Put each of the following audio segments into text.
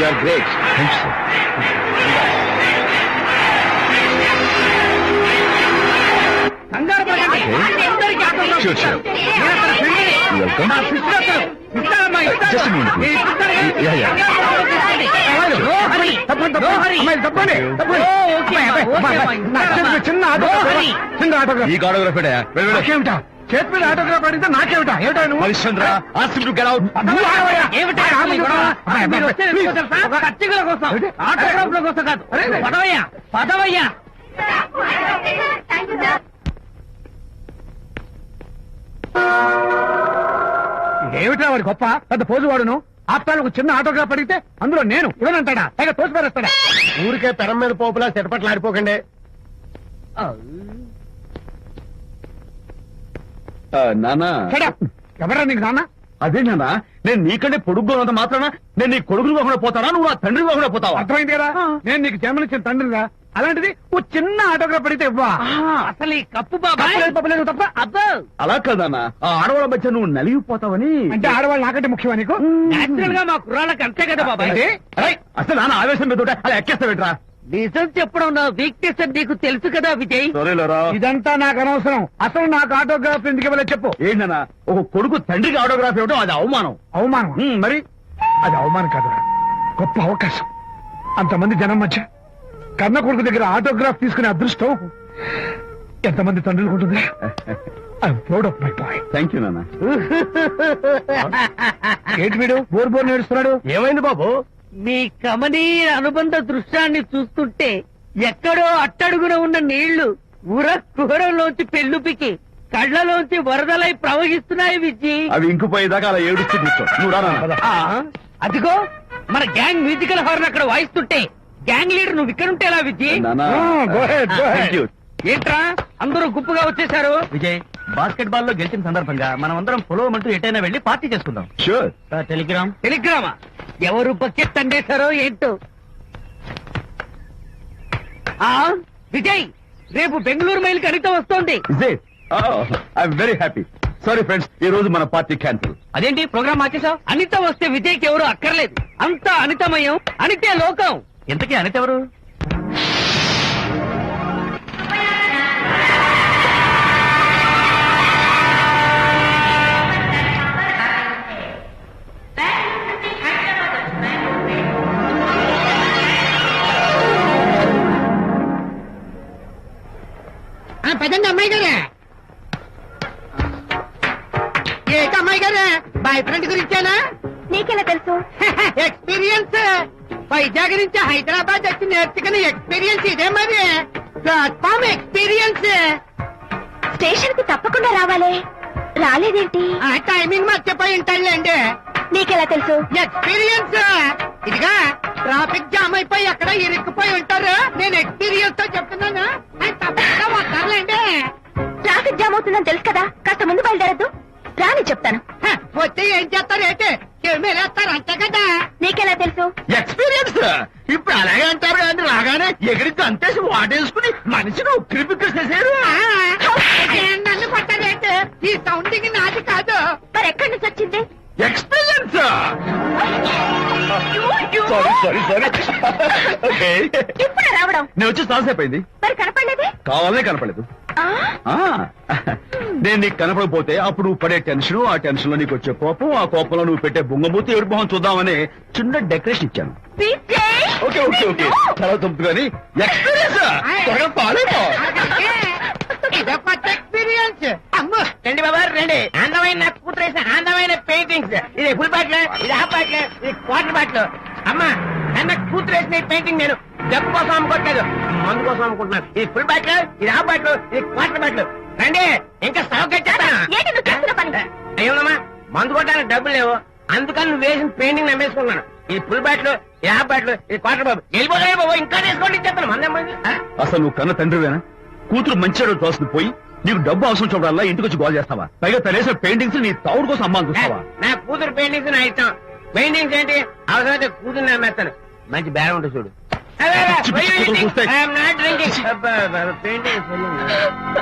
You are great. Thanks, sir. Sure, sure. Welcome. Just a minute, please. Yeah. చిన్న autograph ఈ autograph నాకేమిటా? చేతి మీద autograph అడిగితే నాకేమిటా? ఏమిటా నువ్వు? Harishchandra ask him to get out. ఆటోగ్రాఫ్ల కోసం కాదు, పదవయ్యా. ఏమిటా వాడు గొప్ప పెద్ద పోజు వాడును? ఆప్తాలు ఒక చిన్న ఆటోగ్రాఫ్ అడిగితే అందులో నేను ఇవ్వనంటాడా? పైగా తోసి పారేస్తాడా? ఊరికే పెరం మీద పోపులా చెరపట్లు ఆడిపోకండి. నానా ఎవరా నీకు నాన్న? అదే నానా, నేను నీకంటే పొడుగ్గా ఉన్నంత మాత్రాన నేను నీ కొడుకుని కాకుండా పోతానా, నువ్వు నా తండ్రి కాకుండా పోతావా? అర్థమైంది కదా, నేను నీకు జన్మనిచ్చిన తండ్రిరా. అలాంటిది ఓ చిన్న ఆటోగ్రాఫ్ అడిగితే ఇవ్వా? అసలు ఈ కప్పు బాబాయ్ తప్ప అబ్బో అలా కదానా, ఆ ఆడవాళ్ళ మధ్య నువ్వు నలిగిపోతావని. అంటే ఆడవాళ్ళు నాకంటే ముఖ్యమా నీకు? నేచురల్ గా మా కుర్రాళ్ళకి అంతే కదా బాబాయ్. అంటే అరే, అసలు నాన్న ఆవేశం మీద ఉంటే అలా ఎక్కేస్తావేట్రా? నిజం చెప్పడం నా వీక్నెస్ అని నీకు తెలుసు కదా విజయ్. సరేలేరా, ఇదంతా నాకు అనవసరం. అసలు నాకు ఆటోగ్రాఫ్ ఎందుకు ఇవ్వలేదు చెప్పు? ఏంటన్నా ఒక కొడుకు తండ్రికి ఆటోగ్రాఫ్ ఇవ్వడం అది అవమానం. అవమానం? మరి అది అవమానం కాదు, గొప్ప అవకాశం. అంతమంది జనం మధ్య కన్న కొడుకు దగ్గర ఆటోగ్రాఫ్ తీసుకునే అదృష్టం ఎంతమంది తండ్రులకు ఉంటుంది? I'm proud of my boy. Thank you నాన్న. ఏంటి వీడు బోర్ నేడుస్తున్నాడు? ఏమైంది బాబు? మీ కమనీయ అనుబంధ దృశ్యాన్ని చూస్తుంటే ఎక్కడో అట్టడుగున ఉన్న నీళ్లు ఉర కుహరంలోంచి పెళ్ళుపికి కళ్లలోంచి వరదలై ప్రవహిస్తున్నాయి విజ్జి. అవి ఇంకుపోయేదాకా అలా ఏడుస్తూ కూర్చో. నువ్వు రానా? అదిగో మన గ్యాంగ్ మ్యూజికల్ హార్న్ అక్కడ వాయిస్తుంటే గ్యాంగ్ లీడర్ నువ్వు ఇక్కడ ఉంటే ఎలా విజ్జి? Thank you. ఏంట్రా అందరూ గుంపుగా వచ్చేసారు? విజయ్, బాస్కెట్ బాల్ లో గెలిచిన సందర్భంగా మనం అందరం పొలవమంటూ ఎటైనా వెళ్లి పార్టీ చేసుకుందాం. షూర్. టెలిగ్రామా? ఎవరు బకెట్ అండేశారో ఏంటో. విజయ్, రేపు బెంగళూరు మైల్ అనిత వస్తోంది. I'm very happy. Sorry friends, ఈ రోజు మన పార్టీ క్యాన్సిల్. అదేంటి ప్రోగ్రామ్ మార్చేసావు? అనిత వస్తే విజయ్కి ఎవరు అక్కర్లేదు. అంతా అనితమయం, అనితే లోకం. ఇంతకీ అనిత ఎవరు? పదండి అమ్మాయి గారే. ఏంటి అమ్మాయి గారే, బాయ్ ఫ్రెండ్ గురించేనా? నీకెలా తెలుసు? ఎక్స్పీరియన్స్. వైజాగ్ నుంచి హైదరాబాద్ వచ్చి నేర్చుకునే ఎక్స్పీరియన్స్ ఇదే మరి. Platform experience. స్టేషన్ కి తప్పకుండా రావాలి. రాలేదేంటి? ఆ టైమింగ్ మర్చిపోయి ఉంటాడులేండి. నీకెలా తెలుసు? ఎక్స్పీరియన్స్. ఇదిగా ట్రాఫిక్ జామ్ అయిపోయి ఎక్కడ ఇరుక్కుపోయి ఉంటారు. నేను ఎక్స్పీరియన్స్ తో చెప్తున్నాను. ఆయన తప్పకుండా వస్తారులేండి. ట్రాఫిక్ జామ్ అవుతుందని తెలుసు కదా, కాస్త ముందు బయలుదేరద్దు. రాని చెప్తాను. వచ్చి ఏం చేస్తారు ఏంటి? మీరేస్తారు అంతే కదా. నీకెలా తెలుసు? ఎక్స్పీరియన్స్. ఇప్పుడు అలాగే అంటారు కానీ రాగానే ఎగిరికి అంతేసి వాటేసుకుని మనిషిని ఉక్కిరి బిక్కిరి చేశారు. నన్ను కొట్టారేంటి? ఈ సౌండింగ్ నాది కాదు. మరి ఎక్కడి నుంచి వచ్చింది? ఎక్స్పీరియన్స్. సారీ. ఇప్పుడు రావడం నేను వచ్చి చాలాసేపు అయింది. మరి కనపడలేదే? కావాలనే కనపడలేదు. నేను నీకు కనపడకపోతే అప్పుడు నువ్వు పడే టెన్షన్, ఆ టెన్షన్ లో నీకు వచ్చే కోపం, ఆ కోపంలో నువ్వు పెట్టే బొంగమూతి ఏడు మొహం చూద్దామని చిన్న డెకరేషన్ ఇచ్చాను. ఓకే చాలా తప్పు కానీ ఎక్స్పీరియన్స్. త్వరగా పాలేపో. ఇదో కొత్త ఎక్స్పీరియన్స్. అమ్మో రండి బాబా రండి. అందమైన నాకు కూతురేసిన అందమైన పెయింటింగ్స్. ఇది ఫుల్ బాట్లు, ఇది హాఫ్ బాట్లు, ఇది క్వార్టర్ బాట్లు. అమ్మా అన్న కూతురేసిన ఈ పెయింటింగ్ నేను డబ్బు కోసం అమ్ముకోవట్లేదు, మందు కోసం అమ్ముకుంటున్నాను. ఇది ఫుల్ బాట్లు, ఇది హాఫ్ బాట్లు, ఇది క్వార్టర్ బాట్లు. రండి ఇంకా అయ్యోనమ్మా, మందు కొట్టడానికి డబ్బులు లేవు, అందుకని నువ్వు వేసిన పెయింటింగ్ నమ్మేసుకున్నాను. ఈ ఫుల్ బాట్లు, ఈ హాఫ్ బాట్లు, ఇది క్వార్టర్ బాబు. వెళ్ళిపోతాయి బాబు, ఇంకా తీసుకోండి చెప్తాను. మంది అసలు నువ్వు కన్న తండ్రివేనా? కూతురు మంచిగా తోసుకు పోయి నీకు డబ్బు అవసరం చూడాలా ఇంటికి వచ్చి గోల్ చేస్తావా? పైగా తనేసిన పెయింటింగ్స్ నీ తౌడు కోసం అమ్మాని చూస్తావా? నా కూతురు పెయింటింగ్స్ నా ఇష్టం. పెయింటింగ్స్ ఏంటి అవసరమైతే కూతురు నమ్మేస్తాను. మంచి బేరం ఉంటుంది చూడు.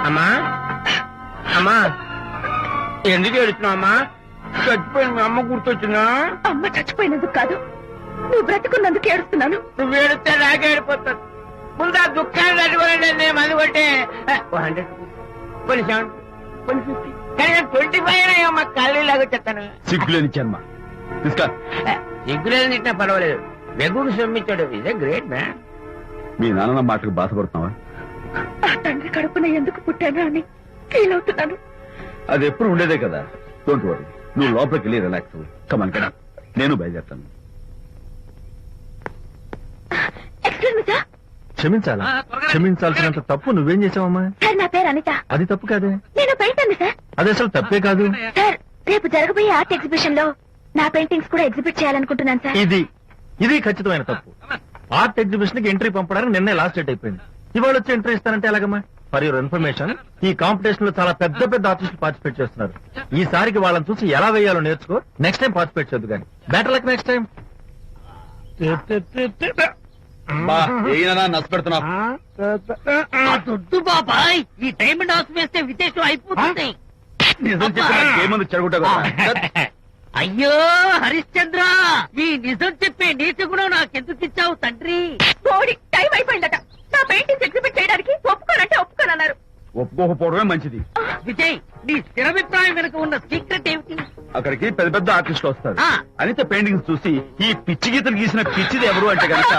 అమ్మా అమ్మా ఎందుకు ఏడుస్తున్నావు అమ్మా? చచ్చిపోయిన మీ అమ్మ గుర్తొచ్చిందా? అమ్మ చచ్చిపోయినందుకు కాదు, నువ్వు బ్రతుకున్నందుకు ఏడుస్తున్నాను. నువ్వు ఏడితే నాకే ఏడిపోతాను. ముందు ఆ దుఃఖాన్ని తట్టుకోవాలంటే నేను మందు కొట్టే 100 కొన్ని 70 కొన్ని 50 కానీ 25 అయినా మా కళ్ళు లాగా చెప్తాను. సిగ్గులేని జన్మ. తీసుకా. సిగ్గులేదు తిట్టినా పర్వాలేదు. వెగుడు శ్రమించాడు. ఇదే గ్రేట్ మ్యాన్. మీ నాన్న మాటకు బాధపడుతున్నావా? ఆ తండ్రి కడుపున ఎందుకు పుట్టాను అని ఫీల్ అవుతున్నాను. అది ఎప్పుడు ఉండేదే కదా. డోంట్ వరీ, నువ్వు లోపలికి వెళ్ళి రిలాక్స్ అవ్వు. కమాన్ కదా, నేను బయలుదేరుతాను. Excuse me sir. క్షమించాలా? క్షమించాల్సినంత తప్పు నువ్వేం చేసావమ్మా? సార్ నా పేరు అనిత. అది తప్పు కాదే. నేను పెయింటర్ సార్. అది అసలు తప్పే కాదు. సార్ రేపు జరగబోయే ఆర్ట్ ఎగ్జిబిషన్ లో నా పెయింటింగ్స్ కూడా ఎగ్జిబిట్ చేయాలనుకుంటున్నాను సార్. ఇది ఖచ్చితమైన తప్పు. ఆర్ట్ ఎగ్జిబిషన్ కి ఎంట్రీ పంపడానికి నిన్నే లాస్ట్ డేట్ అయిపోయింది. ఇవాళ వచ్చి ఎంట్రీ ఇస్తానంటే ఎలాగమ్మా? ఫర్ యువర్ ఇన్ఫర్మేషన్, ఈ కాంపిటీషన్ లో చాలా పెద్ద పెద్ద ఆర్టిస్టులు పార్టిసిపేట్ చేస్తున్నారు. ఈసారికి వాళ్ళని చూసి ఎలా వేయాలో నేర్చుకో. నెక్స్ట్ టైం పార్టిసిపేట్ చేయొద్దు కానీ. Better luck next time. నష్టపెడుతున్నావు. దొడ్డు బాబాయ్, ఈ డైమండ్ హౌస్ వేస్తే విదేశం అయిపోతుంది. నిజం చెప్పిన ఏమంది చెడగొట్టావు కదా. అయ్యో హరిశ్చంద్ర, ఈ నిజం చెప్పే నీతి గుణం నాకెందుకు ఇచ్చావు తండ్రి? బోడి టైం అయిపోయిందట. నా పెయింటింగ్స్ ఎగ్జిబిట్ చేయడానికి ఒప్పుకోనంటే ఒప్పుకోనన్నారు. ఒప్పుకోకపోవడమే మంచిది. విజయ్, నీ స్థిరాభిప్రాయం వెనుక ఉన్న సీక్రెట్ ఏమిటి? అక్కడికి పెద్ద పెద్ద ఆర్టిస్టులు వస్తారు. ఆ. అనిత పెయింటింగ్స్ చూసి ఈ పిచ్చి గీతలు గీసిన పిచ్చిది ఎవరు అంటే కనుక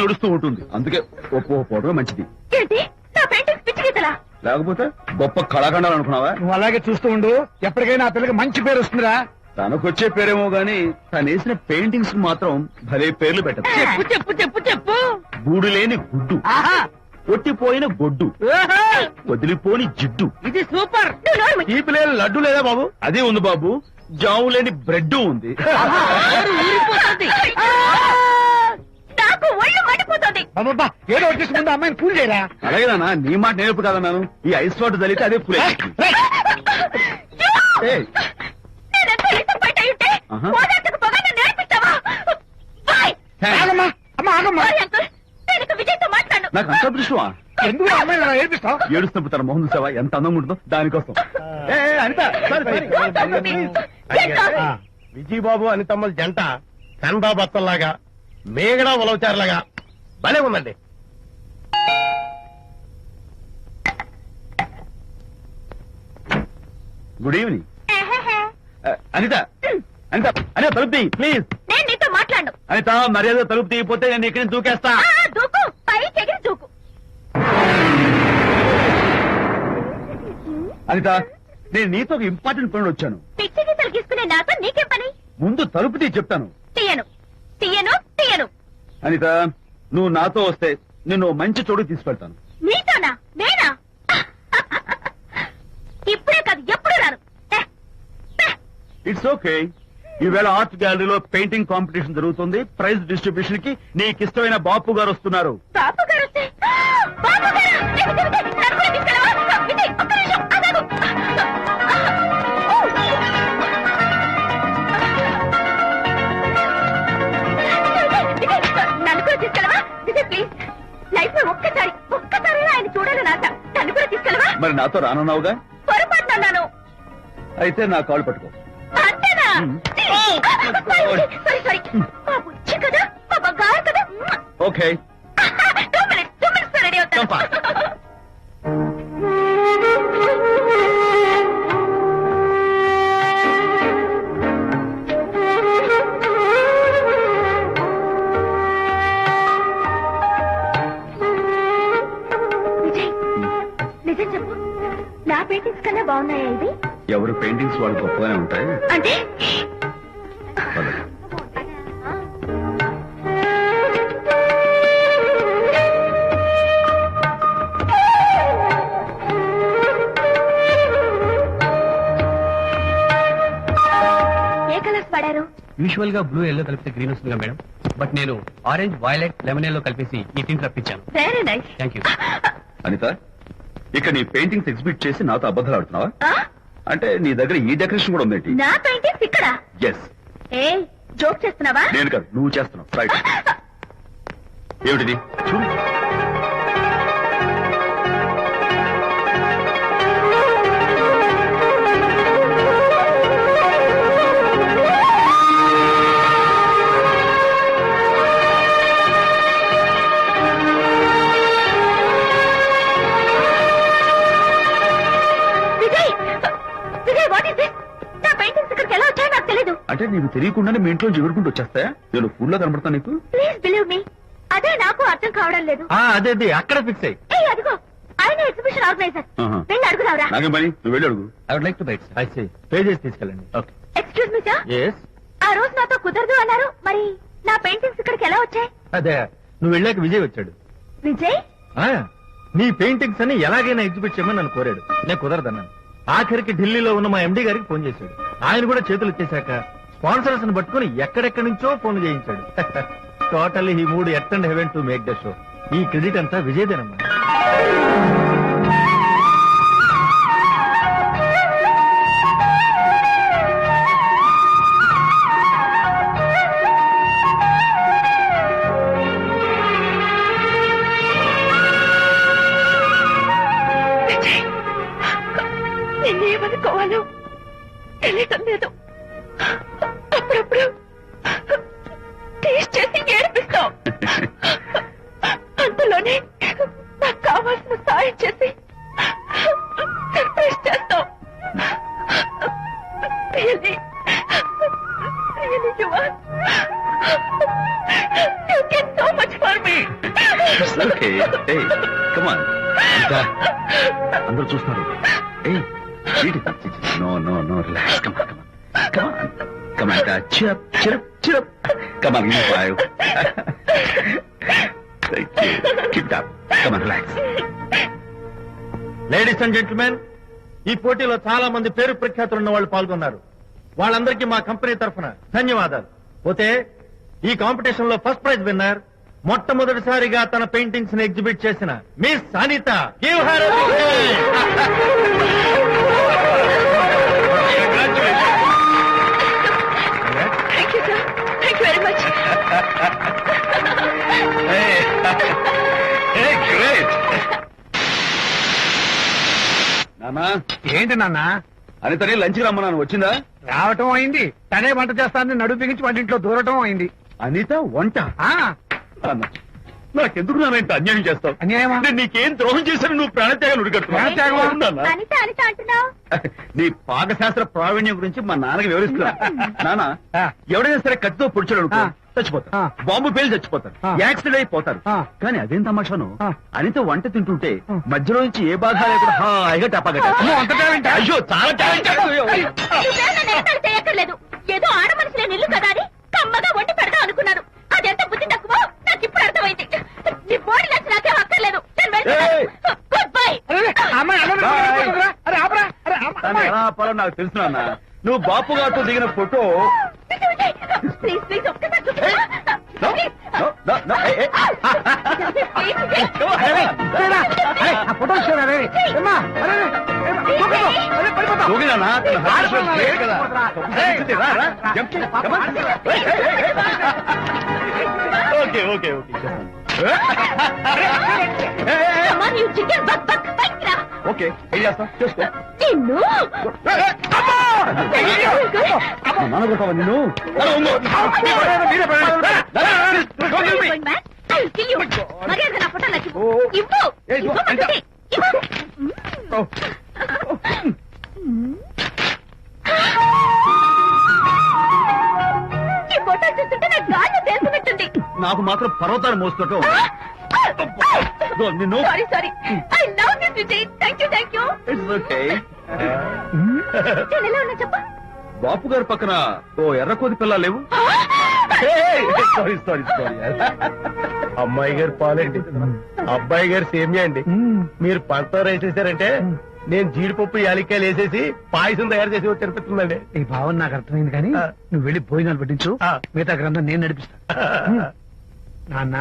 నడుస్తూ ఉంటుంది. అందుకే ఒప్పుకోకపోవడమే మంచిది. ఏంటి నా పెయింటింగ్స్ పిచ్చి గీతలా? లేకపోతే గొప్ప కళాఖండాలు అనుకున్నావా? నువ్వు అలాగే చూస్తూ ఉండు. ఎప్పటికైనా ఆ పిల్లకి మంచి పేరు వస్తుందిరా. తనకొచ్చే పేరేమో గాని తను వేసిన పెయింటింగ్స్ కు మాత్రం భలే పేర్లు పెట్టదు. చెప్పు చెప్పు చెప్పు చెప్పు. గూడు లేని గుడ్డు, ఆహా, కొట్టిపోయిన గొడ్డు, ఓహో, వదిలిపోని జిడ్డు. ఇది సూపర్. నువ్వు నోరు మూయి. ఈ పిల్లలు లడ్డు లేదా బాబు? అదే ఉంది బాబు. జాము లేని బ్రెడ్ ఉంది. నోరు ఊరిపోతుంది. నాకు ఒళ్ళు మండిపోతుంది. అబ్బబ్బా, ఏదో వచ్చేసి ముందు అమ్మాయిని పూజ చేయరా. అలాగే నాన్న, నీ మాట నేర్పు కదన్నాను. ఈ ఐస్ వాటర్ జరిగితే అదే పూలే. నేనెంతో ఇష్టపడ్డ ఉంటే ఆహా. ఓదార్చకు పోగా నన్ను నేర్పిస్తావా? బాయ్. ఆగమ్మా, అమ్మ ఆగమ్మా. సారీ అంకుల్, నేను ఇక విజయ్తో మాట్లాడు. నాకు అంత దృష్టమా? ఎందుకు ఆ అమ్మాయిని అలా ఏడిపిస్తావు? ఏడుస్తున్నప్పుడు తన మొహం చూసావా ఎంత అందంగా ఉంటుందో? దానికోసం. అనిత, విజయబాబు అనితమ్మల జంట కన్బా బత్తల్లాగా మేగడా ఉలవచారులాగా భలే ఉందండి. Good evening. అనిత, అనిత, అనిత తలుపు తీయి ప్లీజ్. నేను నీతో మాట్లాడు. అనిత, మర్యాద తలుపు తీయపోతే నేను ఇక్కడి నుంచి దూకేస్తా. దూకు, పైకి ఎగిరి దూకు. అనిత, నేను నీతో ఒక ఇంపార్టెంట్ పనులు వచ్చాను. పిచ్చి గీతలు గీసుకునే నాతో నీకేం పని? ముందు తలుపు తీయి చెప్తాను. తీయను తీయను తీయను. అనిత, నువ్వు నాతో వస్తే నిన్ను మంచి చోటు తీసుకెళ్తాను. నీతోనా? నేనా? ఇప్పుడే కాదు ఎప్పుడు రాను. It's okay. ఈవేళ ఆర్ట్ గ్యాలరీలో పెయింటింగ్ కాంపిటీషన్ జరుగుతుంది. ప్రైజ్ డిస్ట్రిబ్యూషన్ కి నీకు ఇష్టమైన బాపు గారు వస్తున్నారు. బాపు గారు వస్తే బాపు గారా? విజయ్, విజయ్, నన్ను కూడా తీసుకెళ్ళవా? విజయ్, ఒక్క నిమిషం ఆగాగు. విజయ్, నన్ను కూడా తీసుకెళ్ళవా? విజయ్ ప్లీజ్, లైఫ్ లో ఒక్కసారి ఆయన చూడాలి నాట. నన్ను కూడా తీసుకెళ్ళవా? మరి నాతో రానున్నావుగా? పొరపాటున అన్నాను. అయితే నా కాళ్ళు పట్టుకో. అంతేనా? Sorry sorry. మా బుజ్జి కదా, మా బంగారు కదా. ఓకే. 2 minutes లో రెడీ అవుతాను. విజయ్, నిజం చెప్పు, నా పెయింటింగ్స్ కన్నా బాగున్నాయా ఇవి? ఎవరు పెయింటింగ్స్ వాళ్ళు గొప్పగానే ఉంటాయి. అంటే పద. ఏ కలర్స్ పడారు? యూజువల్ గా బ్లూ ఎల్లో కలిపితే గ్రీన్ వస్తుందిగా మేడం, బట్ నేను ఆరెంజ్ వైలెట్ లెమన్ ఎల్లో కలిపేసి ఈ టీం రప్పించాను. Very nice. Thank you. Anitha, ఇక నీ పెయింటింగ్స్ ఎగ్జిబిట్ చేసి నాతో అబద్ధాలు ఆడుతున్నావా? అంటే నీ దగ్గర ఈ డెకరేషన్ కూడా ఉందేంటి? నా పెయింటింగ్స్ ఇక్కడ? ఎస్. ఏ జోక్ చేస్తున్నావా? నేను కాదు, నువ్వు చేస్తున్నావు. రైట్. ఏమిటిది? చూడు. అంటే నీకు తెలియకుండానే మీ ఇంట్లో ఎగురుకుంటూ వచ్చేస్తాయా? నేను ఫుల్లో కనబడతా నీకు? ప్లీజ్ బిలీవ్ మీ, అదే నాకు అర్థం కావడం లేదు. అదే అక్కడ ఫిక్స్ అయ్యి. ఏ అదిగో ఆయన ఎగ్జిబిషన్ ఆర్గనైజర్. ఆహా. వెళ్ళి అడుగుదావరా? నాకేం పని, నువ్వు వెళ్ళి అడుగు. I would like to bite pay చేసి తీసుకెళ్ళండి. Okay. Excuse me sir, yes. ఆ రోజు నాతో కుదరదు అన్నారు, మరి నా పెయింటింగ్స్ ఇక్కడికి ఎలా వచ్చాయి? అదే నువ్వు వెళ్ళాక విజయ్ వచ్చాడు. విజయ్? ఆ, నీ పెయింటింగ్స్ అని ఎలాగైనా ఎగ్జిబిట్ చేయమని నన్ను కోరాడు. నేను కుదరదన్నాను. ఆఖరికి ఢిల్లీలో ఉన్న మా ఎండి గారికి ఫోన్ చేశాడు. ఆయన కూడా చేతులు ఎత్తేశాక స్పాన్సర్స్ ని పట్టుకుని ఎక్కడెక్కడి నుంచో ఫోన్ చేయించాడు. Totally he mood earth and heaven to make the show. ఈ క్రెడిట్ అంతా విజయదేనమ్మా. నిన్నేమనుకోవాలో తెలియటం లేదు. అప్పుడప్పుడు టేస్ట్ చేసి ఏడిపిస్తావు. అంతలోనే నాకు కావాల్సిన సాయం చేసి సర్ప్రైజ్ చేస్తావు. Really, you are. You get so much for me. It's okay. Hey, come on. ఇంకా అందరూ చూస్తున్నారు. Hey, no, relax. Come on. Cheer up. Come on, give me 5. Thank you. Keep it up. Come on, relax. Ladies and gentlemen, ఈ పోటీలో చాలా మంది పేరు ప్రఖ్యాతులు ఉన్న వాళ్ళు పాల్గొన్నారు. వాళ్ళందరికీ మా కంపెనీ తరఫున ధన్యవాదాలు. పోతే ఈ కాంపిటీషన్ లో ఫస్ట్ ప్రైజ్ విన్నర్, మొట్టమొదటిసారిగా తన పెయింటింగ్స్ ని ఎగ్జిబిట్ చేసిన miss Anitha. Give her a big Thank you, sir. Thank you very much. Hey, great. నానా, ఏంటి నాన్న? అనితని లంచ్కి రమ్మన్నాను, వచ్చిందా? రావటం అయింది, తనే వంట చేస్తానని నడుపు బిగించి వంటింట్లో దూరటం అయింది. అనిత వంట? ఆ అన్న, నాకెందుకు నాన్న ఇంత అన్యాయం చేస్తావు? అన్యాయమా? నేను నీకేం ద్రోహం చేశాను? నువ్వు ప్రాణత్యాగం ప్రాణత్యాగమా? అనిత అంటున్నావు. నీ పాకశాస్త్ర ప్రావీణ్యం గురించి మా నాన్నకి వివరిస్తున్నా. నాన్న, ఎవడైనా సరే కత్తితో పొడిచాడు అనుకో, చచ్చిపోతారు. బాంబు పేలు చచ్చిపోతారు, యాక్సిడెంట్ అయిపోతారు. కానీ అదేం తమాషాను, అనిత వంట తింటుంటే మధ్యలో నుంచి ఏ బాధ లేకుండా హాయిగా టపాగట. అయ్యో, చాలా టాలెంట్. చేయక్కర్లేదు, ఏదో ఆడ మనిషిలే నిల్లు కదా అని కమ్మగా వండి పెడతా అనుకున్నాను. అదెంత బుద్ధి తక్కువ నాకు ఇప్పుడు అర్థమైంది. నీ బాడీ నచ్చి నాకే అక్కర్లేదు. Good bye. ఎలా ఆపాలో నాకు తెలుసు నాన్న. నువ్వు బాపు గారితో దిగిన ఫోటో ప్లీజ్ ఒక్కసారి No, no, no, hey, hey. దూకినానా? కదా. రా, రా. Jump చేయి. Come on. Hey, hey, hey, hey. Okay. Okay, ఏం చేస్తావు? చేసుకో. మనగొట్టావా నిన్ను? నాకు మాత్రం పర్వతాలు మోసుకోవటం. నిన్ను sorry I love this Vijay. Thank you. It's okay. నేను ఎలా ఉన్నా చెప్పు. బాపు గారి పక్కన ఓ ఎర్ర కోతి పిల్ల లేవు? సారీ. అమ్మాయి గారు పాలండి, అబ్బాయి గారు సేమియా అండి. మీరు పంచదార వేసేసారంటే నేను జీడిపప్పు యాలిక్కాయలు వేసేసి పాయసం తయారు చేసి వచ్చి అనిపిస్తుందండి. ఈ భావన నాకు అర్థమైంది, కానీ నువ్వు వెళ్ళి భోజనాలు పెట్టించు, మిగతా గ్రంథం నేను నడిపిస్తాను. నాన్న,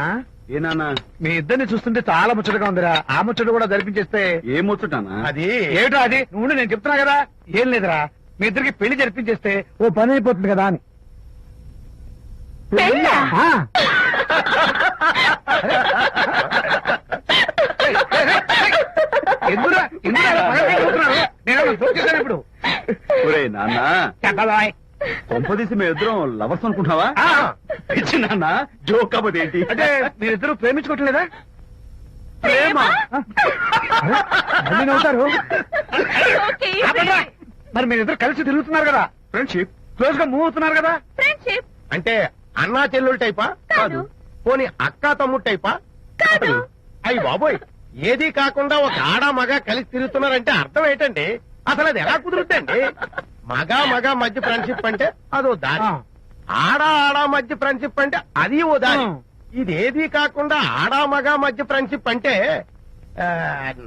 ఏ నాన్న, మీ ఇద్దరిని చూస్తుంటే చాలా ముచ్చటగా ఉందిరా. ఆ ముచ్చట కూడా జరిపించేస్తే. ఏ ముచ్చటానా? అది ఏమిటో అది నువ్వు, నేను చెప్తున్నా కదా. ఏం లేదురా, మీ ఇద్దరికి పెళ్లి జరిపించేస్తే ఓ పని అయిపోతుంది కదా అని. ఆ. ఎందురా నేను చూసేసాను ఇప్పుడు. ఒరే నాన్న, చెప్పబాయ్. కొంపదీసి మేము ఇద్దరం లవర్స్ అనుకుంటున్నావా? ఇచ్చి నాన్న, జోక్ కాబట్టి ఏంటి అంటే మీరిద్దరు ప్రేమించుకోవట్లేదా? ప్రేమ? మళ్ళీ నవ్వుతారు. మరి మీరిద్దరు కలిసి తిరుగుతున్నారు కదా. ఫ్రెండ్షిప్. క్లోజ్ గా మూవ్ అవుతున్నారు కదా. ఫ్రెండ్షిప్ అంటే అన్నా చెల్లెలు టైపా? కాదు. పోనీ అక్కా తమ్ముడు టైపా? కాదు. అయ్యి బాబోయ్, ఏది కాకుండా ఒక ఆడ మగ కలిసి తిరుగుతున్నారంటే అర్థం ఏంటండి? అసలు అది ఎలా కుదురుద్దండి? మగ మధ్య ఫ్రెండ్షిప్ అంటే అదో దారి, ఆడ మధ్య ఫ్రెండ్షిప్ అంటే అది ఓ దారి. ఇదేది కాకుండా ఆడ మగ మధ్య ఫ్రెండ్షిప్ అంటే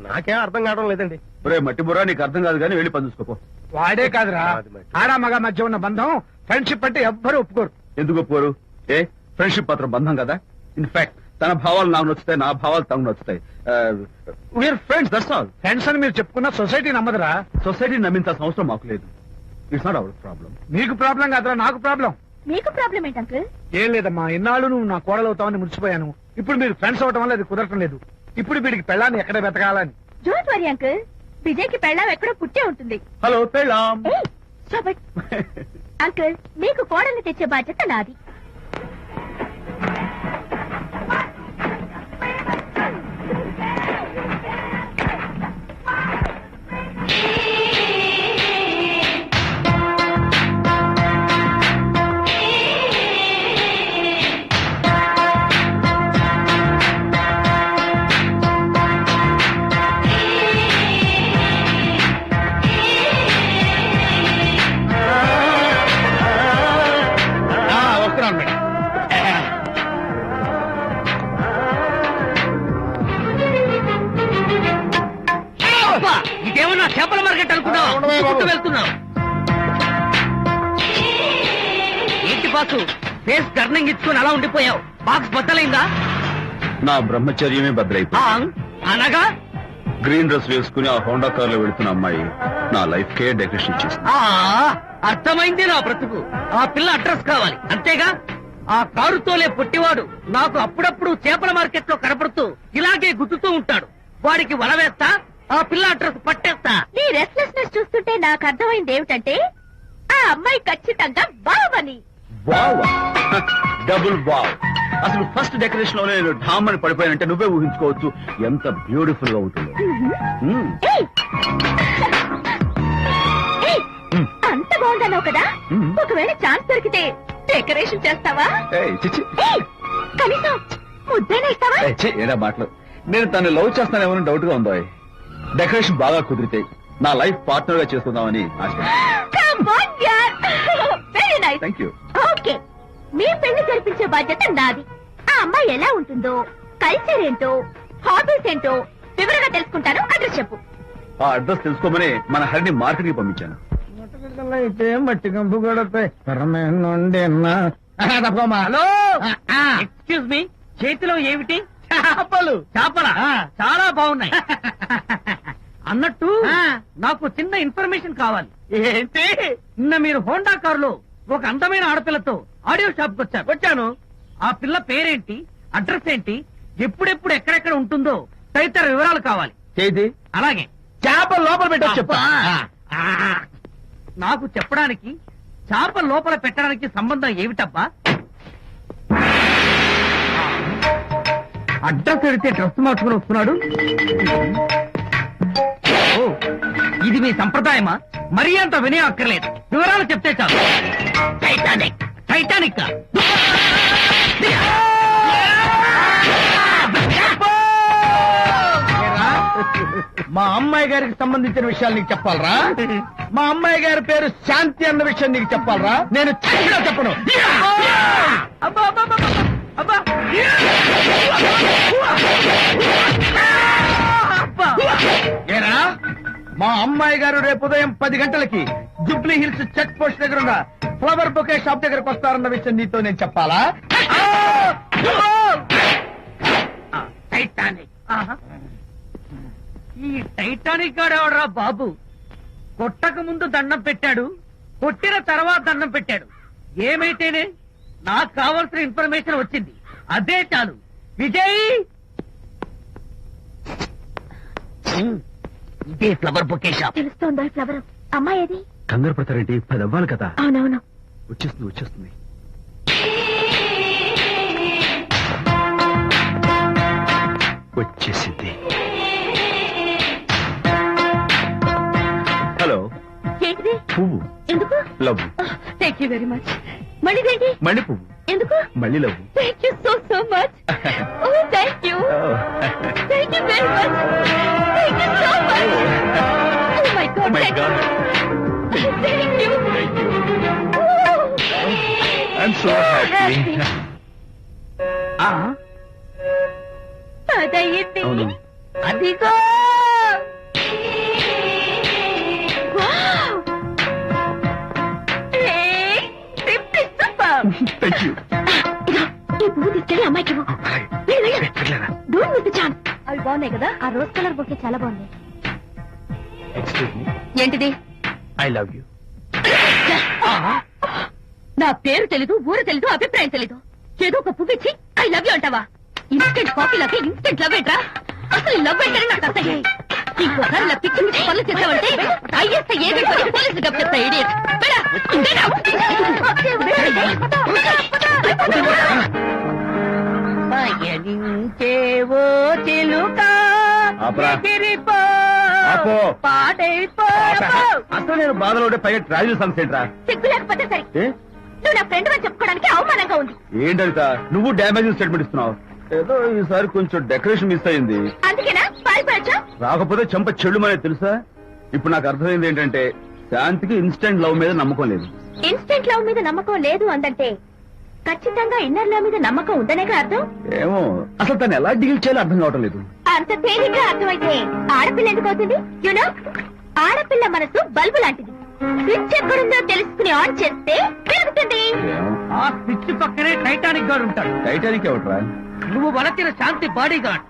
నాకేం అర్థం కావడం లేదండి. ఒరే మట్టి బుర్రా, నీకు అర్థం కాదు కానీ వెళ్ళి పని చూసుకోపో. వాడే కాదురా, అది మరి. ఆడ మగ మధ్య ఉన్న బంధం ఫ్రెండ్షిప్ అంటే ఎవ్వరు ఒప్పుకోరు. ఎందుకు ఒప్పుకోరు? ఫ్రెండ్షిప్ మాత్రం బంధం కదా. ఇన్ఫాక్ట్ తన భావాలు నాకు నచ్చుతాయి, నా భావాలు తనకు నచ్చుతాయి. We're friends, that's all. Friends అని మీరు చెప్పుకున్న సొసైటీ నమ్మదురా. సొసైటీని నమ్మించాల్సిన అవసరం మాకు లేదు. It's not our problem. మీకు ప్రాబ్లం కాదురా, నాకు ప్రాబ్లం. మీకు ప్రాబ్లం ఏంటి అంకుల్? ఏం లేదమ్మా, ఇన్నాళ్ళు నువ్వు నా కోడలు అవుతావని మురిసిపోయాను. ఇప్పుడు మీరు ఫ్రెండ్స్ అవటం వల్ల అది కుదరటం లేదు. ఇప్పుడు వీడికి పెళ్ళాన్ని ఎక్కడ వెతకాలని. డోంట్ వరీ అంకుల్, విజయ్ కి పెళ్ళాం ఎక్కడో పుట్టే ఉంటుంది. హలో పెళ్ళాం. ఏయ్, stop it. అంకుల్, మీకు కోడల్ని తెచ్చే బాధ్యత నాది. వస్తున్నాను మేడం. ఇదేమన్నా చేపల మార్కెట్ అనుకున్నావా? ఉండవే బాబు. చుట్టూ వెళ్తున్నావు ఏంటి బాసు? ఫేస్ టర్నింగ్ ఇచ్చుకుని అలా ఉండిపోయావు. బాక్స్ బద్దలైందా? నా బ్రహ్మచర్యమే భద్రైపోయింది. అనగా గ్రీన్ డ్రెస్ వేసుకుని ఆ హోండా కార్ లో వెళుతున్న అమ్మాయి నా లైఫ్ కే డెకరేషన్ ఇచ్చేసింది. అర్థమైంది నా బ్రతుకు. ఆ పిల్ల అడ్రస్ కావాలి అంతేగా? ఆ కారుతోలే పొట్టివాడు నాకు అప్పుడప్పుడు చేపల మార్కెట్ లో కనపడుతూ ఇలాగే గుద్దుతూ ఉంటాడు. వాడికి వల వేస్తా, ఆ పిల్ల అడ్రస్ పట్టేస్తా. నీ రెస్ట్లెస్నెస్ చూస్తుంటే నాకు అర్థమైంది ఏమిటంటే ఆ అమ్మాయి ఖచ్చితంగా బావని. Wow, double wow. అసలు ఫస్ట్ డెకరేషన్ లో నేను ఢామ్ అని పడిపోయానంటే నువ్వే ఊహించుకోవచ్చు ఎంత బ్యూటిఫుల్ గా ఉంటుందో. మ్మ్. ఏయ్! ఏయ్! అంత బాగుందన్నావు కదా, మ్మ్. ఒకవేళ ఛాన్స్ దొరికితే డెకరేషన్ చేస్తావా? ఏయ్, చిచ్చి. ఏయ్! కనీసం ముద్దైనా ఇస్తావా? ఏయ్, ఛీ, ఏడా మాటలు. నేను తను లవ్ చేస్తానేమో డౌట్ గా ఉందో. డెకరేషన్ బాగా కుదిరితే నా లైఫ్ పార్ట్నర్ గా చేసుకుందామని ఆశ. Come on, yaar. Very nice. Thank you. Okay, మీ పెళ్లి జరిపించే బాధ్యత నాది. ఆ అమ్మాయి ఎలా ఉంటుందో, కల్చర్ ఏంటో, హాబీస్ ఏంటో వివరంగా తెలుసుకుంటాను. అడ్రస్ చెప్పు. ఆ అడ్రస్ తెలుసుకోమని మన హరిని మార్కెట్ కి పంపించాను. అయితే మట్టి కంపు కూడా హలో, ఎక్స్క్యూజ్ మీ, చేతిలో ఏమిటి? చేపలు. చేపలా? చాలా బాగున్నాయి. అన్నట్టు నాకు చిన్న ఇన్ఫర్మేషన్ కావాలి. ఏంటి? నిన్న మీరు హోండా కారులో ఒక అందమైన ఆడపిల్లతో ఆడియో షాప్ కి వచ్చాను. ఆ పిల్ల పేరేంటి, అడ్రస్ ఏంటి, ఎప్పుడెప్పుడు ఎక్కడెక్కడ ఉంటుందో తదితర వివరాలు కావాలి. చేతి అలాగే చేప లోపల పెట్టొచ్చు చెప్తా. నాకు చెప్పడానికి చేప లోపల పెట్టడానికి సంబంధం ఏమిటబ్బా? అడ్రస్ పెడితే డ్రెస్ మార్చుకుని వస్తున్నాడు. ఓ, ఇది మీ సంప్రదాయమా? మరీ అంత వినయం అక్కర్లేదు, వివరాలు చెప్తే చాలు. టైటానిక్. టైటానిక్ మా అమ్మాయి గారికి సంబంధించిన విషయాలు నీకు చెప్పాలరా? మా అమ్మాయి గారి పేరు శాంతి అన్న విషయం నీకు చెప్పాలరా? నేను చచ్చినా చెప్పను. అబ్బా అబ్బా అబ్బా అబ్బా అబ్బా. ఏరా, మా అమ్మాయి గారు రేపు ఉదయం 10 గంటలకి జూబ్లీ హిల్స్ చెక్ పోస్ట్ దగ్గర ఉన్న ఫ్లవర్ బొకే షాప్ దగ్గరకు వస్తారన్న విషయం నీతో నేను చెప్పాలా? టైటానిక్. ఆహా. ఈ టైటానిక్ గాడెవడరా బాబు? కొట్టక ముందు దండం పెట్టాడు, కొట్టిన తర్వాత దండం పెట్టాడు. ఏమైతేనే నాకు కావాల్సిన ఇన్ఫర్మేషన్ వచ్చింది, అదే చాలు. విజయ్, ఇదే ఫ్లవర్ బొకే షాప్. తెలుస్తోందా ఫ్లవర్? అమ్మాయి ఏది? కంగారు పడతారేంటి? 10 అవ్వాలి కదా. అవునవును. వచ్చేస్తుంది వచ్చేస్తుంది. వచ్చేసింది. హలో. ఏంటిది? పువ్వు. ఎందుకు? Love. Thank you very much. మళ్ళీ ఏంటి? మళ్ళీ పువ్వు, ఎందుకు? మళ్ళీ love. Thank you so much. Oh thank you. Thank you very much. Thank you so much. Oh my god. My god, thank you. I'm so happy. అదయ్యింది. అవును. అదిగో. Thank you. ఈ పువ్వు తీసుకెళ్ళి అమ్మాయికి ఇవ్వు. Don't miss the chance. అవి బాగున్నాయి కదా? ఆ రోజ్ కలర్ బొకే చాలా బాగుంది. ఎక్స్క్యూజ్ మీ, ఏంటిది? I love you. నా పేరు తెలీదు, ఊరు తెలీదు, అభిప్రాయం తెలీదు. ఏదో ఒక పువ్వు ఇచ్చి ఐ లవ్ యూ అంటావా? ఇన్స్టెంట్ కాఫీ లాగా ఇన్స్టెంట్ లవ్ ఏంట్రా? అసలు లవ్ ఏంటని నాకు అసహ్యం. ఇంకోసారి ఇలా పిచ్చి పిచ్చి పనులు చేసావంటే ఐఎస్ఐ ఏజెంట్ పోలీసులు డబ్బు చెప్తా. ఇడియట్. పయనించేవో చిలుక ఆపరా. ఎగిరిపో, ఆపో. పాడైపో. అసలు నేను బాధలో ఉంటే పైగా ట్రావెల్ సాంగ్స్ ఏంట్రా? సిగ్గు లేకపోతే సరే. ఏ? నువ్వు నా ఫ్రెండ్ అని చెప్పుకోవడానికి అవమానంగా ఉంది. ఏంటంట నువ్వు డ్యామేజింగ్ స్టేట్మెంట్ ఇస్తున్నావు? ఏదో ఈసారి కొంచెం డెకరేషన్ మిస్ అయింది. అందుకేనా పారిపోయచ్చా? రాకపోతే చెంప చెడు అనేది తెలుసా? ఇప్పుడు నాకు అర్థమైంది ఏంటంటే శాంతికి ఇన్స్టెంట్ లవ్ మీద నమ్మకం లేదు. ఇన్స్టెంట్ లవ్ మీద నమ్మకం లేదు అందంటే ఖచ్చితంగా ఇన్నర్ లవ్ మీద నమ్మకం ఉందనేగా అర్థం. ఏమో అసలు తను ఎలా డీల్ చేయాలో అర్థం కావటం లేదు. అంత తేలిగ్గా అర్థమైతే ఆడపిల్ల ఎందుకు అవుతుంది? యూనో, ఆడపిల్ల మనసు బల్బు లాంటిది. స్విచ్ ఎక్కడుందో తెలుసుకుని ఆన్ చేస్తే పెరుగుతుంది. ఏమో. ఆ స్విచ్ పక్కనే టైటానిక్ గార్డ్ ఉంటాడు. టైటానిక్ ఎవట్రా? నువ్వు వలచిన శాంతి బాడీ గార్డ్.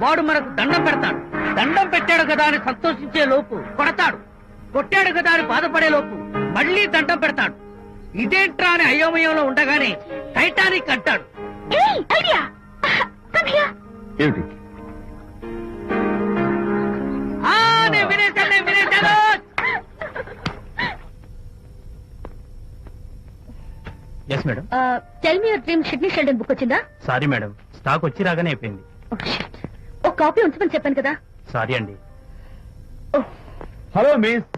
వాడు మనకు దండం పెడతాడు. దండం పెట్టాడు కదా అని సంతోషించే లోపు కొడతాడు. కొట్టాడు కదా అని బాధపడే లోపు మళ్ళీ దండం పెడతాడు. ఇదేంట్రా అని అయోమయంలో ఉండగానే టైటానిక్ అంటాడు. ఏయ్, ఐడియా. Come here. ఏమిటి? నేను వినేశాను. Yes madam. Tell me your dream Sidney Sheldon book వచ్చిందా? సారీ మేడం, స్టాక్ వచ్చి రాగానే అయిపోయింది. ఒక కాపీ ఉంచమని చెప్పాను కదా. సారీ అండి. Hello miss,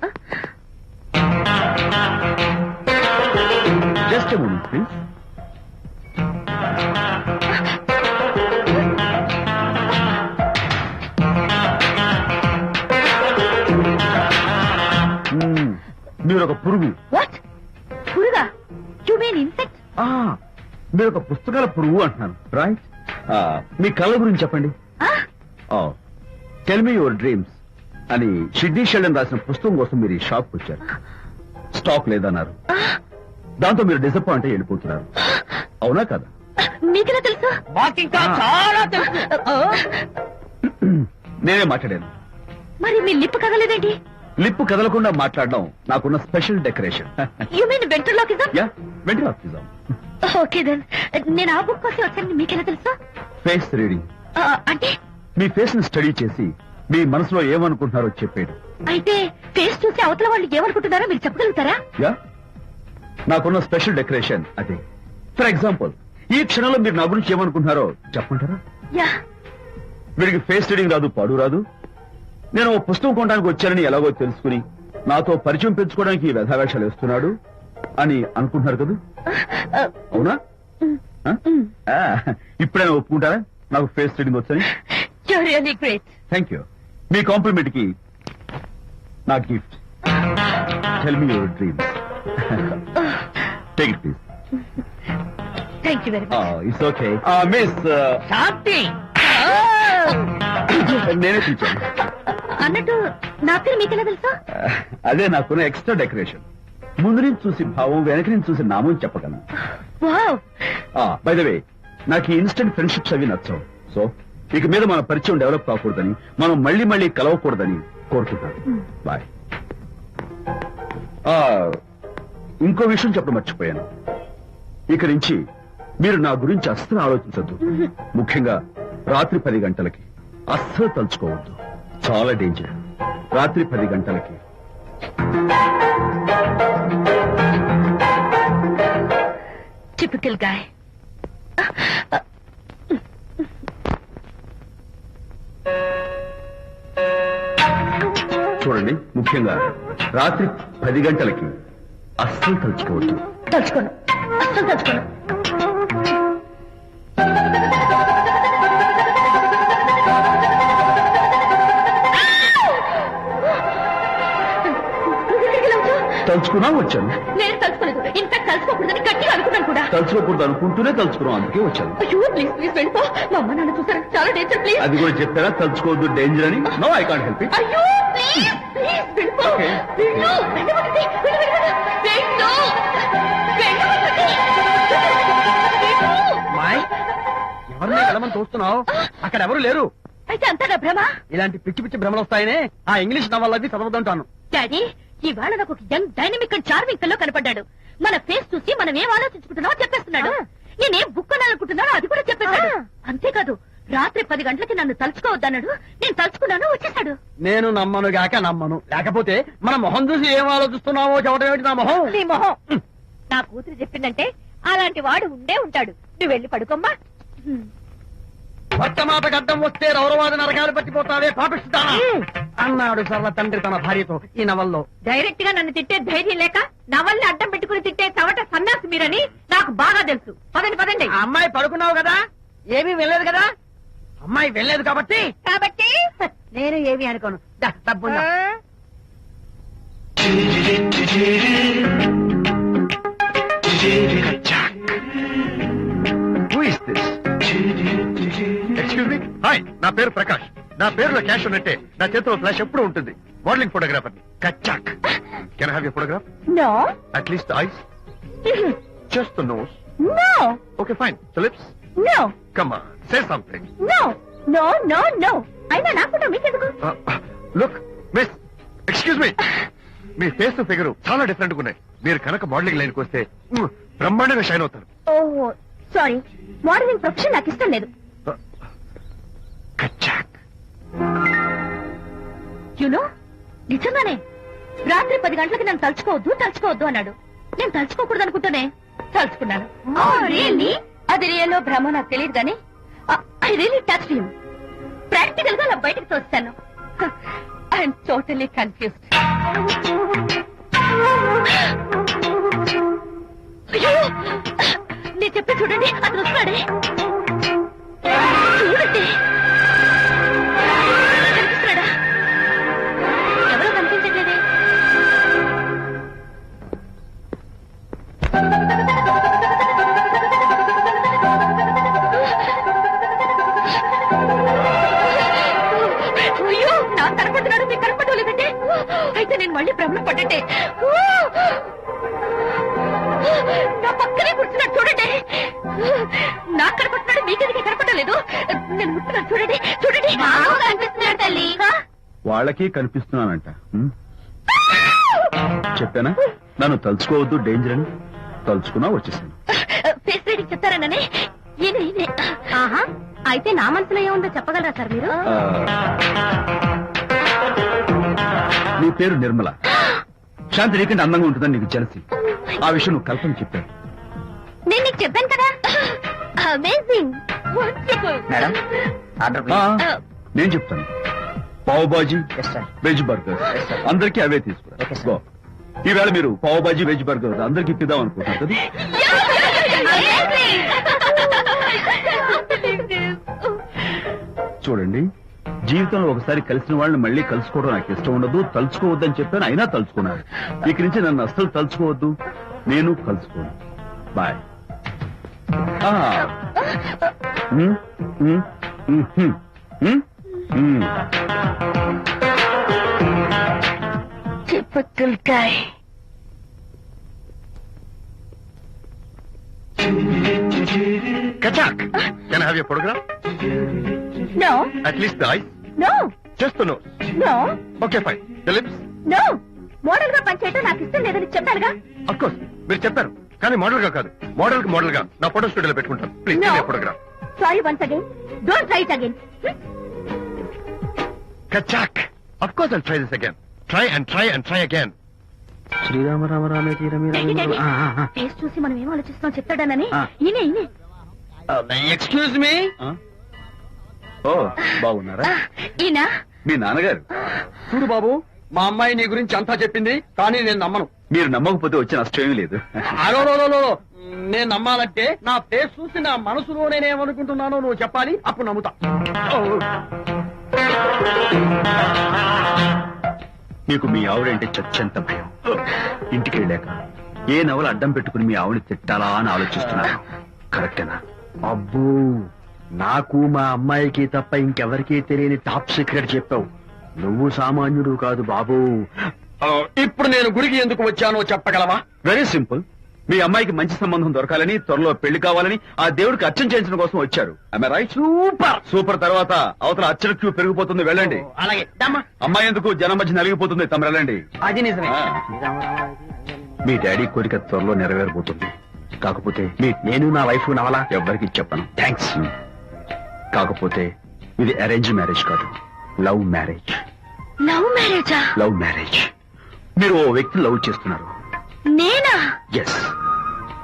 just a moment please. మీరు ఒక పురుగు. వాట్? పురుగా? You mean insect? మీరు ఒక పుస్తకాల పురుగు అంటున్నాను, రైట్? మీ కళ్ళ గురించి చెప్పండి. టెల్ మీ యువర్ డ్రీమ్స్ అని షిడ్నీ షెల్డన్ రాసిన పుస్తకం కోసం మీరు ఈ షాప్ వచ్చారు. స్టాక్ లేదన్నారు. దాంతో మీరు డిసప్పాయింట్ అయి వెళ్ళిపోతున్నారు. అవునా కదా? మీకెలా తెలుసు? మాకింకా చాలా తెలుసు. నేనే మాట్లాడాను. మరి మీ లిప్ కదలేదేంటి? లిప్పు కదలకుండా మాట్లాడడం నాకున్న special decoration. You mean ventriloquism? Yeah, ventriloquism. Okay then. నేను ఆ బుక్ కోసం వచ్చానని మీకెలా తెలుసు? Face reading. అంటే మీ ఫేస్ ని స్టడీ చేసి మీ మనసులో ఏమనుకుంటున్నారో చెప్పాడు. అయితే ఫేస్ చూసి అవతల వాళ్ళు ఏమనుకుంటున్నారో మీరు చెప్పగలుగుతారా? యా, నాకున్న స్పెషల్ డెకరేషన్ అదే. ఫర్ ఎగ్జాంపుల్, ఈ క్షణంలో మీరు నా గురించి ఏమనుకుంటున్నారో చెప్పమంటారా? యా. వీడికి ఫేస్ రీడింగ్ రాదు, పాడు రాదు. నేను ఓ పుస్తకం కొనడానికి వచ్చానని ఎలాగో తెలుసుకుని నాతో పరిచయం పెంచుకోవడానికి ఈ వ్యధావేషాలు వేస్తున్నాడు అని అనుకుంటున్నారు కదా? అవునా? ఇప్పుడైనా ఒప్పుకుంటారా నాకు ఫేస్ రీడింగ్ వచ్చని? You really great. Thank you. మీ కాంప్లిమెంట్ కి నా గిఫ్ట్. Tell me your dreams. Take it please. Thank you very much. It's okay. Miss, Shanti. నేనే పిలిచాను. అన్నట్టు నా పేరు మీకెలా తెలుసా? అదే నాకున్న ఎక్స్ట్రా డెకరేషన్. ముందు నుంచి చూసి భావం, వెనక నుంచి చూసి నామం చెప్పగలను. వావ్. బై ద వే, నాకు ఈ ఇన్స్టెంట్ ఫ్రెండ్షిప్స్ అవి నచ్చవు. సో ఇక మీద మన పరిచయం డెవలప్ కాకూడదని, మనం మళ్ళీ మళ్ళీ కలవకూడదని కోరుకుంటాను. బాయ్. ఇంకో విషయం చెప్పడం మర్చిపోయాను. ఇక నుంచి మీరు నా గురించి అస్సలు ఆలోచించద్దు. ముఖ్యంగా రాత్రి 10 గంటలకి అస్సలు తలుచుకోవద్దు. చాలా డేంజర్. రాత్రి 10 గంటలకి. Typical guy. చూడండి, ముఖ్యంగా రాత్రి 10 గంటలకి అస్సలు తలుచుకోవద్దు. తలుచుకోను, అస్సలు తలుచుకోను. తలుచుకున్నా వచ్చాను. నేను తలుచుకోలేదు. ఇన్ఫాక్ట్ తలుచుకోకూడదని గట్టిగా అనుకున్నాను కూడా. తలుచుకోకూడదు అనుకుంటూనే తలుచుకున్నాం, అందుకే వచ్చాను. అయ్యో ప్లీజ్ ప్లీజ్ వెళ్ళిపో. మా అమ్మ నాన్న చూసారు, చాలా డేంజర్. ప్లీజ్. అది కూడా చెప్పారా తలుచుకోవద్దు డేంజర్ అని? No, I can't help it. అయ్యో ప్లీజ్ ప్లీజ్ వెళ్ళిపో. Okay. వెళ్ళు, వెళ్ళవద్దండి. వెళ్ళు, వెళ్ళు, వెళ్ళు. వెళ్ళు. వెళ్ళవద్దండి. వెళ్ళు. మాయ్, ఎవరిని వెళ్ళమని చూస్తున్నావు? అక్కడ ఎవరు లేరు. అయితే అంతా నా భ్రమ. ఇలాంటి పిచ్చి పిచ్చి భ్రమలు వస్తాయనే ఆ ఇంగ్లీష్ నవల్లవి చదవదంటాను. డాడీ, ఇవాళ నాకు ఒక young dynamic and charming pillow కనపడ్డాడు. మన ఫేస్ చూసి మనం ఏం ఆలోచించుకుంటున్నామో చెప్పేస్తున్నాడు. నేనేం బుక్ అనాలనుకుంటున్నానో అది కూడా చెప్పేశాడు. అంతేకాదు, రాత్రి 10 గంటలకి నన్ను తలుచుకోవద్దన్నాడు. నేను తలుచుకున్నాను, వచ్చేసాడు. నేను నమ్మను గాక నమ్మను. లేకపోతే మన మొహం చూసి ఏం ఆలోచిస్తున్నావో చెప్పడం ఏమిటి నా మొహం? నీ మొహం. నా కూతురు చెప్పిందంటే అలాంటి వాడు ఉండే ఉంటాడు. నువ్వు వెళ్ళి పడుకోమ్మా. వర్తమాట గడ్డం వస్తే రౌరవాద నరకాలు పట్టిపోతావే పాపిస్తానా అన్నాడు సరళ తండ్రి తన భార్యతో ఈ నవల్లో. డైరెక్ట్ గా నన్ను తిట్టే ధైర్యం లేక నవల్ని అడ్డం పెట్టుకుని తిట్టే చవట సన్నాసి మీరని నాకు బాగా తెలుసు. పదండి పదండి. ఆ అమ్మాయి పడుకున్నావు కదా, ఏమీ వెళ్ళలేదు కదా. అమ్మాయి వెళ్ళలేదు కాబట్టి కాబట్టి నేను ఏమీ అనుకోను. దా, డబ్బుందా? Who is this? Excuse me. Hi, నా పేరు ప్రకాష్. నా పేరులో క్యాష్ ఉన్నట్టే నా చేతిలో ఫ్లాష్ ఎప్పుడు ఉంటుంది. మోడలింగ్ ఫోటోగ్రాఫర్ కచ్చాక్. Can have you photograph? No at least eyes, just the nose. No okay fine. The lips. No come on, say something. No no no no. అయినా నాకు మీకెందుకు? Look miss, excuse me. మీ face figure చాలా different గా ఉన్నాయి. మీరు కనుక modelling లైన్కి వస్తే బ్రహ్మాండంగా షైన్ అవుతారు. ఓహో సారీ, మోడలింగ్ ప్రొఫెషన్ నాకు ఇష్టం లేదు. కచ్చాక్. యునో, నిజంగానే రాత్రి 10 గంటలకి నన్ను తలుచుకోవద్దు అన్నాడు. నేను తలుచుకోకూడదు అనుకుంటూనే తలుచుకున్నాను. అది రియల్లో భ్రమ నాకు తెలియదు కానీ I really touch him. Practical గా అలా బయటకు తోస్తాను. I'm totally confused. అయ్యో, నేను చెప్పి చూడండి, అతను వస్తున్నాడే. చూడండి, కనిపిస్తున్నాడా? ఎవరో కనిపించట్లేదే. అయ్యో, నాకు కనపడుతున్నాడు, మీకు కనపడడం లేదంటే అయితే నేను మళ్ళీ భ్రమలో పడ్డంటే. నా పక్కనే కూర్చున్నాడు చూడండి. నాకు కనపడుతున్నాడు, మీకెందుకు కనపడడం లేదు? నేను ముట్టున్నాను చూడండి, చూడండి. కనిపిస్తున్నాడు తల్లి. వాళ్ళకి కనిపిస్తున్నానంట. చెప్పానా నన్ను తలుచుకోవద్దు డేంజర్ అని? తలుచుకున్నా వచ్చేసాను. ఫేస్ రీడింగ్ చెప్తారననే. ఆహా, అయితే నా మనసులో ఏముందో చెప్పగలరా సార్ మీరు? నీ పేరు నిర్మల. శాంతి నీకంటే అందంగా ఉంటుందని నీకు తెలిసి ఆ విషయం నువ్వు కల్పన చెప్పాను. నేను నీకు చెప్పాను కదా. Amazing, wonderful. మేడం, ఆర్డర్ నేను చెప్తాను. పావ్ బాజీ, వెజ్ బర్గర్, అందరికీ అవే తీసుకురా. గో. ఈవేళ మీరు పావ్ బాజీ వెజ్ బర్గర్ అందరికి ఇప్పిద్దాం అనుకుంటున్నారు కదా. చూడండి, జీవితంలో ఒకసారి కలిసిన వాళ్ళని మళ్ళీ కలుసుకోవడం నాకు ఇష్టం ఉండదు. తలుచుకోవద్దని చెప్పాను, అయినా తలుచుకున్నాను. ఇక్కడి నుంచి నన్ను అస్సలు తలుచుకోవద్దు, నేను కలుసుకోను. బాయ్. Typical guy. కచాక్. Can have you photograph? No, at least the eyes, no, just the nose. no, okay fine. The lips. no. Model గా పనిచేయటం నాకు ఇష్టం లేదని చెప్పానుగా. అఫ్ కోర్స్ మీరు చెప్పారు, కానీ మోడల్ గా కాదు. మోడల్ కి మోడల్ గా నా ఫోటో స్టూడియోలో పెట్టుకుంటాను. Please No. Photograph. Sorry once again. Don't try it again. కచాక్. Of course I'll try this again. Try and try and try again. శ్రీరామ రామ రామే తీరమే ఫేస్ చూసి మనం ఏం ఆలోచిస్తున్నాం చెప్తాడనని. ఆ. ఈయనే ఈయనే. Excuse me. ఓ, బాగున్నారా? ఈయన మీ నాన్నగారు. చూడు బాబు, మా అమ్మాయి నీ గురించి అంతా చెప్పింది, కానీ నేను నమ్మను. మీరు నమ్మకపోతే వచ్చే నష్టం ఏమీ లేదు. హలో నేను నమ్మాలంటే నా ఫేస్ చూసి నా మనసులో నేనేమనుకుంటున్నానో నువ్వు చెప్పాలి, అప్పుడు నమ్ముతా. మీకు మీ ఆవిడంటే చచ్చెంత భయం. ఇంటికి వెళ్ళాక ఏ నవల అడ్డం పెట్టుకుని మీ ఆవిడ తిట్టాలా అని ఆలోచిస్తున్నారు. కరెక్టేనా? అబ్బో, నాకు మా అమ్మాయికి తప్ప ఇంకెవరికీ తెలియని టాప్ సీక్రెట్ చెప్పావు. నువ్వు సామాన్యుడు కాదు బాబు. ఇప్పుడు నేను గుడికి ఎందుకు వచ్చానో చెప్పగలవా? Very simple. మీ అమ్మాయికి మంచి సంబంధం దొరకాలని, త్వరలో పెళ్లి కావాలని ఆ దేవుడికి అర్చన చేయించడం కోసం వచ్చారు. రైట్? Super super. తర్వాత అవతల అర్చన క్యూ పెరిగిపోతుంది, వెళ్ళండి. అలాగే దమ్మా. అమ్మాయి ఎందుకు జనం మధ్య నలిగిపోతుంది, తమ వెళ్ళండి. అది నిజమే. మీ డాడీ కోరిక త్వరలో నెరవేరబోతుంది. కాకపోతే నేను నా వైఫ్ నవలా ఎవ్వరికి చెప్పను. థ్యాంక్స్. కాకపోతే ఇది అరేంజ్ మ్యారేజ్ కాదు, లవ్ మ్యారేజ్. లవ్ మ్యారేజా? Love marriage. మీరు ఓ వ్యక్తిని లవ్ చేస్తున్నారు. నేనా? ఎస్.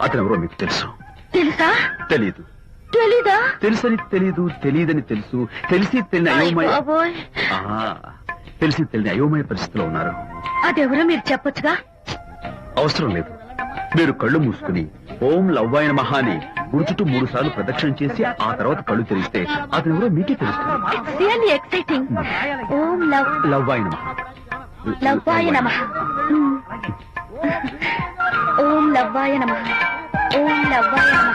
అతను ఎవరో మీకు తెలుసు. తెలుసా? తెలీదు. తెలీదా? తెలుసని తెలీదు, తెలియదని తెలుసు, తెలిసి తెలియని అయోమయ బాబోయ్, తెలిసి తెలియని అయోమయ పరిస్థితిలో ఉన్నారు. అదెవరో మీరు చెప్పొచ్చుగా. అవసరం లేదు. మీరు కళ్ళు మూసుకుని ఓం లవ్వాయ నమః అని గుడి చుట్టూ 3 సార్లు ప్రదక్షిణ చేసి ఆ తర్వాత కళ్ళు తెరిస్తే అతను ఎవరో మీకే తెలుస్తుంది. It's really exciting. ఓం లవ్వాయ నమః. లవ్వాయ నమః. ఓం లవ్వాయ నమః. ఓం లవ్వాయ నమః.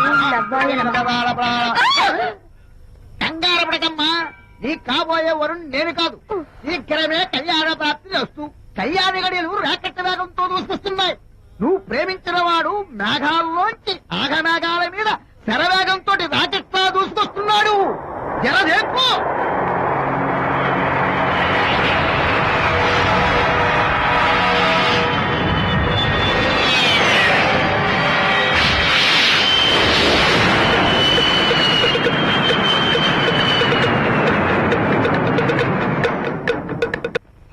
ఓం లవ్వాయ నమః. కంగారు పడకమ్మా, నీ కాబోయే వరుణ్ నేను కాదు. శీఘ్రమే కళ్యాణ ప్రాప్తి చేస్తూ కళ్యాణ గడియలు రాకెట్ వేగంతో దూసుకొస్తున్నాయి. నువ్వు ప్రేమించిన వాడు మేఘాల్లోంచి ఆగమేఘాల మీద శరవేగంతో రాకెట్ లా దూసుకొస్తున్నాడు. జరదేపు.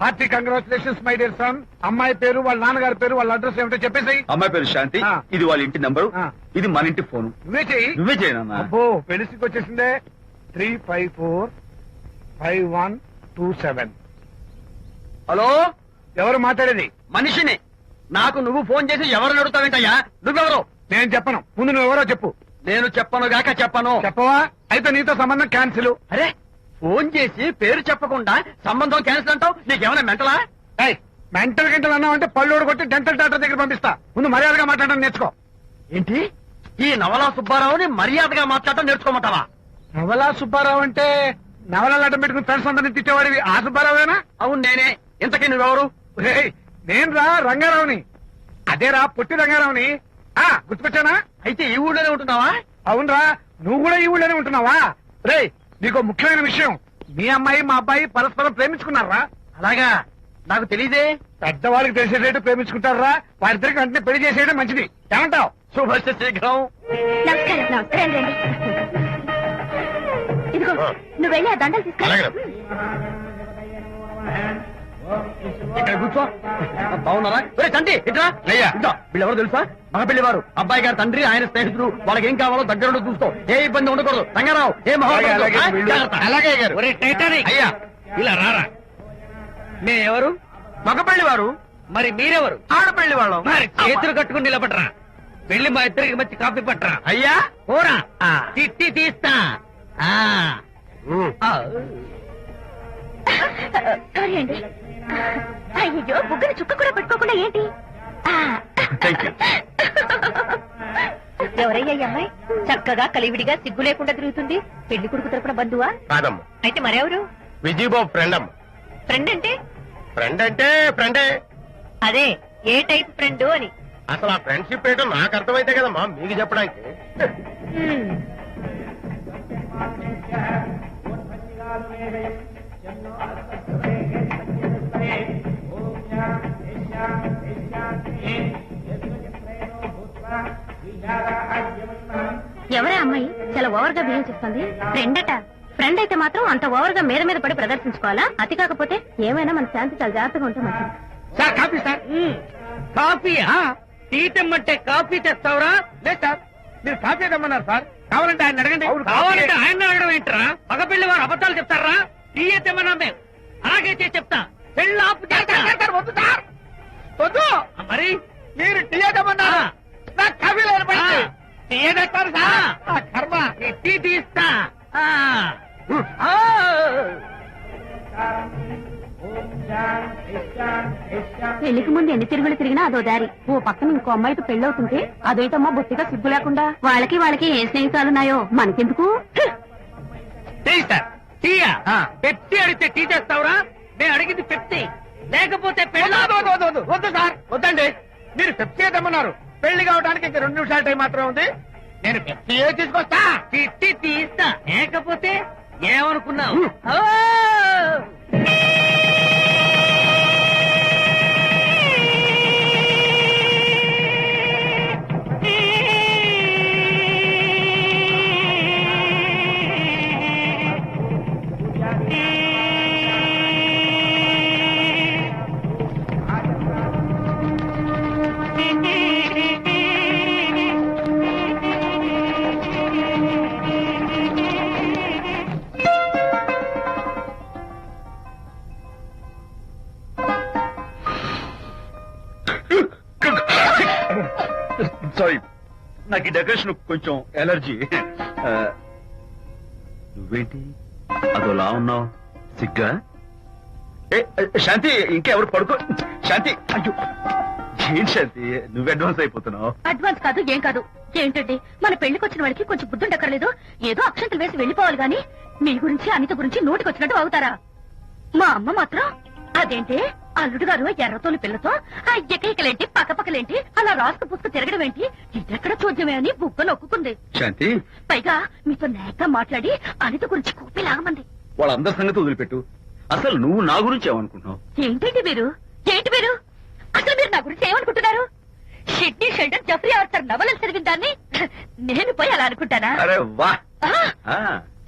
Hearty congratulations my dear son. అమ్మాయి పేరు, వాళ్ళ నాన్నగారి పేరు, వాళ్ళ అడ్రస్ ఏమిటో చెప్పేసి. అమ్మాయి పేరు శాంతి. ఆ. ఇది వాళ్ళ ఇంటి నంబరు. ఆ. ఇది మన ఇంటి ఫోను. నువ్వే చెయ్యి. నువ్వే చేయనన్నా. అబ్బో, పెళ్లికి వచ్చేసిందే. 3545127. హలో, ఎవరు మాట్లాడేది? మనిషిని. నాకు నువ్వు ఫోన్ చేసి ఎవరు అడుగుతావేంటయ్యా? నువ్వెవరు? నేను చెప్పను. ముందు నువ్వు ఎవరో చెప్పు. నేను చెప్పను గాక చెప్పను. చెప్పవా? అయితే నీతో సంబంధం క్యాన్సిల్. అరే, ఫోన్ చేసి పేరు చెప్పకుండా సంబంధం క్యాన్సిల్ అంటావు? నీకేమైనా మెంటలా? మెంటల్ గంటలు అన్నావు అంటే పళ్ళోడు కొట్టి డెంటల్ డాక్టర్ దగ్గర పంపిస్తా. ముందు మర్యాదగా మాట్లాడడం నేర్చుకో. ఏంటి, ఈ నవలా సుబ్బారావుని మర్యాదగా మాట్లాడటం నేర్చుకోమంటావా? నవలా సుబ్బారావు అంటే నవలాలు అడ్డం పెట్టుకుని ఫ్రెండ్స్ అందరినీ తిట్టేవాడివి ఆ సుబ్బారావేనా? అవును నేనే. ఇంతకీ నువ్వెవరు? నేను రా రంగారావుని. అదేరా పొట్టి రంగారావుని. గుర్తుకొచ్చానా? అయితే ఈ ఊళ్ళోనే ఉంటున్నావా? అవునరా, నువ్వు కూడా ఈ ఊళ్ళోనే ఉంటున్నావా? రే, నీకు ముఖ్యమైన విషయం. మీ అమ్మాయి మా అబ్బాయి పరస్పరం ప్రేమించుకున్నారా? అలాగా? నాకు తెలీదే. పెద్దవాళ్ళకి తెలిసేటట్టు ప్రేమించుకుంటారా? వారిద్దరికి వెంటనే పెళ్లి చేసేయడం మంచిది. ఏమంటావు? శుభస్య శీఘ్రం. నమస్కారం. నమస్కారం. రండి. ఇదిగో, నువ్వు వెళ్ళి ఆ దండలు తీసుకురా. ఇక్కడ కూర్చో. బాగున్నారా? తండ్రి ఇట్రా. ఇద్దా, వీళ్ళెవరో తెలుసా? మగ పెళ్లివారు, అబ్బాయి గారి తండ్రి, ఆయన స్నేహితుడు. వాళ్ళకి ఏం కావాలో దగ్గర చూసుకో. ఏ ఇబ్బంది ఉండకూడదు. రంగారావు, ఏ అలాగే గారు. అయ్యా ఇలా రారా. మేమెవరు? మగ పెళ్లివారు. మరి మీరెవరు? ఆడపెళ్లి వాళ్ళం. మరి చేతులు కట్టుకుని నిలబడరా. వెళ్ళి మా ఇద్దరికి మంచి కాఫీ పట్టరా. అయ్యా పోరా, తిట్టి తీస్తా. సారీ అండి. అయ్యో, బుగ్గన చుక్క కూడా పెట్టుకోకుండా ఏంటి? ఎవరయ్యా ఈ అమ్మాయి? చక్కగా కలివిడిగా సిగ్గు లేకుండా తిరుగుతుంది. పెళ్లి కొడుకు తరపున బంధువా? కాదమ్మ, అయితే మరెవరు? విజయబాబు ఫ్రెండ్ అమ్మ. ఫ్రెండ్ అంటే? ఫ్రెండ్ అంటే ఫ్రెండే. అదే, ఏ టైప్ ఫ్రెండ్ అని. అసలు ఆ ఫ్రెండ్షిప్ ఏంటో నాకు అర్థమైతే కదమ్మా మీకు చెప్పడానికి. ఎవరే అమ్మాయి చాలా ఓవర్ గా బిహేవ్ చేస్తుంది? ఫ్రెండ్ అట. ఫ్రెండ్ అయితే మాత్రం అంత ఓవర్ గా మీద పడి ప్రదర్శించుకోవాలా? అతి కాకపోతే ఏమైనా మన శాంతి చాలా జాగ్రత్తగా ఉంటే మంచిది. Sir coffee sir. కాఫీయా? టీ తెమ్మంటే కాఫీ తెస్తావురా? లేదు సార్, మీరు కాఫీ తెమ్మన్నారు సార్. కావాలంటే ఆయన అడగండి. కావాలంటే ఆయన అడగడం ఏంట్రా? మగ పెళ్లి వారు అబద్ధాలు చెప్తారా? టీ తెమ్మన్నా మేము అలాగే చేసి చెప్తా. పెళ్ళి ఆపు చేస్తారు. వద్దు సార్. వద్దు మరి మీరు టీ ఏదమన్నారు నాకు కాఫీ లేదు టీ ఏదేస్తారు సార్ ఆ కర్మ టీ తీస్తా పెళ్లికి ముందు ఎన్ని తిరుగులు తిరిగినా అదో దారి. ఓ పక్కన ఇంకో అమ్మాయికి పెళ్ళవుతుంటే అదేటమ్మా బొత్తిగా సిగ్గు లేకుండా. వాళ్ళకి ఏ స్నేహితాలున్నాయో మనకెందుకు? టీ సార్ టీయా పెప్సీ అడిగితే టీ చేస్తావురా? నేను అడిగింది పెప్సీ లేకపోతే వద్దు సార్ వద్దండి. మీరు పెప్సీ తెమ్మన్నారు. పెళ్లి కావడానికి ఇంకా 2 నిమిషాల టైం మాత్రం ఉంది. నేను పెప్సీ తీసుకొస్తా. తిట్టి తీస్తా. లేకపోతే ఏమనుకున్నావు? సారీ, నాకు ఈ డెకరేషన్ కొంచెం ఎలర్జీ. నువ్వేంటి అదోలా ఉన్నావు? సిగ్గా? శాంతి, ఇంకెవరు పడుకో. శాంతి, అయ్యో ఏం శాంతి, నువ్వు అడ్వాన్స్ అయిపోతున్నావు. అడ్వాన్స్ కాదు ఏం కాదు. ఏంటండి, మన పెళ్లికి వచ్చిన వాళ్ళకి కొంచెం బుద్ధుండక్కర్లేదు. ఏదో అక్షంతలు వేసి వెళ్ళిపోవాలి గాని మీ గురించి అనిత గురించి నోటికొచ్చినట్టు అవుతారా? మా అమ్మ మాత్రం అదేంటి అల్లుడు గారు ఎర్రతోని పిల్లతో ఆ ఎకైకలేంటి పక్కపక్కలేంటి అలా రాసుకు పుస్తక తిరగడం ఏంటి, ఇదెక్కడ చూద్యమే అని బుక్క నొక్కుంది. శాంతి, పైగా మీతో నేగ్గా మాట్లాడి అనిత గురించి కూపి లాగమంది. వాళ్ళందరి సంగతి వదిలిపెట్టు. అసలు నువ్వు నా గురించి ఏమనుకుంటున్నావు? ఏంటండి మీరు అసలు మీరు నా గురించి ఏమనుకుంటున్నారు? షిడ్నీ షెల్డన్ జఫ్రీ ఆర్థర్ నవలలు చదివిన దాన్ని నేను పోయి అలా అనుకుంటానా? అరే వా.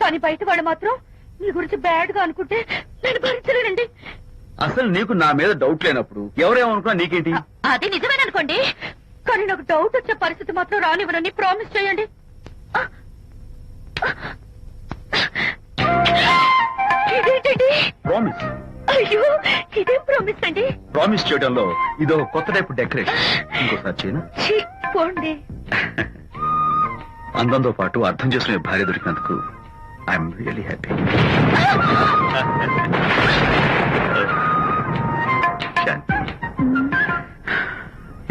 కానీ బయట వాడు మాత్రం మీ గురించి బ్యాడ్ గా అనుకుంటే నేను భరించలేనండి. అసలు నీకు నా మీద డౌట్ లేనప్పుడు ఎవరేమనుకున్నా నీకేంటి? అది నిజమేననుకోండి, కానీ నాకు డౌట్ వచ్చే పరిస్థితి మాత్రం రానివ్వనని ప్రామిస్ చేయండి. ఇదేంటండి? ప్రామిస్. అయ్యో, ఇదేం ప్రామిస్ అండి? ప్రామిస్ చేయడంలో ఇదో కొత్త టైపు డెకరేషన్. ఇంకోసారి చేయను. పోండి. అందంతో పాటు అర్థం చేసుకునే భార్య దొరికినందుకు ఐఎమ్ రియలీ హ్యాపీ. శాంతి,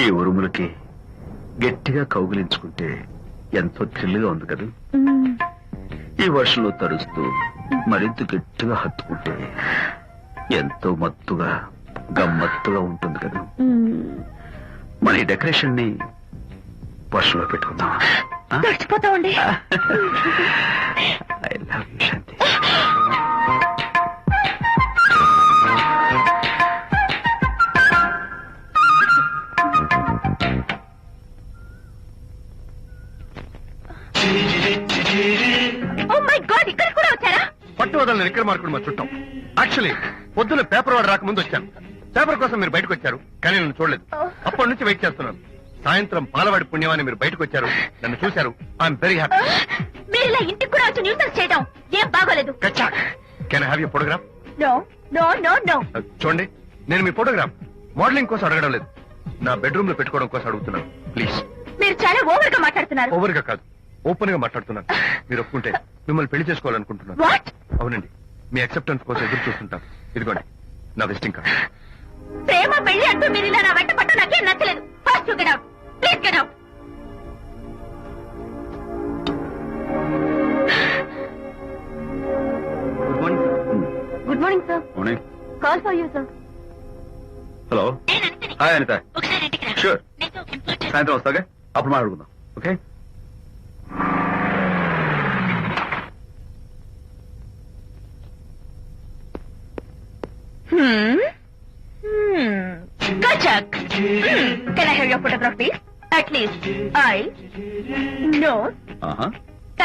ఈ ఉరుములకి గట్టిగా కౌగిలించుకుంటే ఎంతో థ్రిల్గా ఉంది కదా. ఈ వర్షంలో తరుస్తూ మరింత గట్టిగా హత్తుకుంటే ఎంతో మత్తుగా గమ్మత్తుగా ఉంటుంది కదా. మన ఈ డెకరేషన్ ని వర్షంలో పెట్టుకుందాం. చచ్చిపోతామండి. I love you Shanti. Oh my god, ఇక్కడ కూడా వచ్చారా? పట్టు వదలని ఎక్కడ మార్కుడు మా చుట్టాం. యాక్చువల్లీ పొద్దున్న పేపర్ వాడు రాకముందు వచ్చాను. పేపర్ కోసం మీరు బయటకు వచ్చారు, కానీ నన్ను చూడలేదు. అప్పటి నుంచి వెయిట్ చేస్తున్నాను. సాయంత్రం పాలవాడి పుణ్యమాన్ని మీరు బయటకు వచ్చారు, నన్ను చూశారు. I'm very happy. మీరు ఇలా ఇంటికి కూడా వచ్చి న్యూసెన్స్ చేయడం ఏం బాగోలేదు. Can I have your photograph? No no no no. చూడండి, నేను మీ ఫోటోగ్రాఫ్ మోడలింగ్ కోసం అడగడం లేదు, నా బెడ్రూమ్ లో పెట్టుకోవడం కోసం అడుగుతున్నాను. ప్లీజ్. మీరు చాలా ఓవర్ గా మాట్లాడుతున్నారు. ఓవర్ గా కాదు, ఓపెన్ గా మాట్లాడుతున్నాను. మీరు ఒప్పుకుంటే మిమ్మల్ని పెళ్లి చేసుకోవాలనుకుంటున్నాను. వాట్? అవునండి, మీ అక్సెప్టెన్స్ కోసం ఎదురు చూస్తుంటాను. ఇదిగోండి నా విజిటింగ్ కార్డ్. ప్రేమ పెళ్లి అంటూ మీరు ఇలా నా వెంట పట్టు నాకేం నచ్చలేదు. First get out, please get out. Good morning. Good morning sir. Morning. Call for you sir. Hello. Hi Anitha. ఒకసారి ఇంటికి రా. షూర్. నీతో ఒక important- సాయంత్రం వస్తాగా, అప్పుడు మాట్లాడుకుందాం. Okay. Kachak. Can I have your photograph, please? At least eyes, nose,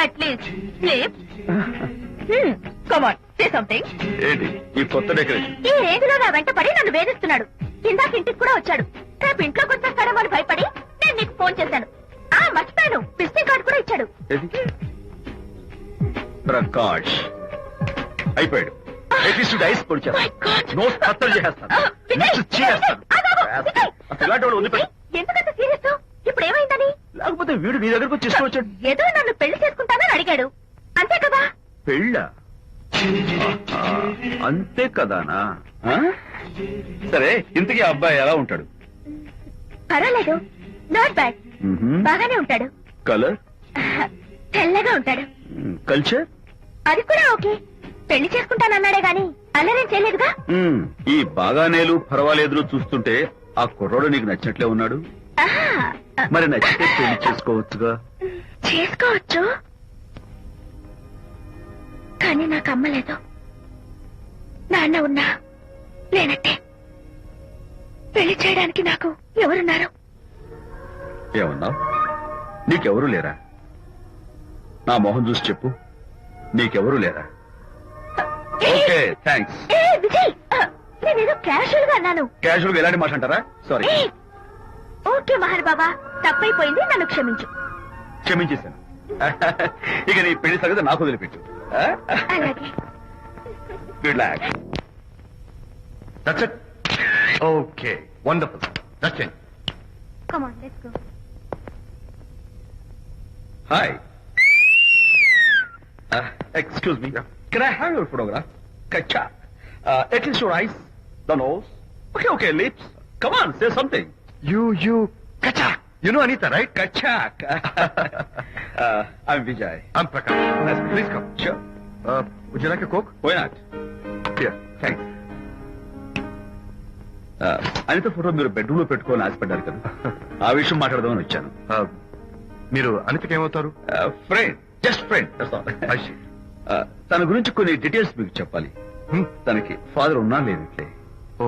at least lips. Come on, say something. ఏంటి ఈ కొత్త డెకరేషన్? ఈ రేంజ్లో నా వెంట పడి నన్ను వేధిస్తున్నాడు. ఇందాక ఇంటికి కూడా వచ్చాడు. రేపు ఇంట్లోకి వచ్చేస్తాడేమో అని భయపడి నేను నీకు ఫోన్ చేశాను. మర్చిపోయాను, విజిటింగ్ కార్డు కూడా ఇచ్చాడు. ప్రకాష్ అయిపోయాడు. ఐస్ పొడి My God. నోస్ కత్తలు చేస్తాను. విజయ్, చేస్తాను. ఆగు. అసలు ఇలాంటి వాళ్ళు వదిలిపెట్టు. ఎందుకంత సీరియస్? ఇప్పుడు ఏమైందని? లేకపోతే వీడు నీ దగ్గరకు వచ్చి ఇష్టం వచ్చాడు. ఏదో నన్ను పెళ్లి చేసుకుంటానని అడిగాడు, అంతే కదా? పెళ్ళా? అంతే కదానా? ఆ? సరే, ఇంతకీ ఆ అబ్బాయి ఎలా ఉంటాడు? పర్వాలేదు, నాట్ బ్యాడ్, బాగానే ఉంటాడు. కలర్? తెల్లగా ఉంటాడు. కల్చర్? అది కూడా ఓకే. పెళ్లి చేసుకుంటానన్నాడే గాని అల్లరేం చేయలేదుగా. ఈ బాగానేలు పర్వాలేదు చూస్తుంటే ఆ కుర్రోడు నీకు నచ్చినట్లే ఉన్నాడు. ఆహా, మరి నచ్చితే పెళ్లి చేసుకోవచ్చుగా. చేసుకోవచ్చు, కానీ నాకు అమ్మ లేదు, నాన్న ఉన్నా లేనట్టే. పెళ్లి చేయడానికి నాకు ఎవరున్నారు? ఏమన్నావు? నీకెవరూ లేరా? నా మొహం చూసి చెప్పు, నీకెవరూ లేరా? Okay, thanks. ఏ విజయ్, నేనేదో క్యాషువల్ గా అన్నాను. క్యాజువల్ గా ఎలాంటి మాట అంటారా? సారీ. ఏ, ఓకే మహర్ బాబా, తప్పైపోయింది, నన్ను క్షమించు. క్షమించేశాను. ఇక నీ పెళ్లి సంగతి నాకు వదిలిపెట్టు. అలాగే. Good luck. That's it. Okay, wonderful. That's it. Come on, let's go. Hi. Excuse me. Can I have your photograph? Kacha. At least your eyes, the nose. Okay, lips. Come on, say something. You, Kachak. You know Anita, right? Kachak. I'm Vijay. I'm Prakash. Nice. Please come. Sure. Would you like a Coke? Why not? Here, thanks. Anitha photo మీరు bedroom లో పెట్టుకోవాలని ఆశపడ్డారు కదా, ఆ విషయం మాట్లాడదామని వచ్చాను. మీరు అనితకి ఏమవుతారు? Friend, just friend. తన గురించి కొన్ని డీటెయిల్స్ మీకు చెప్పాలి. తనకి ఫాదర్ ఉన్నా లేదంటే. ఓ,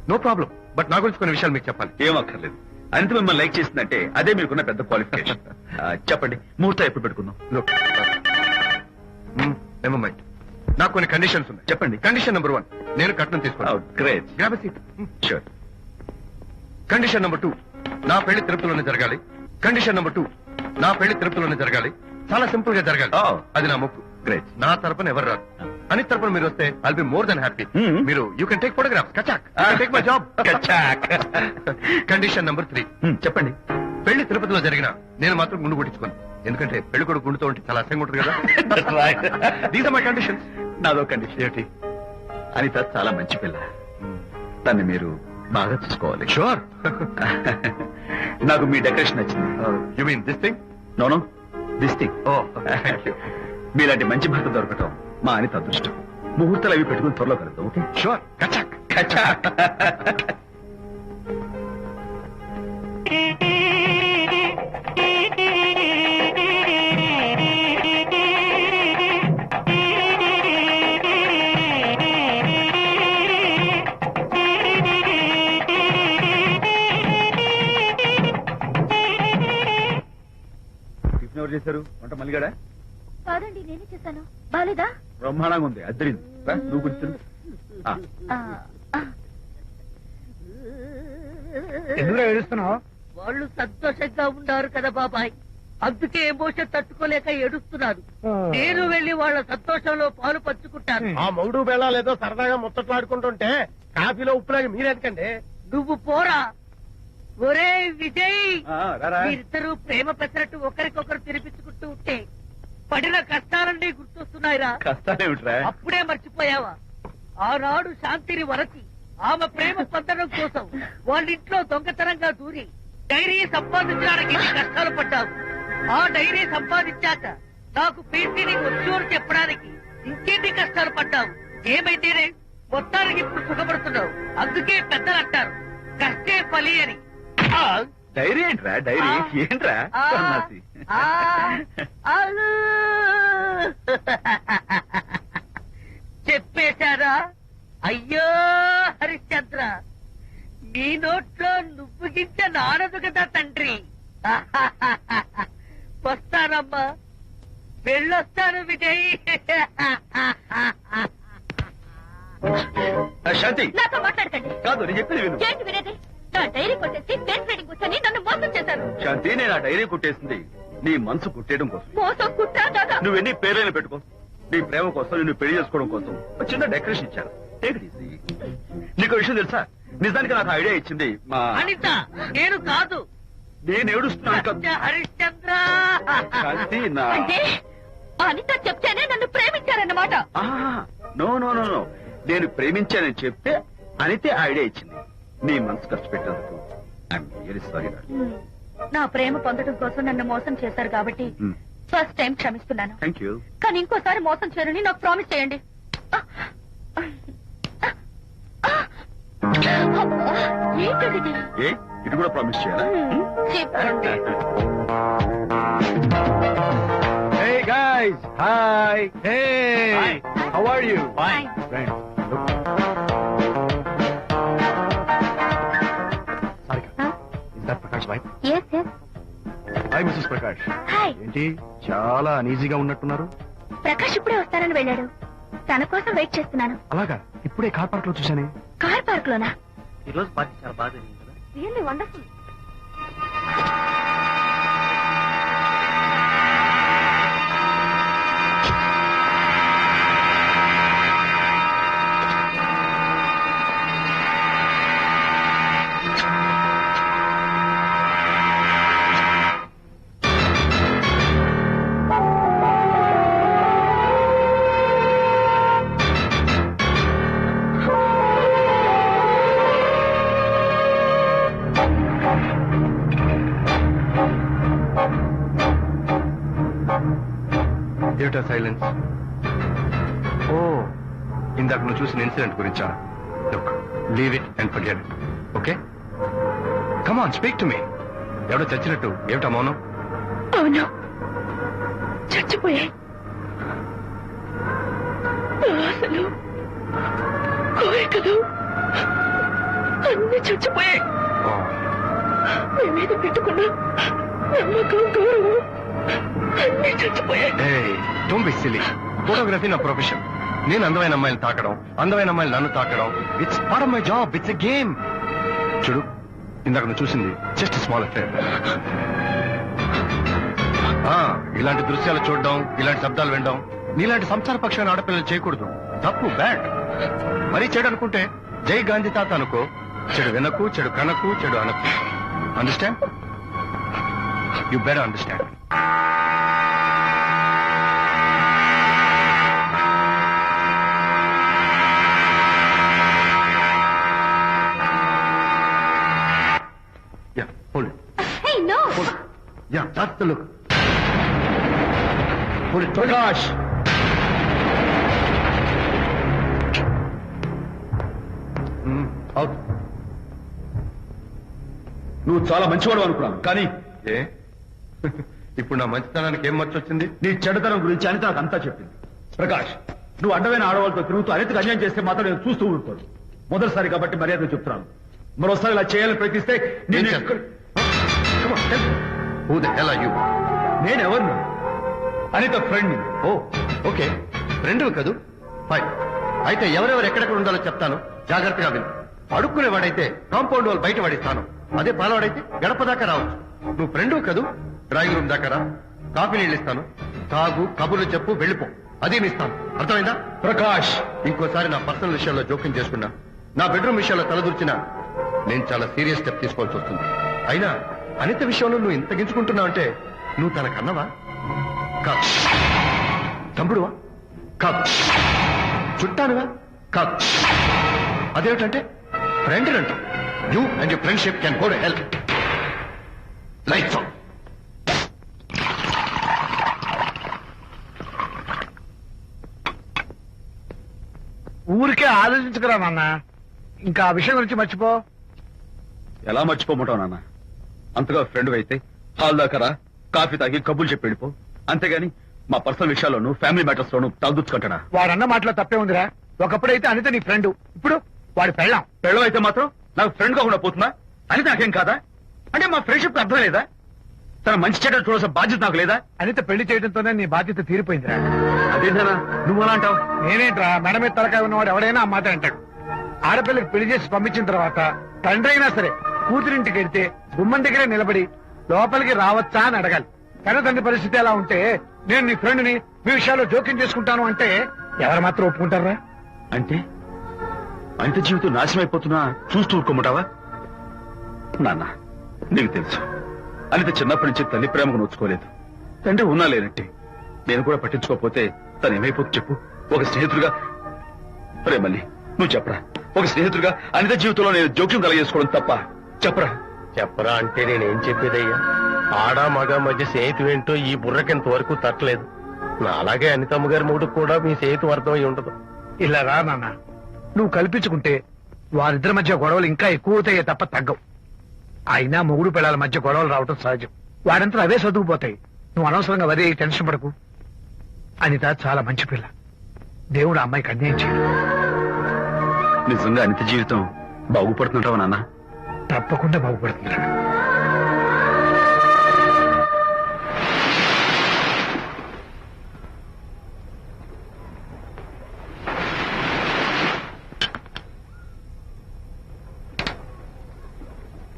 నో ప్రాబ్లం. బట్ నా గురించి కొన్ని విషయాలు మీకు చెప్పాలి. ఏం అక్కర్లేదు. అనిత మిమ్మల్ని లైక్ చేసిందంటే అదే మీకున్న పెద్ద క్వాలిఫికేషన్. చెప్పండి, ముహూర్తం ఎప్పుడు పెట్టుకుందాం? Never mind. నాకు కొన్ని కండిషన్స్ ఉన్నాయి. చెప్పండి. కండిషన్ నెంబర్ 1, నేను కట్నం తీసుకున్నాను. Great. Grab a seat. Sure. Condition number 2, నా పెళ్లి తిరుపతిలోనే జరగాలి. కండిషన్ నెంబర్ 2, నా పెళ్లి తిరుపతిలోనే జరగాలి. చాలా సింపుల్ గా జరగాలి. అది నా మొక్కు. గ్రేట్. నా తరపున ఎవరు రాదు. అని తరపున మీరు వస్తే I'll be more then happy. మీరు యూ కెన్ టేక్ ఫోటోగ్రాఫ్స్. కచాక్. Take my job. కచాక్. కండిషన్ నెంబర్ 3, చెప్పండి. పెళ్లి తిరుపతిలో జరిగిన నేను మాత్రం గుండు కొట్టించుకోను. ఎందుకంటే పెళ్లి కొడుకు గుండుతో ఉంటే చాలా అసహ్యంగా ఉంటుంది కదా. These are my conditions. నాదో కండిషన్ ఏంటి? అనిత చాలా మంచి పిల్ల, తన్ని మీరు బాగా చూసుకోవాలి. షూర్. నాకు మీ డెకరేషన్ నచ్చింది. You mean this thing? No, this thing. Oh, thank you. మీలాంటి మంచి భర్త దొరకటం మా అనిత అదృష్టం. ముహూర్తాలు అవి పెట్టుకుని త్వరలో కలుద్దాం. ఓకే? షూర్. కచాక్. కచాక్. టిఫిన్ ఎవరు చేశారు? వంట మల్లిగాడా? కాదండి, నేనే చేశాను. బాలేదా? బ్రహ్మాండంగా ఉంది, అద్దరింది. నువ్వు కూర్చుని. ఎందుకు ఏడుస్తున్నావు? వాళ్ళు సంతోషంగా ఉన్నారు కదా బాబాయ్, అందుకే ఎమోషన్ తట్టుకోలేక ఏడుస్తున్నారు. నేను వెళ్లి వాళ్ళ సంతోషంలో పాలు పంచుకుంటాను. ఆ మౌడు బెళ్ళాలు ఏదో సరదాగా ముచ్చట్లాడుకుంటుంటే కాఫీలో ఉప్పులాగా మీరెందుకండి? నువ్వు పోరా. ఒరే విజయ్, రారా. మీరిద్దరూ ప్రేమ పెసరట్టు ఒకరికొకరు తినిపించుకుంటూ ఉంటే పడిన కష్టాలన్నీ గుర్తొస్తున్నాయిరా. కష్టాలేమిట్రా? అప్పుడే మర్చిపోయావా? ఆనాడు శాంతిని వరచి ఆమె ప్రేమ పొందడం కోసం వాళ్ళింట్లో దొంగతనంగా దూరి డైరీ సంపాదించడానికి ఎన్ని కష్టాలు పడ్డావు. ఆ డైరీ సంపాదించాక నాకు పీసీని వచ్చూరు చెప్పడానికి ఇంకెన్ని కష్టాలు పడ్డావు. ఏమైతేనే మొత్తానికి ఇప్పుడు సుఖపడుతున్నావు. అందుకే పెద్దలు అంటారు కష్టే ఫలి అని. డైరీ ఏంట్రా? డైరీ ఏంట్రా? సన్నాసి. చెప్పేశారా? అయ్యో హరిశ్చంద్ర, నీ నోట్లో నువ్వు గింజ నానదు కదా తండ్రి. వస్తానమ్మా, వెళ్ళొస్తాను విజయ్. శాంతి, నాతో మాట్లాడకండి. కాదు, నేను చెప్పేది విను. ఏంటి వినేది? నా డైరీ కొట్టేసి ఫేస్ రీడింగ్ కూర్చొని నన్ను మోసం చేశారు. శాంతి, నేను ఆ డైరీ కుట్టేసింది నీ మనసు కుట్టేయడం కోసం. మోసం కుట్టా కాదా? నువ్వెన్ని పేర్లైనా పెట్టుకో, నీ ప్రేమ కోసం, నిన్ను పెళ్లి చేసుకోవడం కోసం ఒక చిన్న డెకరేషన్ ఇచ్చాను. Take it easy. నీకు విషయం తెలుసా? నిజానికి నాకు ఐడియా ఇచ్చింది మా అనిత నేను కాదు, నేను ఏడుస్తున్నాను సత్య హరిశ్చంద్ర. కాంతి నా అంటే అనిత చెప్తేనే నన్ను ప్రేమించారన్నమాట. నో నో నో నో నేను ప్రేమించానని చెప్తే అనితే ఐడియా ఇచ్చింది. నీ మనసు ఖర్చు పెట్టేందుకు ఐఎమ్ రియలీ సారీ. నా ప్రేమ పొందడం కోసం నన్ను మోసం చేశారు కాబట్టి ఫస్ట్ టైం క్షమిస్తున్నాను. Thank you. కానీ ఇంకోసారి మోసం చేయరని నాకు ప్రామిస్ చేయండి. అబ్బా, ఏంటది? ఏ ఇది కూడా ప్రామిస్ చేయాలా? చెప్పండి. Hey guys, hi. Hey, Hi. how are you? Fine. Fine. Huh? Is that Prakash wife? Yes, yes. Hi missus Prakash. Hi. ఏంటి చాలా అనీజీగా ఉన్నట్టున్నారు? ప్రకాష్ ఇప్పుడే వస్తారని వెళ్ళాడు. తన కోసం వెయిట్ చేస్తున్నాను. అలాగా, ఇప్పుడే కార్ పార్క్ లో చూశానే. కార్ పార్క్ లోనా? ఈ రోజు పార్టీ చాలా బాగా జరిగింది కదా. Really wonderful. ఏమిటా సైలెన్స్? ఓ, ఇందాక నువ్వు చూసిన ఇన్సిడెంట్ గురించా? Look, leave it and forget it. Okay, come on, speak to me. ఎవడో చచ్చినట్టు ఏమిటా మౌనం? అవును, చచ్చిపోయాయి. అసలు కోరికలు అన్ని చచ్చిపోయాయి. మీ మీద పెట్టుకున్న నమ్మకం, గౌరవం అన్ని చచ్చిపోయాయి. Don't be silly. ఫోటోగ్రఫీ నా ప్రొఫెషన్. నేను అందమైన అమ్మాయిని తాకడం, అందమైన అమ్మాయిలు నన్ను తాకడం, it's part of my job. It's a game. చూడు, ఇందాక నువ్వు చూసింది జస్ట్ స్మాల్ అఫేర్. ఇలాంటి దృశ్యాలు చూడడం, ఇలాంటి శబ్దాలు వినడం నీలాంటి సంసార పక్షమైన ఆడపిల్లలు చేయకూడదు. తప్పు, బ్యాడ్. మరీ చెడు అనుకుంటే జై గాంధీ తాత అనుకో. చెడు వినకు, చెడు కనకు, చెడు అనకు. Understand? You better understand. Yeah, hold it. Hey, no! Hold it. Yeah, that's the look. Hold it. Prakash, Out. నువ్వు చాలా మంచివాడు అనుకున్నాను, కానీ ఏ ఇప్పుడు నా మంచితనానికి ఏం మర్చి వచ్చింది? నీ చెడుతనం గురించి అనిత నాకు అంతా చెప్పింది. ప్రకాష్, నువ్వు అడ్డమైన ఆడవాళ్ళతో తిరుగుతూ అనితకు అన్యాయం చేస్తే మాత్రం నేను చూస్తూ ఉంటాను. మొదటిసారి కాబట్టి మర్యాద చెప్తున్నాను. మరోసారి ఇలా చేయాలని ప్రయత్నిస్తే నేను Come on, tell me. Who the hell are you? నేనెవరు? అనిత ఫ్రెండ్. ఓ, ఓకే, ఫ్రెండ్ కదూ. ఫైన్. అయితే ఎవరెవరు ఎక్కడెక్కడ ఉండాలో చెప్తాను, జాగ్రత్తగా విను. అడుక్కునేవాడైతే కాంపౌండ్ వాల్ బయట పడిస్తాను. అదే పాలవాడైతే గడప దాకా రావచ్చు. నువ్వు ఫ్రెండ్ కదూ, డ్రాయింగ్ రూమ్ దాకా రా. కాఫీ నీళ్ళు ఇస్తాను, తాగు, కబుర్లు చెప్పు, వెళ్ళిపో. అదే ఇస్తాను. అర్థమైందా? ప్రకాష్, ఇంకోసారి నా పర్సనల్ విషయాల్లో జోక్యం చేసుకున్నా, నా బెడ్రూమ్ విషయాల్లో తలదూర్చినా నేను చాలా సీరియస్ స్టెప్ తీసుకోవాల్సి వస్తుంది. అయినా అనిత విషయంలో నువ్వు ఇంత గించుకుంటున్నావు అంటే నువ్వు తనకన్నవా? కాదు. తమ్ముడువా? కాదు. చుట్టానువా? కాదు. అదేమిటంటే ఫ్రెండ్ అంట. You and your friendship can go to hell. Lights on. ఊరికే ఆలోచించుకురా నాన్న. ఇంకా ఆ విషయం గురించి మర్చిపో. ఎలా మర్చిపోమంటావు నాన్న? అంతగా ఫ్రెండ్ అయితే హాల్ దాకా రా, కాఫీ తాగి కబుర్లు చెప్పి వెళ్ళిపో. అంతేగాని మా పర్సనల్ విషయాల్లోనూ ఫ్యామిలీ మ్యాటర్స్ లోనూ తలదూర్చుకుంటాడా? వాడన్న మాటలో తప్పే ఉందిరా. ఒకప్పుడైతే అనిత నీ ఫ్రెండ్, ఇప్పుడు వాడి పెళ్ళాం. పెళ్ళం అయితే మాత్రం నాకు ఫ్రెండ్ కాకుండా పోతుందా? అని నాకేం కాదా? అంటే మా ఫ్రెండ్షిప్ అర్థం లేదా? తన మంచి చెడ్డ చూడాల్సిన బాధ్యత నాకు లేదా? అనిత పెళ్లి చేయడంతోనే నీ బాధ్యత తీరిపోయిందిరా. అదేంటనా నువ్వు అలా అంటావు? నేనేంట్రా, మెడ మీద తలకాయ ఉన్నవాడు ఎవడైనా ఆ మాట అంటాడు. ఆడపిల్లకి పెళ్లి చేసి పంపించిన తర్వాత తండ్రి అయినా సరే కూతురింటికి వెళ్తే గుమ్మం దగ్గరే నిలబడి లోపలికి రావచ్చా అని అడగాలి. కన్న తండ్రి పరిస్థితి ఎలా ఉంటే నేను నీ ఫ్రెండ్ని మీ విషయాల్లో జోక్యం చేసుకుంటాను అంటే ఎవరు మాత్రం ఒప్పుకుంటారా? అంటే అనిత జీవితం నాశనం అయిపోతున్నా చూస్తూ ఊరుకోమంటావా? నాన్న, నీకు తెలుసు అనిత చిన్నప్పటి నుంచి తల్లి ప్రేమకు నోచుకోలేదు. తండ్రి ఉన్నా లేనట్టే. నేను కూడా పట్టించుకోకపోతే తను ఏమైపోతుంది చెప్పు? ఒక స్నేహితుడిగా ప్రేమల్ని నువ్వు చెప్పరా? ఒక స్నేహితుడిగా అనిత జీవితంలో నేను జోక్యం కలగజేసుకోవడం తప్ప? చెప్పరా? చెప్పరా అంటే నేనేం చెప్పేదయ్యా? ఆడా మగ మధ్య స్నేహితు ఏంటో ఈ బుర్రకింత వరకు తట్టలేదు. అలాగే అనితమ్మ గారి మూడు కూడా మీ స్నేహితు అర్థం అయి ఉండదు. ఇలా రా నాన్న, నువ్వు కల్పించుకుంటే వారిద్దరి మధ్య గొడవలు ఇంకా ఎక్కువ అవుతాయే తప్ప తగ్గవు. అయినా మొగుడు పిల్లల మధ్య గొడవలు రావటం సహజం. వాడంతా అవే సర్దుకుపోతాయి. నువ్వు అనవసరంగా వదే టెన్షన్ పడకు. అనిత చాలా మంచి పిల్ల. దేవుడు ఆ అమ్మాయికి అన్యాయం చేయడు. నిజంగా అనిత జీవితం బాగుపడుతుంటావా నాన్న? తప్పకుండా బాగుపడుతున్నాడు.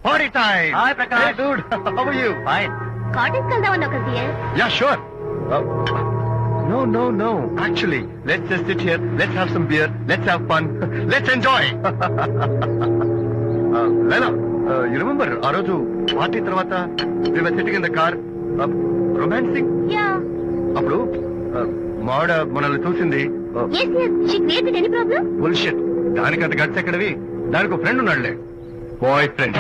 Party time! Hi, Prakash. Hey, dude. How are you? Fine. Cottage వెళ్దామన్నావు కదా dear. Yeah, sure. No. Actually, let's just sit here. Let's have some beer. Let's have fun. Let's enjoy. Lena, you remember ఆ రోజు party తర్వాత we were sitting in the car, romancing. Yeah. అప్పుడు మావిడ మనల్ని చూసింది. Yes. She created any problem? Bullshit. దానికి అంత guts ఎక్కడవి? దానికి ఒక ఫ్రెండ్ ఉన్నాడులే, బాయ్ ఫ్రెండ్.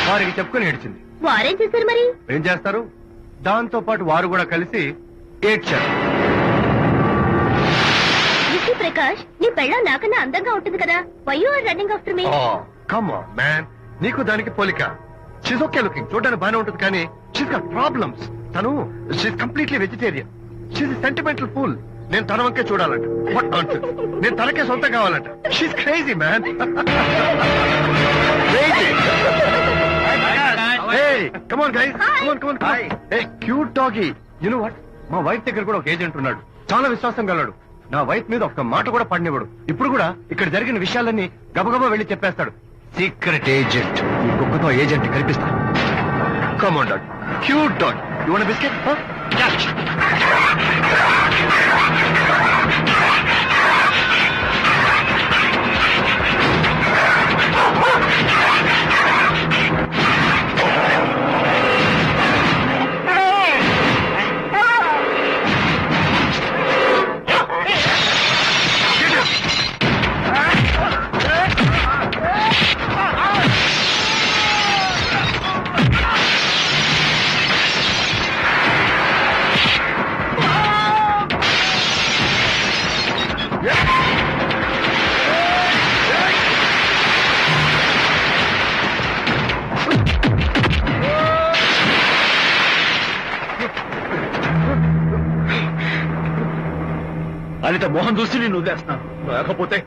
వారికి చెప్పుకొని ఏడ్చింది. వారేం చేశారు మరి? ఏం చేస్తారు? దాంతో పాటు వారు కూడా కలిసి ఏడ్చారు. విసి ప్రకాష్, నీ పెళ్ళం నాకన్నా అందంగా ఉంటుంది కదా. Why you are running after me? Come on man, నీకు దానికి పోలిక. షీస్ ఓకే లుకింగ్, చూడడానికి బాగానే ఉంటుంది, కానీ షీస్ గాట్ ప్రాబ్లమ్స్. తను she's completely vegetarian. She's sentimental pool. నేను తన వంకే చూడాలంట. What nonsense. నేను తనకే సొంతం కావాలంట. She's crazy man. Hey, come on guys. Come on. Hey, cute doggy. You know what? మా వైఫ్ దగ్గర కూడా ఒక ఏజెంట్ ఉన్నాడు. చాలా విశ్వాసం గలడు. నా వైఫ్ మీద ఒక్క మాట కూడా పడినివ్వడు. ఇప్పుడు కూడా ఇక్కడ జరిగిన విషయాలన్నీ గబగబా వెళ్లి చెప్పేస్తాడు. Secret agent. ఈ కుక్కతో agent కల్పిస్తా. Come on dog. Cute dog. You want a biscuit? Huh? Catch. Anitha Mohan చూసి నేను వదిలేస్తున్నాను. లేకపోతే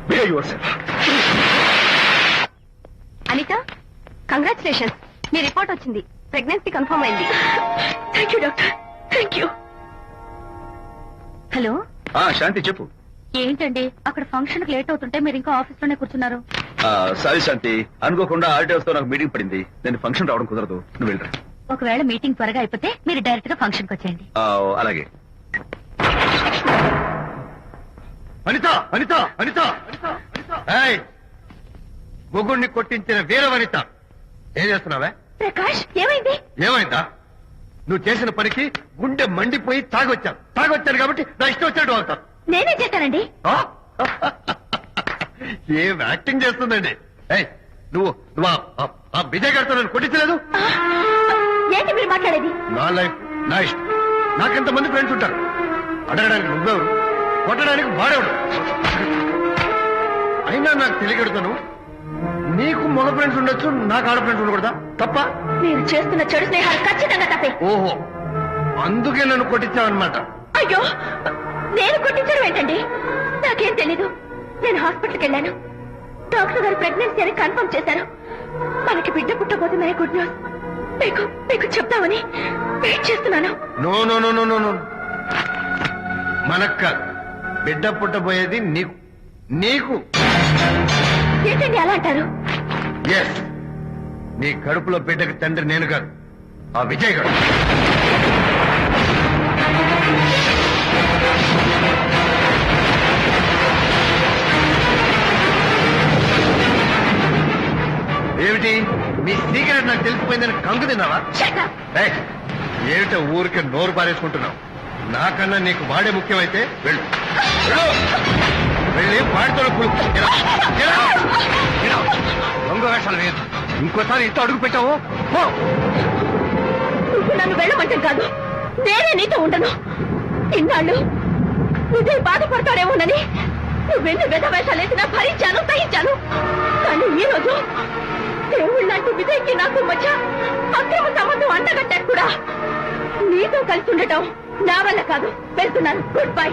behave yourself. అనిత, కంగ్రాచులేషన్స్. మీ రిపోర్ట్ వచ్చింది. ప్రెగ్నెన్సీ కన్ఫర్మ్ అయింది. Thank you doctor. Thank you. Hello. Shanti చెప్పు. ఏంటండి అక్కడ ఫంక్షన్ కి లేట్ అవుతుంటే మీరు ఇంకా ఆఫీస్ లోనే కూర్చున్నారు? సారీ శాంతి, అనుకోకుండా ఆర్టీఎస్ తో నాకు మీటింగ్ పడింది. నేను ఫంక్షన్ రావడం కుదరదు. నువ్వు వెళ్ళరా. ఒకవేళ మీటింగ్ త్వరగా అయిపోతే మీరు డైరెక్ట్ గా ఫంక్షన్ కి వచ్చేయండి. అలాగే. అనిత మొగుణ్ణి కొట్టించిన వీర వనిత, ఏం చేస్తున్నావే? ప్రకాష్, ఏమైంది? ఏమైందా? నువ్వు చేసిన పనికి గుండె మండిపోయి తాగొచ్చాను కాబట్టి నా ఇష్టం వచ్చినట్టు అవుతాను. నేనే చేశానండి. ఏం యాక్టింగ్ చేస్తుందండి. నువ్వు ఆ విజయ్ గారితో నన్ను కొట్టించలేదు. ఏంటి మీరు మాట్లాడేది? నా లైఫ్ నా ఇష్టం. నాకెంతమంది ఫ్రెండ్స్ ఉంటారు. అడగడానికి నువ్వెవరు, కొట్టడానికి వాడేవాడు. అయినా నాకు తెలియగడుతాను, నీకు మగ ఫ్రెండ్స్ ఉండొచ్చు, నాకు ఆడ ఫ్రెండ్స్ ఉండకూడదా? తప్ప? మీరు చేస్తున్న చెడు స్నేహాలు ఖచ్చితంగా తప్పే. ఓహో, అందుకే నన్ను కొట్టించావన్నమాట. అయ్యో, నేను కొట్టించడం ఏంటండి? నాకేం తెలీదు. నేను హాస్పిటల్కి వెళ్ళాను. డాక్టర్ గారు ప్రెగ్నెన్సీ అని కన్ఫర్మ్ చేశారు. మనకి బిడ్డ పుట్టబోతుందనే గుడ్ న్యూస్ మీకు చెప్తామని వెయిట్ చేస్తున్నాను. No no no no no no, మనక్క బిడ్డ పుట్టబోయేది నీకు. ఏంటండి అలా అంటారు? ఎస్, నీ కడుపులో బిడ్డకి తండ్రి నేను కాదు, ఆ విజయ్ గారు. ఏమిటి మీ సీక్రెట్ నాకు తెలిసిపోయిందని కంగు తిన్నావా Shut up. ఏయ్, ఏమిటో ఊరికే నోరు పారేసుకుంటున్నావు నాకన్నా నీకు వాడే ముఖ్యమైతే వెళ్ళు వెళ్ళు. వెళ్ళి వాడితో దొంగ వేషాలు వేయద్దు ఇంకోసారి ఇంట్లో అడుగు పెట్టావు పో. నువ్వు నన్ను వెళ్ళమంటే కాదు నేనే నీతో ఉండను. ఇన్నాళ్ళు నువ్వే బాధపడతాడేమోనని నువ్వెన్ని వేషాలు వేసినా భరించాను సహించాను. కానీ ఈ రోజు దేవుళ్ళంటూ విజయ్కి నాకు మధ్య అక్రమ సంబంధం అంటగట్టారు కూడా. నీతో కలిసి ఉండటం నా వల్ల కాదు. వెళ్తున్నాను. Good bye.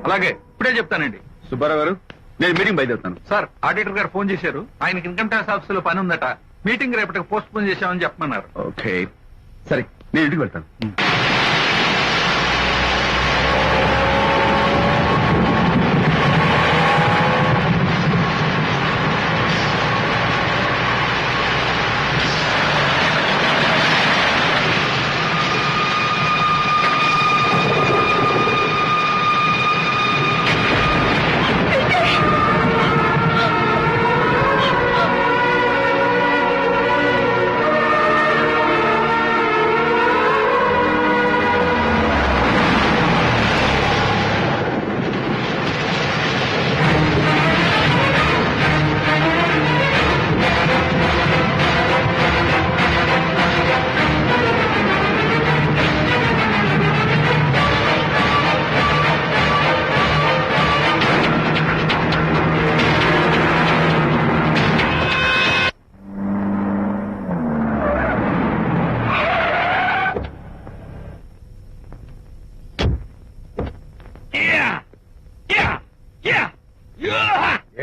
అలాగే ఇప్పుడే చెప్తానండి. సుబ్బారావు గారు నేను మీటింగ్ బయలుదేరుతాను. సార్ ఆడిటర్ గారు ఫోన్ చేశారు. ఆయనకి ఇన్కమ్ ట్యాక్స్ ఆఫీస్ లో పని ఉందట. మీటింగ్ రేపటికి పోస్ట్ పోన్ చేశామని చెప్పమన్నారు. ఓకే సరే నేను ఇంటికి వెళ్తాను.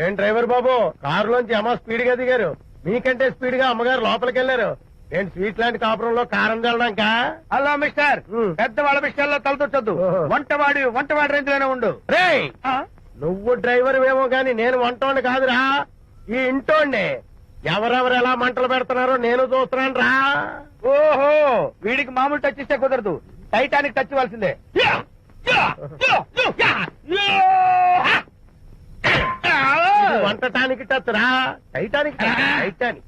ఏం డ్రైవర్ బాబు కారులోంచి అమ్మ స్పీడ్ గా దిగారు. మీకంటే స్పీడ్ గా అమ్మగారు లోపలికి వెళ్లారు. నేను స్వీట్ లాంటి కాపురంలో కారం చల్లడాక. హలో మిస్టర్, పెద్దవాళ్ళ విషయాల్లో తలదొచ్చొద్దు. వంటవాడి రేంజ్ లోనే ఉండు. రేయ్ నువ్వు డ్రైవర్ ఏమో గాని నేను వంటోండి కాదురా, ఈ ఇంటోండి. ఎవరెవరు ఎలా మంటలు పెడుతున్నారో నేను చూస్తున్నాను రా. ఓహో, వీడికి మామూలు టచ్ ఇస్తే కుదరదు, టైటానిక్ టచ్ ఇవ్వాల్సిందే. ఇది వంటటానికి టచ్ రా, టైటానిక్ టచ్, టైటానిక్.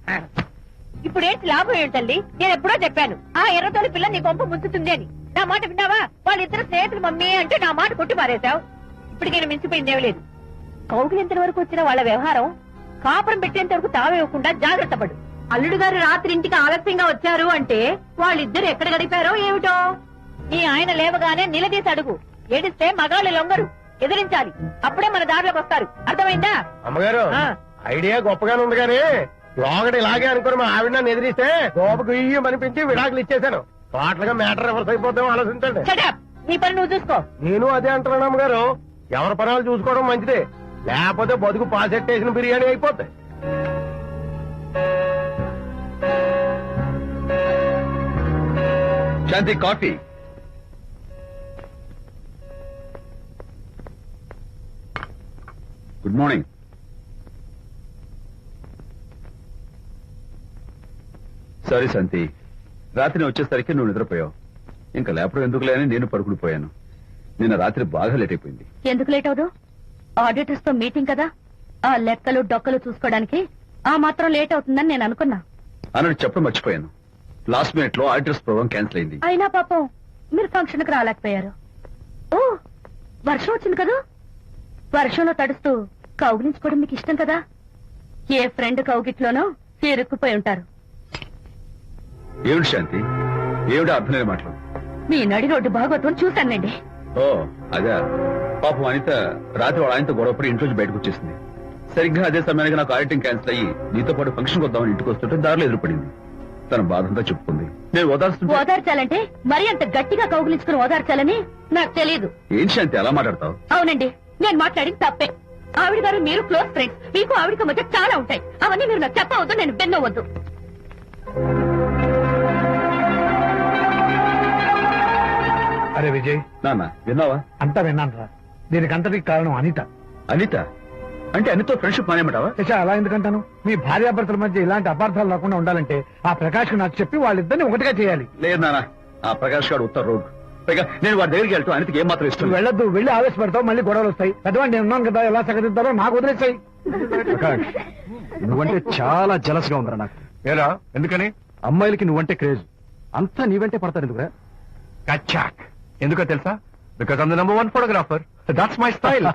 ఇప్పుడేంటి లాభం ఏంటండి? నేను ఎప్పుడో చెప్పాను ఆ ఎర్రతోలి పిల్ల నీ గొంప ముంచుతుంది అని. నా మాట విన్నావా? వాళ్ళిద్దరు స్నేహితులు మమ్మీ అంటే నా మాట కొట్టి మారేశావు. ఇప్పటికి నేను మించిపోయిందేమీ లేదు. కౌగిలింత వరకు వచ్చిన వాళ్ళ వ్యవహారం కాపురం పెట్టేంత వరకు తావేయకుండా జాగ్రత్త పడు. అల్లుడు గారు రాత్రి ఇంటికి ఆలస్యంగా వచ్చారు అంటే వాళ్ళిద్దరు ఎక్కడ గడిపారో ఏమిటో. నీ ఆయన లేవగానే నిలదీసి అడుగు. ఏడిస్తే మగాళ్ళు లొంగరు, ఎదిరించాలి. అప్పుడే మన దారిలోకి వస్తారు. అర్థమైందా? అమ్మగారు ఐడియా గొప్పగానే ఉంది కానీ లోగడ ఇలాగే అనుకుని మా ఆవిడ నన్ను ఎదిరిస్తే గోపకు ఇయ్యం అనిపించి విడాకులు ఇచ్చేశాను. టోటల్ గా మ్యాటర్ రివర్స్ అయిపోతాం ఆలోచించండి. Shut up. నీ పని నువ్వు చూసుకో. నేను అదే అంటున్నాను అమ్మగారు, ఎవరి పనాలు చూసుకోవడం మంచిదే, లేకపోతే బతుకు పాసెట్టేసిన బిర్యానీ అయిపోతాయి. శాంతి కాఫీ. Good morning. సారీ శాంతి, రాత్రి వచ్చేసరికి నువ్వు నిద్రపోయావు. ఇంకా లేపడం ఎందుకులే అని నేను పడుకుని పోయాను. నిన్న రాత్రి బాగా లేట్ అయిపోయింది. ఎందుకు లేట్ అవదు? ఆడిటర్స్ తో మీటింగ్ కదా, ఆ లెక్కలు డొక్కలు చూసుకోవడానికి ఆ మాత్రం లేట్ అవుతుందని నేను అనుకున్నా. అన్నట్టు చెప్పడం మర్చిపోయాను. లాస్ట్ మినిట్ లో ఆడిటర్స్ ప్రోగ్రామ్ క్యాన్సిల్ అయింది. అయినా పాపం మీరు ఫంక్షన్ కి రాలేకపోయారు. ఓ, వర్షం వచ్చింది కదా, వర్షంలో తడుస్తూ కౌగిలించుకోవడం మీకు ఇష్టం కదా. ఏ ఫ్రెండ్ కౌగిట్లోనో ఇరుక్కుపోయి ఉంటారు. ఏమిటి శాంతి, ఏమిటి అర్థం లేని మాటలు? మీ నడి రోడ్డు భాగవతం చూశానండి. ఓ అదే, పాపం అనిత రాత్రి వాళ్ళ ఆయనతో గొడవపడి ఇంట్లోంచి బయటకు వచ్చేసింది. సరిగ్గా అదే సమయానికి నాకు ఆడిటింగ్ క్యాన్సిల్ అయ్యి నీతో పాటు ఫంక్షన్ వద్దామని ఇంటికి వస్తుంటే దారిలో ఎదురుపడింది. తన బాధంతా చెప్పుకుంది. నేను ఓదార్చాలంటే మరి అంత గట్టిగా కౌగిలించుకుని ఓదార్చాలని నాకు తెలియదు. ఏం శాంతి అలా మాట్లాడతావు? అవునండి, నేను మాట్లాడింది తప్పే. ఆవిడ గారు మీరు క్లోజ్ ఫ్రెండ్స్, మీకు ఆవిడకి మధ్య చాలా ఉంటాయి. అవన్నీ మీరు నాకు చెప్పవద్దు, నేను బెన్నవద్దు. అరే విజయ్, నాన్న విన్నావా? అంతా విన్నాను రా. దీనికంతటికి కారణం అనిత. అనిత అంటే అనితో ఫ్రెండ్షిప్ మానేమంటావా? శశా, అలా ఎందుకంటాను? మీ భార్యాభర్తల మధ్య ఇలాంటి అపార్థాలు రాకుండా ఉండాలంటే ఆ ప్రకాష్ నాకు చెప్పి వాళ్ళిద్దరిని ఒకటిగా చేయాలి. లేదు నాన్న, ఆ ప్రకాష్ గారు ఉత్తర రోడ్. పైగా నేను వాడి దగ్గరికి వెళ్తాను. అనితకి ఏం మాత్రం ఇష్టం నువ్వు వెళ్ళొద్దు, వెళ్ళి ఆవేశపడతావు, మళ్ళీ గొడవలు వస్తాయి. పెద్దవాడు నేను ఉన్నాను కదా, ఎలా సగదిద్దారో నాకు వదిలేస్తాయి. ప్రకాష్, నువ్వంటే చాలా జలస్ గా ఉందిరా నాకు. ఏరా ఎందుకని? అమ్మాయిలకి నువ్వంటే క్రేజ్. అంతా నీవంటే పడతారు ఎందుకురా? కచ్చాక్. ఎందుకో తెలుసా? Because I'm the number 1 photographer. That's my style.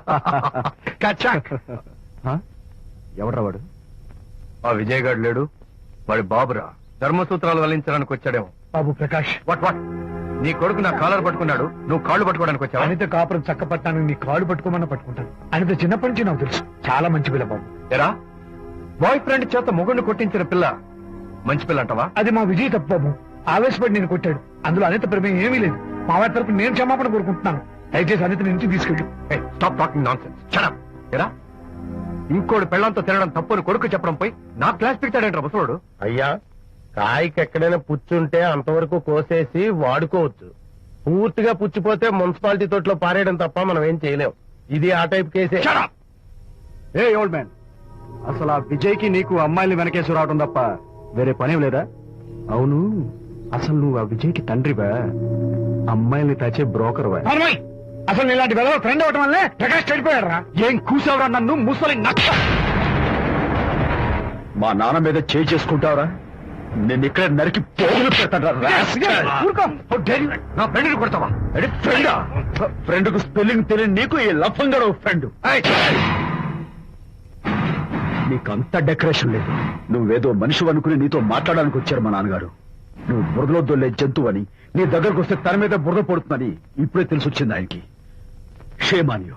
కచ్చాక్. ఎవడ్రా వాడు? ఆ విజయ్ గారు లేడు, వాడి బాబురా. ధర్మసూత్రాలు వల్లించడానికి వచ్చాడేమో. బాబు ప్రకాష్, వాట్ నీ కొడుకు నా కాలర్ పట్టుకున్నాడు, నువ్వు కాళ్ళు పట్టుకోవడానికి వచ్చావా? అనిత కాపురం చక్క పట్టానికి నీ కాళ్ళు పట్టుకోమన్నా పట్టుకుంటాను. అనిత చిన్నప్పటి నుంచి నాకు తెలుసు, చాలా మంచి పిల్ల బాబు. ఎరా, బాయ్ ఫ్రెండ్ చేత మొగుడిని కొట్టించిన పిల్ల మంచి పిల్ల అంటావా? అది మా విజయ్ తప్పు బాబు. ఆవేశపడి నేను కొట్టాడు. అందులో అనిత ప్రమేయం ఏమీ లేదు. మా వారి తరపు నేను క్షమాపణ కోరుకుంటున్నాను. దయచేసి అనితని ఇంటికి తీసుకెళ్ళు. Stop talking non sense. Shut ఎరా, ఇంకోటి పెళ్ళంతో తినడం తప్పుని కొడుకు చెప్పడం పోయి నా క్లాస్ పెట్టాడంటారా ముసలోడు? అయ్యా, కాయకి ఎక్కడైనా పుచ్చుంటే అంతవరకు కోసేసి వాడుకోవచ్చు. పూర్తిగా పుచ్చిపోతే మున్సిపాలిటీ తోటలో పారేయడం తప్ప మనం ఏం చేయలేం. ఇది ఆ టైప్ కేసే. ఏ ఓల్డ్ మ్యాన్, అసలు ఆ విజయ్ కి నీకు అమ్మాయిని వెనకేసి రావడం తప్ప వేరే పనేం లేదా? అవును, అసలు నువ్వు ఆ విజయ్ కి తండ్రివా, అమ్మాయిల్ని తాచే బ్రోకర్వా? అమ్మాయి, అసలు ఇలాంటి వెధవ ఫ్రెండ్ అవటం వల్లే ప్రకాష్ చెడిపోయాడు రా. ఏం కూసావురా నన్ను ముసలి నచ్చ? మా నాన్న మీద చేయి చేసుకుంటావురా? నేను ఇక్కడ నరికి పోగులు పెడతాడా? నా ఫ్రెండ్ని కొడతావా? ఫ్రెండ్ కు స్పెల్లింగ్ తెలియని నీకు ఈ లఫంగా ఫ్రెండ్. నీకంత డెకరేషన్ లేదు. నువ్వేదో మనిషి అనుకుని నీతో మాట్లాడడానికి వచ్చారు మా నాన్నగారు. నువ్వు బురదలో దొల్లే జంతువు అని, నీ దగ్గరకు వస్తే తన మీద బురద పడుతుందని ఇప్పుడే తెలిసి వచ్చింది ఆయనకి. షేమాన్యు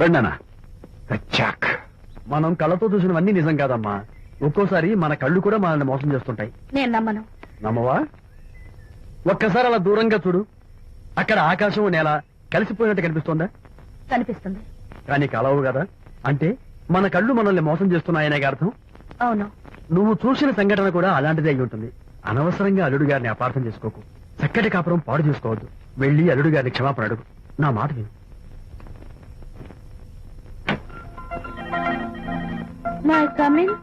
రండనా. కచ్చాక్. మనం కళ్ళతో చూసినవన్నీ నిజం కాదమ్మా. ఒక్కోసారి మన కళ్ళు కూడా మనల్ని మోసం చేస్తుంటాయి. నేను నమ్మను. నమ్మవా? ఒక్కసారి అలా దూరంగా చూడు. అక్కడ ఆకాశం నేల కలిసిపోయినట్టు కనిపిస్తోందా? కనిపిస్తుంది. కానీ కలవు కదా. అంటే మన కళ్ళు మనల్ని మోసం చేస్తున్నాయనే అర్థం. అవును. నువ్వు చూసిన సంఘటన కూడా అలాంటిదే అయి ఉంటుంది. అనవసరంగా అల్లుడు గారిని అపార్థం చేసుకోకు. చక్కటి కాపురం పాడు చేసుకోవద్దు. వెళ్ళి అల్లుడు గారిని క్షమాపణ అడుగు. నా మాట విను. My coming.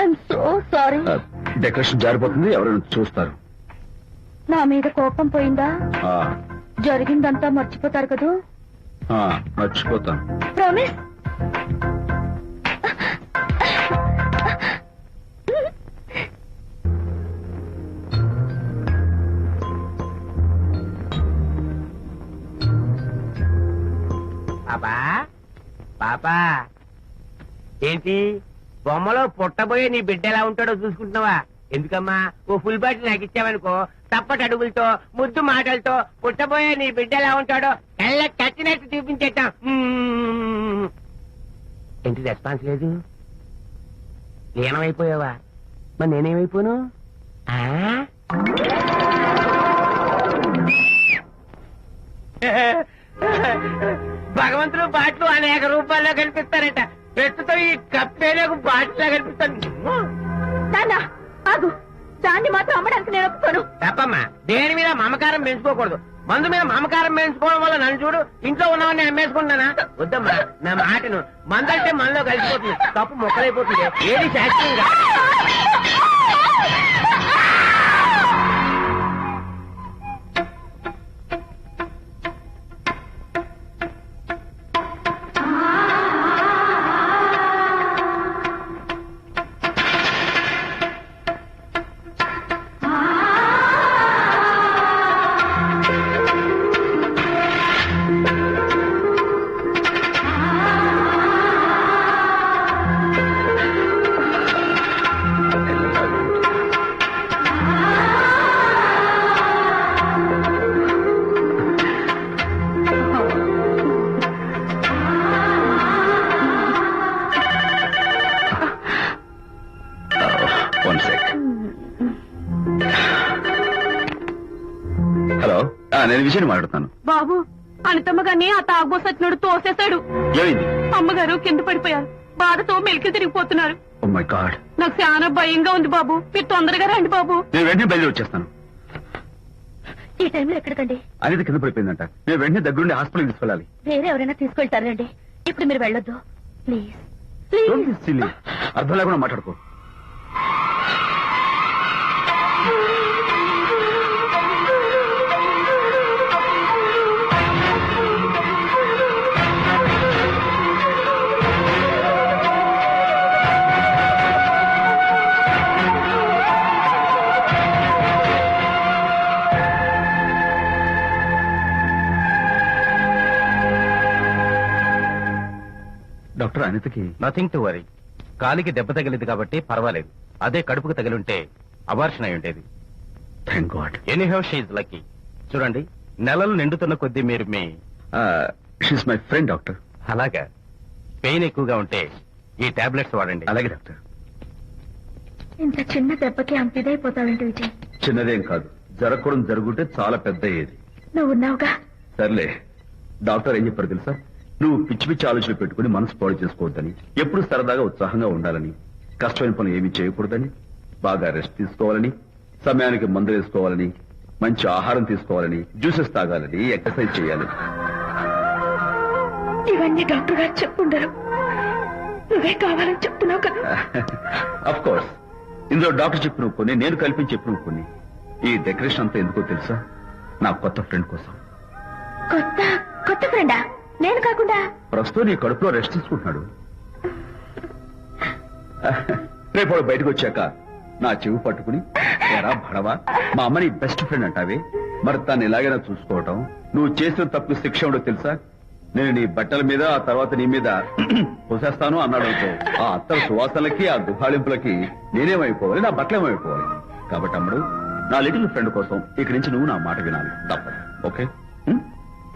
I'm so sorry. Decoration జారిపోతుంది, ఎవరైనా చూస్తారు. నా మీద కోపం పోయిందా? ఆ, జరిగిందంతా మర్చిపోతారు కదూ? ఆ, మర్చిపోతాను. ప్రామిస్. పాపా పాపా, ఏంటి బొమ్మలో పుట్టబోయే నీ బిడ్డ ఎలా ఉంటాడో చూసుకుంటున్నావా? ఎందుకమ్మా, ఓ ఫుల్ బాటిల్ నాకు ఇచ్చావనుకో, తప్పటి అడుగులతో ముద్దు మాటలతో పుట్టబోయే నీ బిడ్డ ఎలా ఉంటాడో కళ్ళ కచ్చినట్టు చూపించేద్దాం. ఏంటి రెస్పాన్స్ లేదు? లీనమైపోయావా? మరి నేనేమైపోను? భగవంతుడు బాట్లు అనేక రూపాల్లో కనిపిస్తారట. ప్రస్తుతం ఈ కప్పే నాకు బాటిలా కనిపిస్తాను. నాన్న ఆగు, దాన్ని మాత్రం అమ్మడానికి నేను ఒప్పుకోను. తప్పమ్మా, దేని మీద మమకారం పెంచుకోకూడదు. మందు మీద మమకారం పెంచుకోవడం వల్ల నన్ను చూడు, ఇంట్లో ఉన్నవాడిని అమ్మేసుకుంటానా? వద్దమ్మా, నా మాటను. మందంటే మనలో కలిసిపోతుంది, తప్పు మొక్కలైపోతుంది. ఏది శాస్త్రీయంగా హలో, నేను విజయ్ మాట్లాడుతాను. బాబు, అనితమ్మ గారిని ఆ తాగుబోసు వచ్చినోడు తోసేశాడు. ఏమైంది? అమ్మగారు కింద పడిపోయారు. బాధతో మెలికి తిరిగిపోతున్నారు. ఓ మై గాడ్, నాకు చాలా భయంగా ఉంది బాబు. మీరు తొందరగా రండి బాబు. నేను వెంటనే బయలుదేరి వచ్చేస్తాను. ఈ టైంలో ఎక్కడికండి? అనేది కింద పడిపోయిందంట. నేను వెంటనే దగ్గరుండి హాస్పిటల్ తీసుకెళ్ళాలి. వేరే ఎవరైనా తీసుకెళ్తారండి. ఇప్పుడు మీరు వెళ్ళొద్దు ప్లీజ్. Don't be silly. అర్థం లేకుండా మాట్లాడుకో. డాక్టర్ అనితకి నథింగ్ టు వరీ. కాలికి దెబ్బ తగిలింది కాబట్టి పర్వాలేదు. అదే కడుపుకు తగిలింటే అబార్షన్ అయి ఉండేది. Thank God. Anyhow she's lucky. చూడండి, నెలలు నిండుతున్న కొద్దీ మీరు మీ షీస్ మై ఫ్రెండ్ డాక్టర్. అలాగా పెయిన్ ఎక్కువగా ఉంటే ఈ టాబ్లెట్స్ వాడండి. అలాగే డాక్టర్. ఇంత చిన్న దెబ్బకి అంత ఇదైపోతావేంటి విజయ్? చిన్నదేం కాదు, జరగకూడదు జరుగుంటే చాలా పెద్ద అయ్యేది. నువ్వు ఉన్నావుగా. సర్లే, డాక్టర్ ఏం చెప్పారు తెలుసా? నువ్వు పిచ్చి పిచ్చి ఆలోచనలు పెట్టుకుని మనసు పాడు చేసుకోవద్దని, ఎప్పుడు సరదాగా ఉత్సాహంగా ఉండాలని, కష్టమైన పనులు ఏమీ చేయకూడదని, బాగా రెస్ట్ తీసుకోవాలని, సమయానికి మందులు వేసుకోవాలని, మంచి ఆహారం తీసుకోవాలని, జ్యూసెస్ తాగాలని, ఎక్సర్సైజ్ చేయాలని. ఇవన్నీ డాక్టర్ గారు చెప్పుండరు, నువ్వే కావాలని చెప్తున్నావు కదా. అఫ్ కోర్స్, ఇందులో డాక్టర్ చెప్పిన కొన్ని, నేను కల్పించి చెప్పిన కొన్ని. ఈ డెకరేషన్ అంతా ఎందుకో తెలుసా? నా కొత్త ఫ్రెండ్ కోసం. కొత్త కొత్త ఫ్రెండా? నేను కాకుండా? ప్రస్తుతం నీ కడుపులో రెస్ట్ తీసుకుంటున్నాడు. రేపు వాడు బయటకు వచ్చాక నా చెవి పట్టుకుని, ఎరా భడవా, మా అమ్మని బెస్ట్ ఫ్రెండ్ అంటావే, మరి తను ఎలాగైనా చూసుకోవటం, నువ్వు చేసిన తప్పు శిక్ష ఉండో తెలుసా? నేను నీ బట్టల మీద, ఆ తర్వాత నీ మీద పోసేస్తాను అన్నాడు అనుకో, ఆ అత్తల సువాసనలకి, ఆ గుహాళింపులకి నేనేమైపోవాలి, నా బట్టలేమైపోవాలి. కాబట్టి అమ్ముడు, నా లిటిల్ ఫ్రెండ్ కోసం ఇక్కడి నుంచి నువ్వు నా మాట వినాలి, తప్పదు. ఓకే?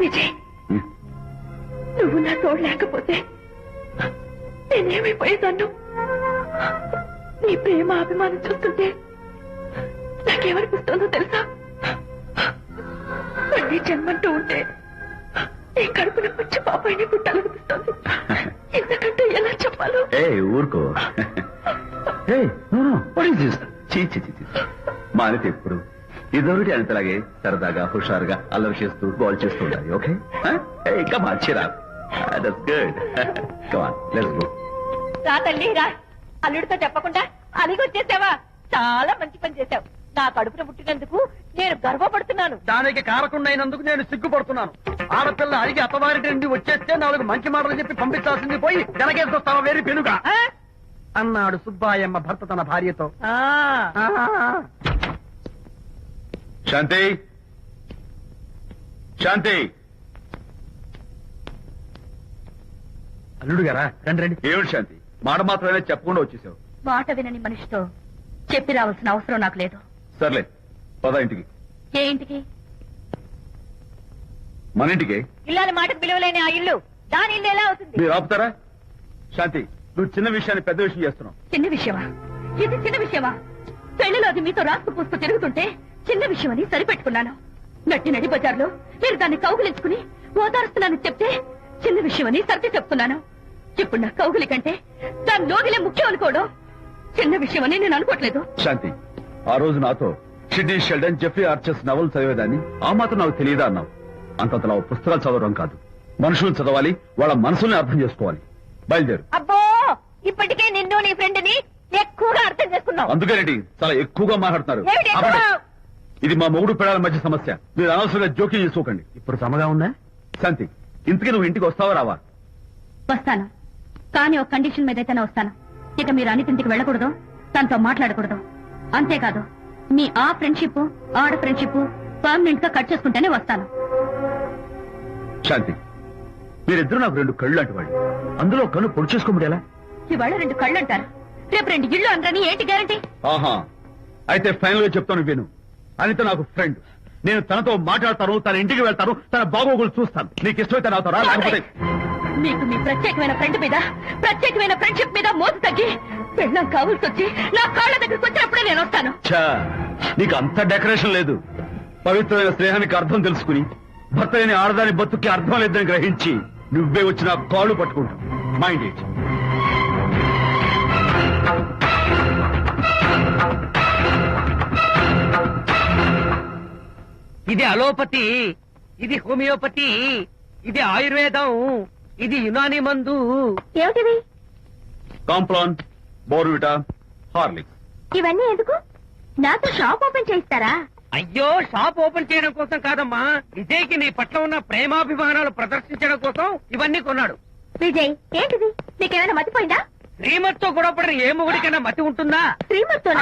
విజయ్, నువ్వు నా తోడు లేకపోతే నేనేమైపోయేదాన్ని. నీ ప్రేమ అభిమానం చూస్తుంటే నాకేమనిపిస్తుందో తెలుసా? మళ్ళీ జన్మంటూ ఉంటే నీ కడుపున వచ్చి పాపాయిని పుట్టాలనిపిస్తుంది. ఎందుకంటే ఎలా చెప్పాలో. ఊరుకో. మా అనిత ఎప్పుడు ఇదొకటి అనితలాగే సరదాగా, హుషారుగా, అల్లరి చేస్తూ, బాల్ చేస్తూ ఉండాలి. ఓకే? ఇంకా మార్చిరా. రా తల్లి రా. అల్లుడితో చెప్పకుండా అలిగొచ్చేసావా? చాలా మంచి పని చేశావు. నా కడుపున పుట్టినందుకు నేను గర్వపడుతున్నాను. దానికి కారకుండైనందుకు నేను సిగ్గుపడుతున్నాను. ఆడపిల్ల అడిగి అత్తవారి నుండి వచ్చేస్తే 4 మంచి మాటలు చెప్పి పంపించాల్సింది పోయి వెనకేసుకొస్తావా వేరు పెనుగా అన్నాడు సుబ్బాయమ్మ భర్త తన భార్యతో. శాంతి, శాంతి. అల్లుడు గారా, రండి రండి. ఏమిటి శాంతి, మాట మాత్రమే చెప్పకుండా వచ్చేసావు? మాట వినని మనిషితో చెప్పి రావాల్సిన అవసరం నాకు లేదు. సర్లే, పద ఇంటికి. ఏ ఇంటికి? మన ఇంటికి. ఇల్లాలి మాటకు విలువలేని ఆ ఇల్లు, దాని ఇల్లు ఎలా అవుతుంది? మీరు ఆపుతారా? శాంతి, నువ్వు చిన్న విషయాన్ని పెద్ద విషయం చేస్తున్నావు. చిన్న విషయమా? ఇది చిన్న విషయమా? పెళ్లిలో అది మీతో రాస్తూ పూస్తూ తిరుగుతుంటే చిన్న విషయం అని సరిపెట్టుకున్నాను. నట్టి నడి బజార్లో మీరు దాన్ని కౌగులించుకుని ఓదారుస్తున్నానని చెప్తే చిన్న విషయం అని సర్ది చెప్తున్నాను. ఇప్పుడు నా కౌగులి కంటే దాని లోగిలే ముఖ్యం అనుకోవడం చిన్న విషయం అని నేను అనుకోవట్లేదు. శాంతి, ఆ రోజు నాతో షిడ్నీ షెల్డన్, జెఫ్రీ ఆర్చర్స్ నవలు చదివేదాన్ని, ఆ మాత్రం నాకు తెలియదా అన్నావు. అంతంతలా పుస్తకాలు చదవడం కాదు, మనుషులను చదవాలి, వాళ్ళ మనసుల్ని అర్థం చేసుకోవాలి. బయలుదేరు. అబ్బో, ఇప్పటికే నిన్ను నీ ఫ్రెండ్ ని ఎక్కువగా అర్థం చేసుకున్నావు. అందుకేనండి చాలా ఎక్కువగా మాట్లాడుతున్నారు. ఏమిటి ఎక్కువ? ఇది మా మొగుడు పిల్లల మధ్య సమస్య, మీరు అనవసరంగా జోక్యం చేసుకోకండి. ఇప్పుడు సమగా ఉందా? శాంతి, ఇంతకీ నువ్వు ఇంటికి వస్తావా రావా? వస్తాను, కానీ ఒక కండిషన్ మీద అయితేనే వస్తాను. ఇక మీరు అనితింటికి వెళ్ళకూడదు, తనతో మాట్లాడకూడదు. అంతేకాదు, మీ ఆ ఫ్రెండ్షిప్, ఆడ ఫ్రెండ్షిప్ పర్మనెంట్ గా కట్ చేసుకుంటేనే వస్తాను. శాంతి, మీరిద్దరూ నాకు 2 కళ్ళు లాంటి వాళ్ళు, అందులో కళ్ళు పొడి చేసుకోమడి ఎలా? ఇవాళ 2 కళ్ళు అంటారు, రేపు 2 ఇళ్ళు అంటారని ఏంటి గ్యారంటీ? ఆహా, అయితే ఫైనల్ గా చెప్తాను విను. అనిత నాకు ఫ్రెండ్, నేను తనతో మాట్లాడతాను, తన ఇంటికి వెళ్తాను, తన బాగోగులు చూస్తాను. నీకు ఇష్టమైతే నాతో రా, లేకపోతే. మీకు మీ ప్రత్యేకమైన ఫ్రెండ్ మీద, ప్రత్యేకమైన ఫ్రెండ్షిప్ మీద మోసు తగ్గి పెళ్ళం కావాల్సి వచ్చి నా కాళ్ళ దగ్గరికి వచ్చినప్పుడే నేను వస్తాను. ఛా, నీకు అంత డెకరేషన్ లేదు. పవిత్రమైన స్నేహానికి అర్థం తెలుసుకుని, భర్త లేని ఆడదాని బతుక్కి అర్థం లేదని గ్రహించి నువ్వే వచ్చి నా కాళ్ళు పట్టుకుంటావు. Mind it. ఇది అలోపతి, ఇది హోమియోపతి, ఇది ఆయుర్వేదం, ఇది యునాని మందు. ఏమిటివి? Complan, Bournvita, Horlicks. ఇవన్నీ ఎందుకు? నాతో షాప్ ఓపెన్ చేయిస్తారా? అయ్యో, షాప్ ఓపెన్ చేయడం కోసం కాదమ్మా, విజయ్కి నీ పట్ల ఉన్న ప్రేమాభిమానాలు ప్రదర్శించడం కోసం ఇవన్నీ కొన్నాడు. విజయ్, ఏంటిది? నీకేమైనా మతిపోయిందా? శ్రీమతితో గొడవపడిన ఏ మొగుడికైనా మతి ఉంటుందా? శ్రీమతితో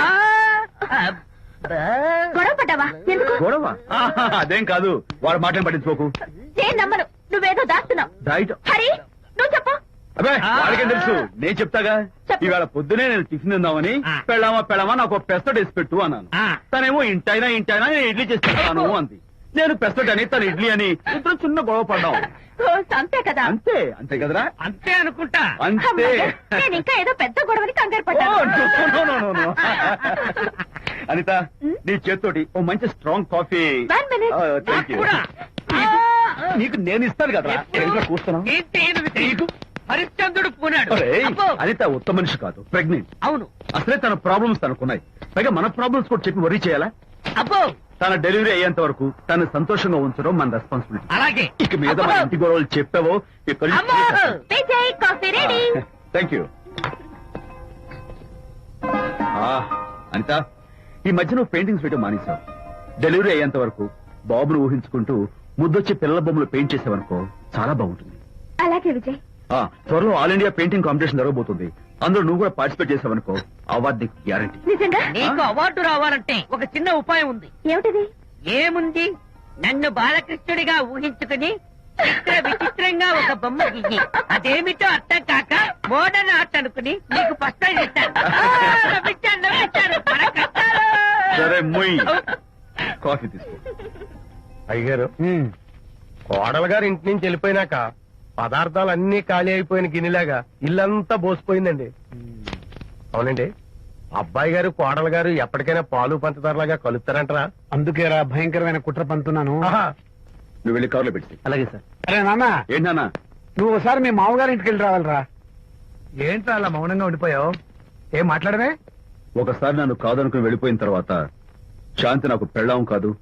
గొడవ పడ్డావా? ఎందుకు? గొడవ? ఆహా, అదేం కాదు, వాడు మాటలు పట్టించుకోకు. నేను నమ్మను, నువ్వేదో దాస్తున్నావు. రైట్. హరి, నువ్వు చెప్పు. అబ్బే వాడికేం తెలుసు నేను చెప్తాగా. చెప్పు. ఇవాళ పొద్దునే నేను టిఫిన్ తిందామని ఆ. పెళ్ళామా నాకు పెసట్ వేసి పెట్టు అన్నాను. ఆ. తనేమో ఇంటైనా నేను ఇడ్లీ చేస్తాను అంది. నేను పెసట్ అని తను ఇడ్లీ అని ఇద్దరు చిన్న గొడవ పడ్డాం. ఓ, అంతే కదా. అంతే కదరా. అంతే అనుకుంటా. అంతే. అమ్మయ్య, నేను ఇంకా ఏదో పెద్ద గొడవని కంగారు ఓ, పడ్డాను. no. అనిత నీ చేత్తోటి ఓ మంచి strong coffee. 1 minute. Thank you. కూడా. నీకు నేను ఇస్తాను కదా. కూర్చున్నావు. ఏంటి ఈయన విషయం? హరిశ్చంద్రుడు పూనాడు. ఒరేయ్, అబ్బో. అనిత ఉత్తమ మనిషి కాదు, ప్రెగ్నెంట్. అవును. అసలే తన ప్రాబ్లమ్స్ తనకున్నాయి. పైగా మన ప్రాబ్లమ్స్ కూడా చెప్పి వరీ చేయాలా? అబ్బో తన డెలివరీ అయ్యేంత వరకు తను సంతోషంగా ఉంచడం మన రెస్పాన్సిబిలిటీ. అలాగే. ఇక మీద మన ఇంటి గొడవలు చెప్పావో ఇక్కడ అమ్మో. Vijay, coffee ready. Thank you. Anitha, ఈ మధ్య నువ్వు పెయింటింగ్స్ వేయడం మానేశావు. డెలివరీ అయ్యేంత వరకు బాబును ఊహించుకుంటూ ముద్దొచ్చి పిల్లల బొమ్మలు పెయింట్ చేసావనుకో చాలా బాగుంటుంది. అలాగే విజయ్. త్వరలో ఆల్ ఇండియా పెయింటింగ్ కాంపిటీషన్ జరగబోతుంది. అందులో నువ్వు కూడా పార్టిసిపేట్ చేసావనుకో అవార్డు నీకు గ్యారంటీ. నిజంగా? నీకు అవార్డు రావాలంటే ఒక చిన్న ఉపాయం ఉంది. ఏమిటిది? ఏముంది? నన్ను బాలకృష్ణుడిగా ఊహించుకుని విచిత్రంగా ఒక బొమ్మ గీయి అదేమిటో అర్థం కాక మోడర్న్ ఆర్ట్ అనుకుని నీకు ఫస్ట్ ప్రైజ్ ఇస్తాను. నవ్వించాను. మన కష్టాలు. సరే మొయ్, కాఫీ తీసుకో. అయ్యగారు కోడలు గారు ఇంటి నుంచి వెళ్ళిపోయినాక పదార్థాలు అన్ని ఖాళీ అయిపోయిన గిన్నెలాగా ఇల్లంతా బోసిపోయిందండి. అవునండి, అబ్బాయి గారు కోడలు గారు ఎప్పటికైనా పాలు పంచదారలాగా కలుస్తారంటరా? అందుకేరా భయంకరమైన కుట్ర పంతున్నాను. నువ్వు వెళ్ళి కారులో పెట్టి. అలాగే సార్. అరే నాన్న, ఏంటన్నా? నువ్వు ఒకసారి మీ మామగారి ఇంటికి వెళ్ళి రావాలిరా. ఏంట్రా అలా మౌనంగా ఉండిపోయావు? ఏం మాట్లాడమే? ఒకసారి నన్ను కాదనుకుని వెళ్ళిపోయిన తర్వాత శాంతి నాకు పెళ్ళాం కాదు,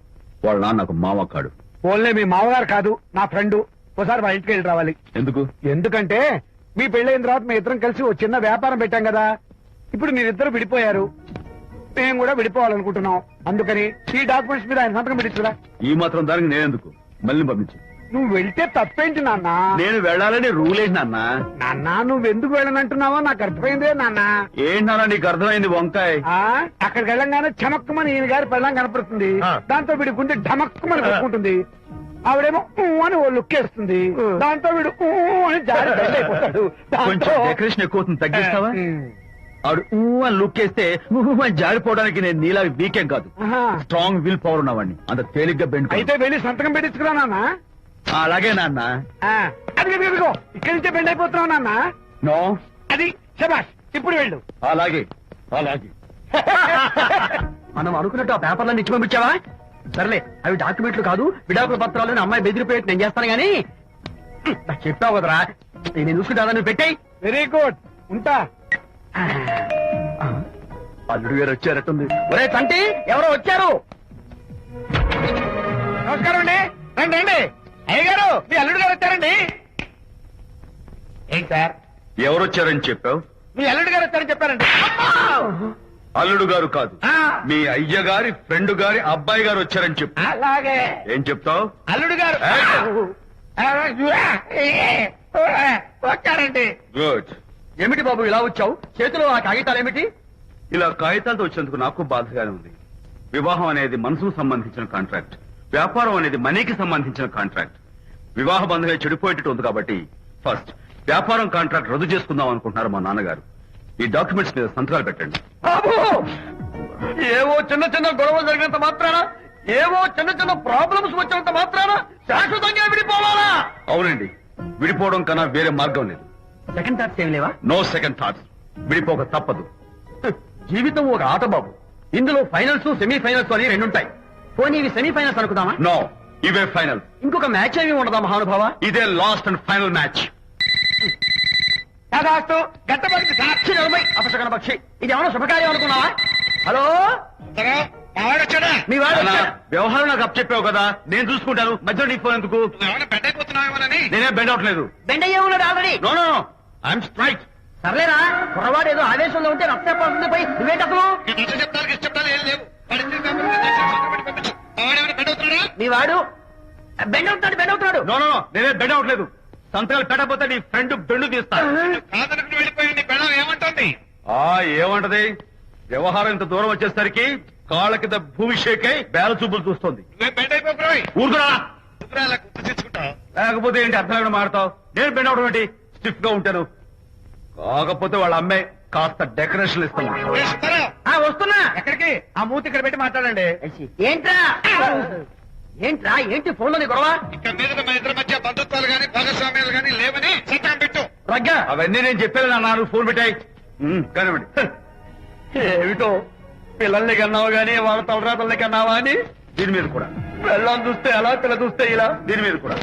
వాళ్ళ నాన్న నాకు మామ కాడు. ఓన్లే మీ మామగారు కాదు, నా ఫ్రెండ్. ఒకసారి మా ఇంటికి వెళ్ళి రావాలి. ఎందుకు? ఎందుకంటే మీ పెళ్ళైన తర్వాత మీ ఇద్దరం కలిసి ఓ చిన్న వ్యాపారం పెట్టాం కదా. ఇప్పుడు మీరిద్దరు విడిపోయారు, మేము కూడా విడిపోవాలనుకుంటున్నాం. అందుకని ఈ డాక్యుమెంట్స్ మీద ఆయన సంతకం పెట్టించురా. ఈ మాత్రం దానికి నేనెందుకు? మళ్ళీ పంపించు. నువ్వు వెళ్తే తప్పేంటి నాన్న? నేను వెళ్ళాలని రూల్ ఏంటి నాన్న? నాన్న, నువ్వెందుకు వెళ్ళనంటున్నావో నాకు అర్థమైందే నాన్న. ఏంటన్నా నీకు అర్థమైంది వంకాయ్? అక్కడికి వెళ్ళంగానే చమక్కుమని ఈయన గారి పెళ్ళం కనపడుతుంది. దాంతో వీడి గుండె ఢమక్కుమని కొట్టుకుంటుంది. ఆవిడేమో ఊ అని ఓ లుక్ వేస్తుంది. దాంతో వీడు ఊ అని జారి బయటైపోతాడు. కొంచెం డెకరేషన్ ఎక్కువ అవుతుంది, తగ్గిస్తావా? ఆవిడ ఊ అని లుక్ వేస్తే ఊ అని జారిపోవడానికి నేను నీలా వీకెం కాదు, స్ట్రాంగ్ విల్ పవర్ ఉన్నవాడిని. అంత తేలిగ్గా బెండ్ అయితే వెళ్ళి సంతకం పెట్టించుకురా నాన్న. అలాగే నాన్న. అది ఇదిగో ఇక్కడి నుంచే బెండ్ అయిపోతున్నావు నాన్న. నో, అది శబాష్, ఇప్పుడు వెళ్ళు. అలాగే. మనం అనుకున్నట్టు ఆ పేపర్లను ఇచ్చి పంపించావా? సర్లే, అవి డాక్యుమెంట్లు కాదు, విడాకుల పత్రాలు. అమ్మాయి బెదిరిపోయేట్టు నేను చేస్తాను గానీ నాకు చెప్పావు కదరా, నేను చూసుకుంటా. నువ్వు పెట్టాయి. వెరీ గుడ్, ఉంటా. అల్లుడు గారు వచ్చారట్టుంది. ఒరే తంటి, ఎవరో వచ్చారు. నమస్కారం అండి. రండి రండి. అయ్య గారు, మీ అల్లుడు గారు వచ్చారండి. ఏంటి సార్? ఎవరు వచ్చారని చెప్పావు? మీ అల్లుడు గారు వచ్చారని చెప్పారండి. అల్లుడు గారు కాదు, మీ అయ్య గారి ఫ్రెండ్ గారి అబ్బాయి గారు వచ్చారని చెప్పు. అలాగే. ఏం చెప్తావు? అల్లుడు గారు వచ్చారండి. గుడ్. ఏమిటి బాబు ఇలా వచ్చావు? చేతిలో ఆ కాగితాలు ఏమిటి? ఇలా కాగితాలతో వచ్చినందుకు నాకు బాధగానే ఉంది. వివాహం అనేది మనసుకు సంబంధించిన కాంట్రాక్ట్, వ్యాపారం అనేది మనీకి సంబంధించిన కాంట్రాక్ట్. వివాహ బంధంగా చెడిపోయేటట్టు ఉంది కాబట్టి ఫస్ట్ వ్యాపారం కాంట్రాక్ట్ రద్దు చేసుకుందాం అనుకుంటున్నారు మా నాన్నగారు. ఈ డాక్యుమెంట్స్ మీద సంతకాలు పెట్టండి. బాబు, ఏవో చిన్న చిన్న గొడవలు జరిగినంత మాత్రాన, ఏవో చిన్న చిన్న ప్రాబ్లమ్స్ వచ్చినంత మాత్రాన శాశ్వతంగా విడిపోవాలా? అవునండి, విడిపోవడం కన్నా వేరే మార్గం లేదు. సెకండ్ థాట్స్ ఏం లేవా? No second thoughts. విడిపోక తప్పదు. జీవితం ఒక ఆట బాబు, ఇందులో ఫైనల్స్ సెమీఫైనల్స్ అని రెండుంటాయి. పోనీ ఇవి సెమీఫైనల్స్ అనుకుందామా? నో, ఇవే ఫైనల్. ఇంకొక మ్యాచ్ ఏమి ఉండదా మహానుభావ? ఇదే లాస్ట్ అండ్ ఫైనల్ మ్యాచ్. కాదాస్తు గట్టబడి సాక్షి నలభై అపశకన పక్షి. ఇది ఏమైనా శుభకార్యం అనుకున్నావా? హలో, వచ్చాడా? మీ వాడు నాన్న, వచ్చాడు. వ్యవహారం నాకు అప్ చెప్పావు కదా, నేను చూసుకుంటాను. మధ్యలో నీకు ఫోన్ ఎందుకు? బెడ్ అయిపోతున్నావేమోనని. నేనే బెండ్ అవట్లేదు. బెండ్ అయ్యే ఉన్నాడు already. No no, I'm straight. సర్లేరా, కుర్రవాడు ఏదో ఆవేశంలో ఉంటే రక్తపోతుంది పోయి నువ్వేంటి అసలు? చెప్తాను ఏం లేవు. మీ వాడు బెండ్ అవుతున్నాడు. నో నో, నేనే బెండ్ అవట్లేదు. సంతకాలు పెట్టకపోతే నీ ఫ్రెండ్ బెండు తీస్తాను. కాదనుకుని వెళ్ళిపోయింది. బెళ్ళం ఏమంటుంది? ఏమంటది? వ్యవహారం ఇంత దూరం వచ్చేసరికి కాళ్ళ కింద భూమి షేక్ అయి బేల చూపులు చూస్తుంది. బెడ్ అయిపోయి ఊరుకురా. గుర్తు తెచ్చుకుంటావు. లేకపోతే ఏంటి అర్థం లేకుండా మాడతావు? నేను బెండ్ అవడం ఏంటి? స్టిఫ్ గా ఉంటాను. కాకపోతే వాళ్ళ అమ్మాయి కాస్త డెకరేషన్ ఇస్తున్నా. వస్తున్నా. ఎక్కడికి? ఆ మూతి ఇక్కడ పెట్టి మాట్లాడండి. ఏంట్రా ఏంట్రా ఏంటి ఫోన్ లోని గొడవ? ఇక మీద మన ఇద్దరి మధ్య బంధుత్వాలు గాని భాగస్వామ్యాలు గాని లేవని సంతకం పెట్టు. రగ్గా అవన్నీ నేను చెప్పాను అన్నారు. ఫోన్ పెట్టాయి కానివ్వండి. ఏమిటో పిల్లల్ని కన్నావు గానీ వాళ్ళ తలరాతల్ని కన్నావా అని దీని మీద కూడా. పిల్లల్ని చూస్తే అలా పిల్ల చూస్తే ఇలా దీని మీద కూడా.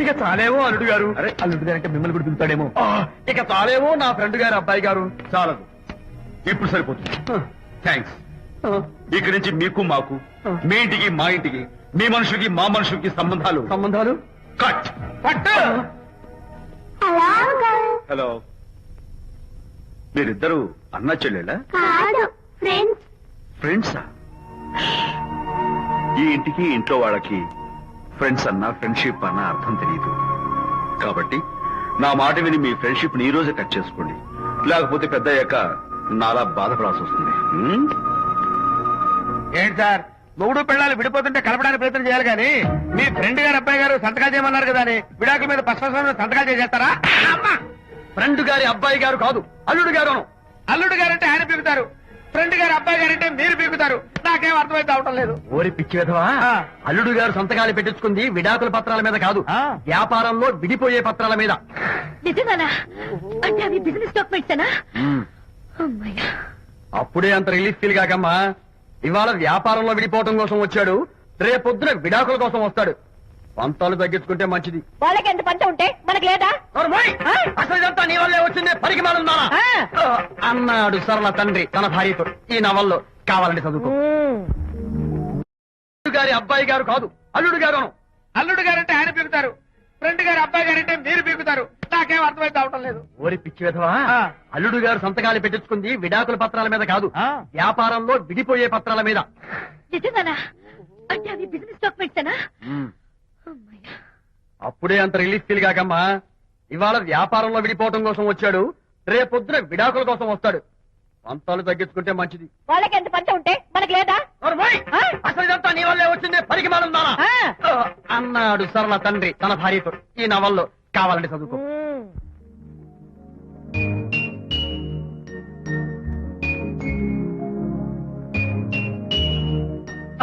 ఇక చాలేమో అల్లుడు గారు. అరే అల్లుడు గారు అంటే మిమ్మల్ని కూడా పిలుతాడేమో. ఇక చాలేమో నా ఫ్రెండ్ గారు అబ్బాయి గారు. చాలదు, ఇప్పుడు సరిపోతుంది. థ్యాంక్స్. ఇక్కడి నుంచి మీకు మాకు, మీ ఇంటికి మా ఇంటికి, మీ మనుషులకి మా మనుషులకి సంబంధాలు కట్. హలో, మీరిద్దరు అన్నా చెల్లెలా? ఫ్రెండ్సా? ఈ ఇంటికి ఇంట్లో వాళ్ళకి ఫ్రెండ్స్ అన్నా ఫ్రెండ్షిప్ అన్నా అర్థం తెలియదు. కాబట్టి నా మాట విని మీ ఫ్రెండ్షిప్ ని ఈ రోజే కట్ చేసుకోండి. లేకపోతే పెద్ద అయ్యాక నాలా బాధపడాల్సి వస్తుంది. ఏంటి సార్, మొగుడు పిల్లలు విడిపోతుంటే కలపడానికి ప్రయత్నం చేయాలి కానీ మీ ఫ్రెండ్ గారు అబ్బాయి గారు సంతకాలు చేయమన్నారు కదా అని విడాకుల మీద పశ్చిమ సంతకాలు చేసేస్తారా? ఫ్రెండ్ గారి అబ్బాయి గారు కాదు, అల్లుడు గారు. అల్లుడు గారంటే ఆయన పీకుతారు, ఫ్రెండ్ గారు అబ్బాయి గారంటే మీరు పీకుతారు. నాకేం అర్థమైతే అవటం లేదు. ఓరి పిచ్చి విధవా, అల్లుడు గారు సంతకాలు పెట్టించుకుంది విడాకుల పత్రాల మీద కాదు, వ్యాపారంలో విడిపోయే పత్రాల మీద. నిజంగానా? అంటే అవి బిజినెస్ డాక్యుమెంట్సేనా? అమ్మయ్యా, అప్పుడే అంత రిలీఫ్ ఫీల్ కాకమ్మా. ఇవాళ వ్యాపారంలో విడిపోవటం కోసం వచ్చాడు, రేపొద్దున విడాకుల కోసం వస్తాడు. పంతాలు తగ్గించుకుంటే మంచిది. వాళ్ళకి ఎంత పంట ఉంటే మనకి లేదా? అసలు ఇదంతా నీ వల్లే వచ్చిందే, పరికి మాలుందా అన్నాడు సరళ తండ్రి తన భార్యతో. ఈ నవల్లో కావాలంటే చదువుకో. అల్లుడు గారి అబ్బాయి గారు కాదు, అల్లుడు గారు. అల్లుడు గారంటే ఆయన పీకుతారు, ఫ్రెండ్ గారు అబ్బాయి గారంటే మీరు పీకుతారు. నాకేం అర్థమైతే అవటం లేదు. ఓరి పిచ్చి విధవా, అల్లుడు గారు సంతకాలు పెట్టించుకుంది విడాకుల పత్రాల మీద కాదు, వ్యాపారంలో విడిపోయే పత్రాల మీద. నిజంగానా? అంటే అవి బిజినెస్ డాక్యుమెంట్సేనా? అమ్మయ్యా, అప్పుడే అంత రిలీఫ్ ఫీల్ కాకమ్మా. ఇవాళ వ్యాపారంలో విడిపోవటం కోసం వచ్చాడు, రేపొద్దున విడాకుల కోసం వస్తాడు. పంతాలు తగ్గించుకుంటే మంచిది. వాళ్ళకి ఎంత పంట ఉంటే మనకి లేదా? అసలు ఇదంతా నీ వల్లే వచ్చిందే, పరికి మాలుందా అన్నాడు సరళ తండ్రి తన భార్యతో. ఈ నవల్లో కావాలంటే చదువుకో.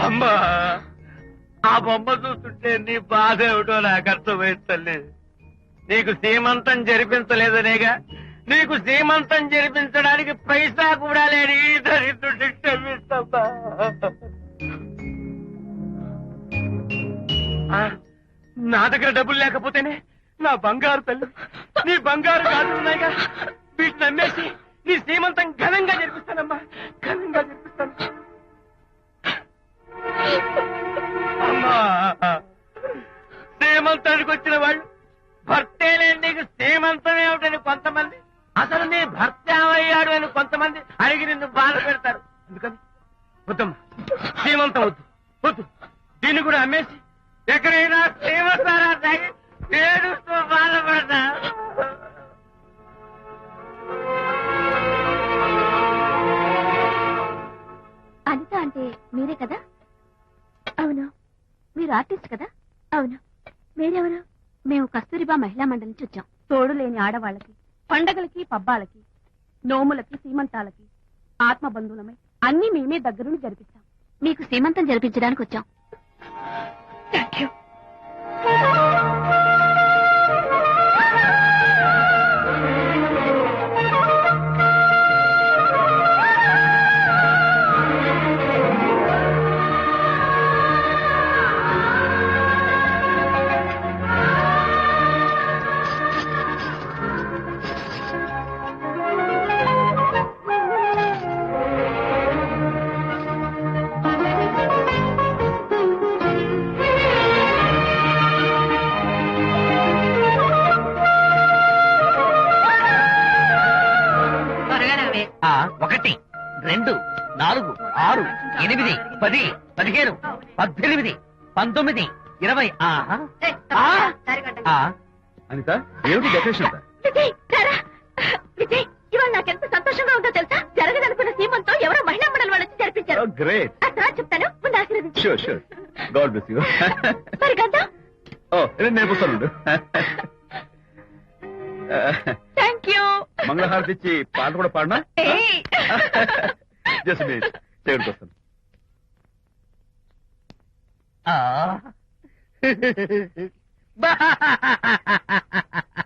అమ్మా, ఆ బొమ్మ చూస్తుంటే నీ బాధ ఏమిటో నాకు అర్థమైంది తల్లి. నీకు సీమంతం జరిపించలేదనేగా, నీకు సీమంతం జరిపించడానికి పైసా కూడా లేని దరిద్రుడిని క్షమిస్తమ్మా. నా దగ్గర డబ్బులు లేకపోతేనే నా బంగారు తల్లి, నీ బంగారు గాజులు ఉన్నాయిగా, వీటిని అమ్మేసి నీ సీమంతం ఘనంగా జరిపిస్తానమ్మా, ఘనంగా జరిపిస్తాను. అమ్మా, సీమంతానికి వచ్చిన వాళ్ళు భర్తే లేని నీకు సీమంతం ఏమిటని కొంతమంది, అసలు నీ భర్త ఏమయ్యాడు అని కొంతమంది అడిగి నిన్ను బాధ పెడతారు. అందుకని వద్దమ్మా, సీమంతం వద్దు వద్దు. దీన్ని కూడా అమ్మేసి ఎక్కడైనా సీమంతారా తాగి ఏడుస్తూ బాధపడతా. అనిత అంటే మీరే కదా? అవును. మీరు ఆర్టిస్ట్ కదా? అవును. మీరెవరు? మేము కస్తూరిబా మహిళా మండలి నుంచి వచ్చాం. తోడు లేని ఆడవాళ్ళకి, పండగలకి, పబ్బాలకి, నోములకి, సీమంతాలకి ఆత్మ బంధువులమై అన్ని మేమే దగ్గరుండి జరిపిస్తాం. మీకు సీమంతం జరిపించడానికి వచ్చాం. Thank you. ఒకటి, 2, 4, 6, 8, 10, 15, 18, 19, 20. అనిత, ఏమిటి డెకరేషన్ అంతా? విజయ్, రారా. విజయ్, ఇవాళ నాకెంత సంతోషంగా ఉందో తెలుసా? జరగదనుకున్న సీమంతో ఎవరో మహిళా మండలి వాళ్ళు వచ్చి జరిపించారు. గ్రేట్. ఆ తర్వాత చెప్తాను, ముందు ఆశీర్వదించు. Sure sure. God bless you. మరి గంధం? ఓ, నేను పుస్తాను. Thank you. మంగళహారతి ఇచ్చి పాట కూడా పాడినా జస్ట్ చేయడానికి వస్తాను.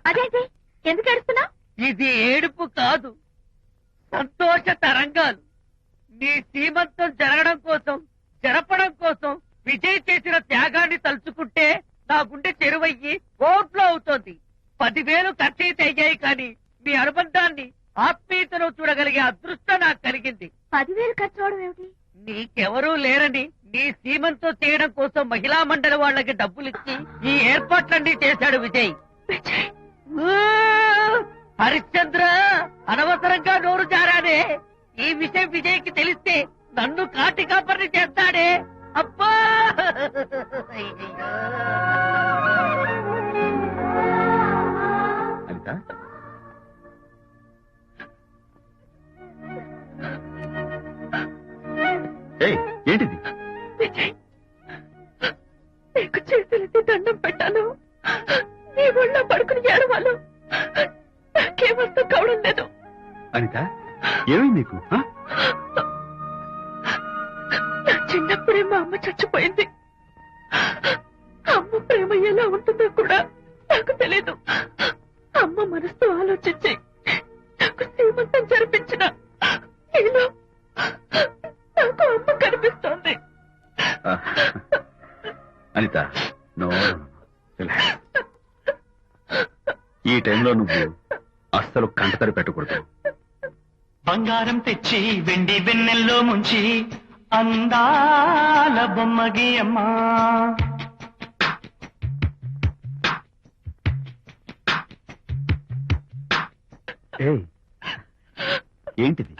అదేంటి ఎందుకు ఏడుస్తున్నావు? ఇది ఏడుపు కాదు, సంతోష తరంగాలు. నీ సీమంతం జరపడం కోసం విజయ్ చేసిన త్యాగాన్ని తలుచుకుంటే నా గుండె చెరువయ్యి కోట్లో అవుతోంది. 10,000 ఖర్చయితే అయ్యాయి కానీ మీ అనుబంధాన్ని ఆత్మీయతను చూడగలిగే అదృష్టం నాకు కలిగింది. 10,000 ఖర్చు అవడం ఏమిటి? నీకెవరూ లేరని నీ సీమంతో చేయడం కోసం మహిళా మండలి వాళ్ళకి డబ్బులిచ్చి ఈ ఏర్పాట్లన్నీ చేశాడు విజయ్. ఊ! హరిశ్చంద్ర, అనవసరంగా నోరు జారానే. ఈ విషయం విజయ్కి తెలిస్తే నన్ను కాటి కాపర్ని చేస్తాడే. అబ్బా! అనిత, ఏంటిది? విజయ్, నీకు చేతులెత్తి దండం పెట్టాను. నీ ఒళ్ళో పడుకుని ఏడవాలు నాకేమర్థం కావడం లేదు. అనిత, ఏమైంది నీకు? నా చిన్నప్పుడే మా అమ్మ చచ్చిపోయింది. అమ్మ ప్రేమ ఎలా ఉంటుందో కూడా నాకు తెలీదు. అమ్మ మనసుతో ఆలోచించి నాకు శ్రీమంతం జరిపించిన నీలో నాకు అమ్మ కనిపిస్తోంది. అనిత, నో, ఈ టైంలో నువ్వు అస్సలు కంటతడి పెట్టకూడదు. బంగారం తెచ్చి వెండి వెన్నెల్లో ముంచి అందాల బొమ్మగి అమ్మా. ఏంటిది?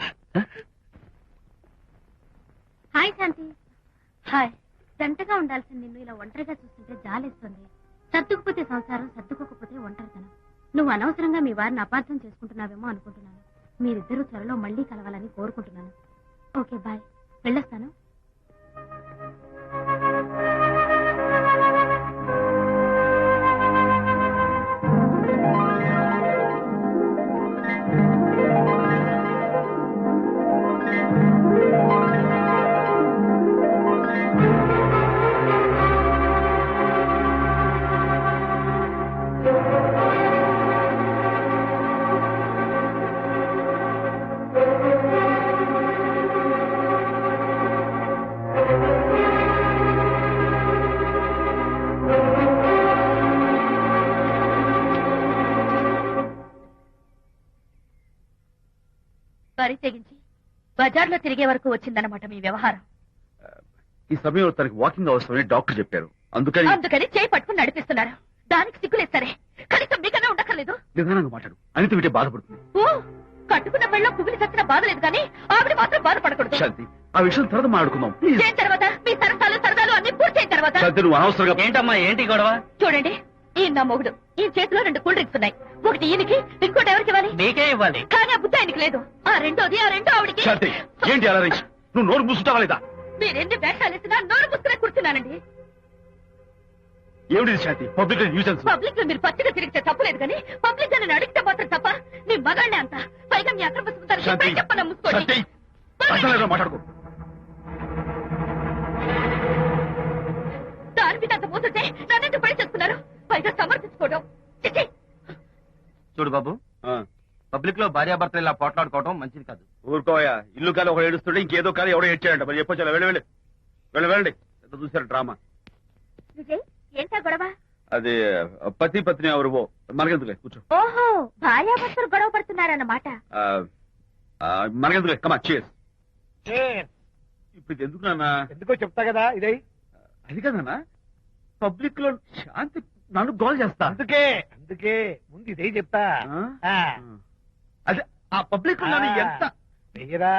హాయ్ శాంతి. హాయ్. జంటగా ఉండాల్సిన నిన్ను ఇలా ఒంటరిగా చూస్తుంటే జాలేస్తుంది. సర్దుకుపోతే సంసారం, సర్దుకోకపోతే ఒంటరితనం. నువ్వు అనవసరంగా మీ వారిని అపార్థం చేసుకుంటున్నావేమో అనుకుంటున్నాను. మీరిద్దరూ త్వరలో మళ్లీ కలవాలని కోరుకుంటున్నాను. Okay, bye. వెళ్ళొస్తాను. వరి తెగించి బజార్లో తిరిగే వరకు వచ్చిందన్నమాట మీ వ్యవహారం. ఈ సమయంలో తనకి వాకింగ్ అవసరమని డాక్టర్ చెప్పారు. అందుకని చేయి పట్టుకుని నడిపిస్తున్నారు. దానికి సిగ్గులేదు సరే, కనీసం మీకన్నా ఉండక్కర్లేదు. నిదానంగా మాట్లాడు. అనిత వింటే బాధపడుతుంది. ఓ, కట్టుకున్న పెళ్ళలో కుమిలి చచ్చిన బాధలేదు కానీ ఆవిడ మాత్రం బాధపడకూడదు. శాంతి, ఆ విషయం తర్వాత మాట్లాడుకుందాం ప్లీజ్. చేయిన తర్వాత మీ సరసాలు అన్ని పూర్తి అయిన తర్వాత. శాంతి, నువ్వు అనవసరంగా. ఏంటమ్మా, ఏంటి గొడవ? చూడండి, ఈయన నా మొగుడు. ఈ చేతిలో 2 కూల్ డ్రింక్స్ ఉన్నాయి. ఒకటి ఈయనకి, ఇంకోటి ఎవరికి ఇవ్వాలి? నీకే ఇవ్వాలి. కానీ ఆ బుద్ధి ఆయనకి లేదు. ఆ రెండో ఆవిడికి. శాంతి, ఏంటి అలా రేయ్? నువ్వు నోరు మూసుకుంటావా లేదా? మీరెన్ని వేషాలు వేసినా నోరు పుస్తకం కూర్చున్నానండి. ఏమిటి శాంతి? Public nuisance. పబ్లిక్ లో మీరు పచ్చిగా తిరిగితే తప్పలేదు కానీ పబ్లిక్ గా నన్ను అడిగితే మాత్రం తప్ప. నీ మగాళ్ళే అంత. పైగా మీ అక్రమ శాంతి, చెప్పన శాంతి, అసలు మాట్లాడుకో. దాని మీద అంత పోతుంటే నన్నెందుకు పని చేస్తున్నారు? పైగా సమర్థించుకోవడం. చిచి. చూడు బాబు, పబ్లిక్ లో భార్యాభర్తలు ఇలా పోట్లాడుకోవడం మంచిది కాదు. ఊరుకోయా. ఇల్లు కాలి ఒకడు ఏడుస్తుంటే ఇంకేదో కాలి ఎవడో ఏడ్చాడంట. మరి చెప్పొచ్చు. వెళ్ళండి. ఎంత చూసారు డ్రామా. విజయ్, ఏంటా గొడవ? అది పతి పత్ని ఎవరు మనకెందుకులే, కూర్చో. ఓహో, భార్యాభర్తలు గొడవ పడుతున్నారన్నమాట. మనకెందుకులే, కమా చేస్. ఇప్పుడు ఇది ఎందుకు నాన్న? ఎందుకో చెప్తా కదా. ఇదే అది కదన్నా, పబ్లిక్ లో శాంతి నన్ను గోల్ చేస్తా. అందుకే ముందు ఇదే చెప్తా. అదే ఆ పబ్లిక్ లో నన్ను ఎంత వెయ్యరా,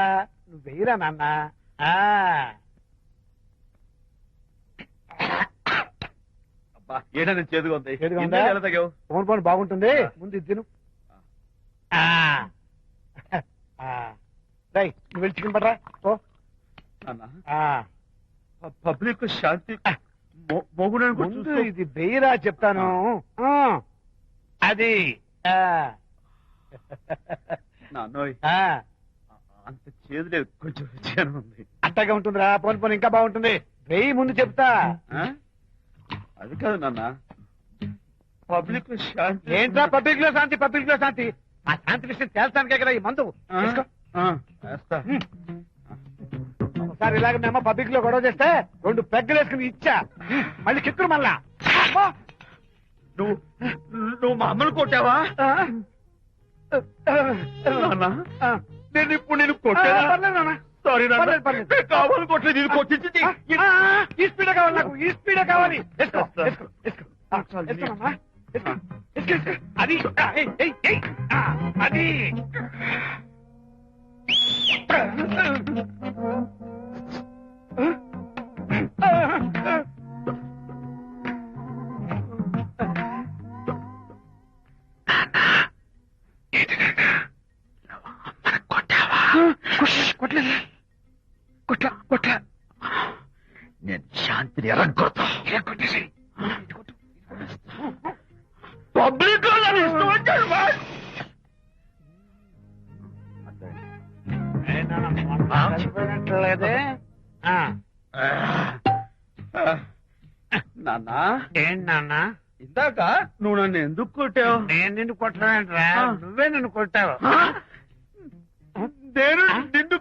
నువ్వు వెయ్యరా నాన్న. ఏదైనా చేదుగా ఉంది. చేదుగా ఉందా? ఎలా తగ్గావు? ఫోన్ ఫోన్ బాగుంటుంది. ముందు ఇది తిను. నువ్వు వెళ్ళి చికెన్ పడరా. ఓ పబ్లిక్ శాంతి మొగుడని ముందు ఇది వెయ్యరా చెప్తాను. అది నాన్నోయ్ అంత చేదు లేదు, కొంచెం రుచిగానే ఉంది. అట్టగా ఉంటుందిరా, పోను పోను ఇంకా బాగుంటుంది. వెయ్యి ముందు చెప్తా. ఆ? అది కాదు నాన్న, పబ్లిక్ లో శాంతి ఏంట్రా పబ్లిక్ లో శాంతి, పబ్లిక్ లో శాంతి? ఆ శాంతి విషయం తేల్చడానికే కదా ఈ మందు. తీసుకో. వేస్తా. ఒకసారి ఇలాగ మేము పబ్లిక్ లో గొడవ చేస్తే 2 పెగ్గలు వేసుకుని ఇచ్చా. మళ్ళీ కిక్కురు మళ్ళా. అమ్మా! నువ్వు మా అమ్మను కొట్టావా? నాన్న, నేను ఇప్పుడు నేను కొట్టానా? పర్లేదు నాన్న. సారీ పర్లేదు, పర్లేదు. కావాలి కొట్టలేదు, ఇది కొట్టించింది. ఈ స్పీడే కావాలి నాకు, ఈ స్పీడే కావాలి. వేసుకో, వేసుకో, వేసుకో. వేసుకోమమ్మా. వేసుకో, వేసుకో, వేసుకో. అది ఏయ్, ఏయ్, ఏయ్. అది కొట్టలేదు, కొట్ల నేను శాంతిని ఎరగొడతా. కొట్టేసి పబ్లిక్ లో నన్ను ఇష్టం వచ్చాడు లేదే. నాన్న, ఏంటి నాన్న? ఇందాక నువ్వు నన్ను ఎందుకు కొట్టావు? నేను నిన్ను కొట్టలేంట్రా, నువ్వే నన్ను కొట్టావు. నేను నిన్ను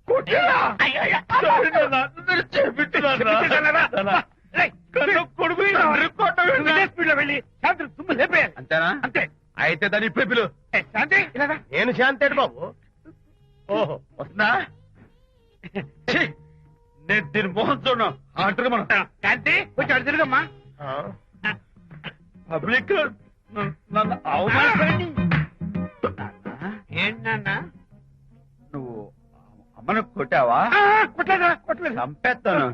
కొట్టానా? సారీ నాన్న, నన్ను చేపెట్టున్నాను. కొడుకు స్పీడ్లో వెళ్ళి శాంతి తుమ్ము లేపేయాలి. అంతేనా? అంతే. అయితే దాని ఇప్పుడే పిలు. శాంతి ఇలా రా. నేను శాంతేడు బాబు. ఓహో, వస్తుందా? ఛీ, నేను దీని మోహన్ చూడను. అంటారు మనం శాంతి కొంచెం అటు తిరుగమ్మా. పబ్లిక్ నన్ను అవమానపడి. ఏంటి నాన్న? నువ్వు అమ్మను కొట్టావా? కొట్టలేదా? కొట్టలేదు. చంపేస్తాను.